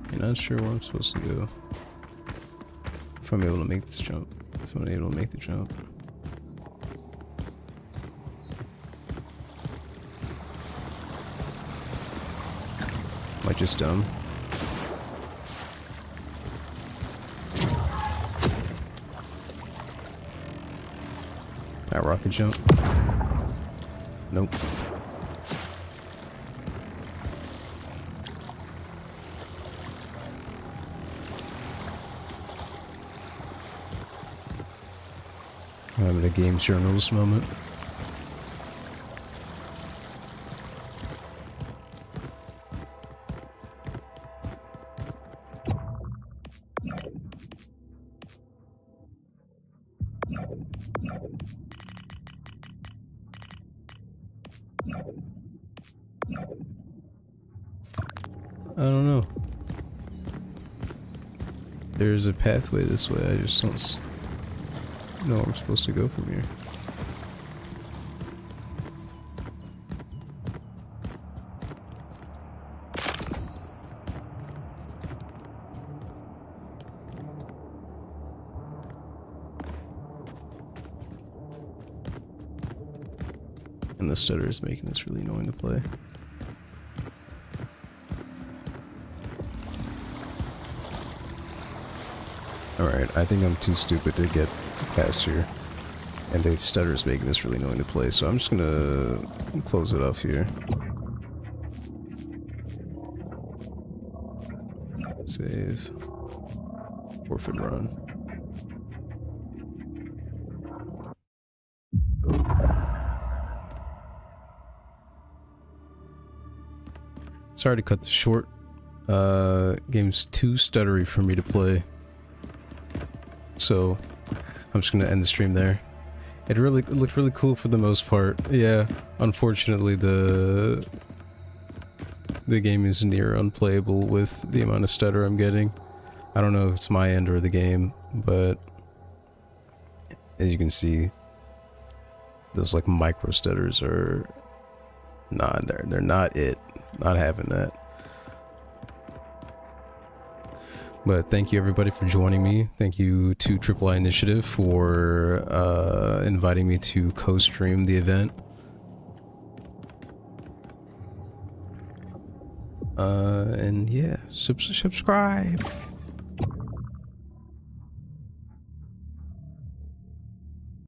I'm not sure where I'm supposed to go. If I'm able to make this jump. If I'm able to make the jump. Am I just dumb? That rocket jump? Nope. I'm having a games journalist moment. I don't know. There's a pathway this way, I just don't know where I'm supposed to go from here. And the stutter is making this really annoying to play. Alright, I think I'm too stupid to get past here. And the stutter is making this really annoying to play, so I'm just gonna close it off here. Save. Forfeit run. Sorry to cut this short. Game's too stuttery for me to play. So, I'm just gonna end the stream there. It looked really cool for the most part. Yeah, unfortunately the game is near unplayable with the amount of stutter I'm getting. I don't know if it's my end or the game, but as you can see, those like micro stutters are not there. They're not it. Not having that. But thank you everybody for joining me. Thank you to Triple I Initiative for inviting me to co-stream the event. And yeah, subscribe.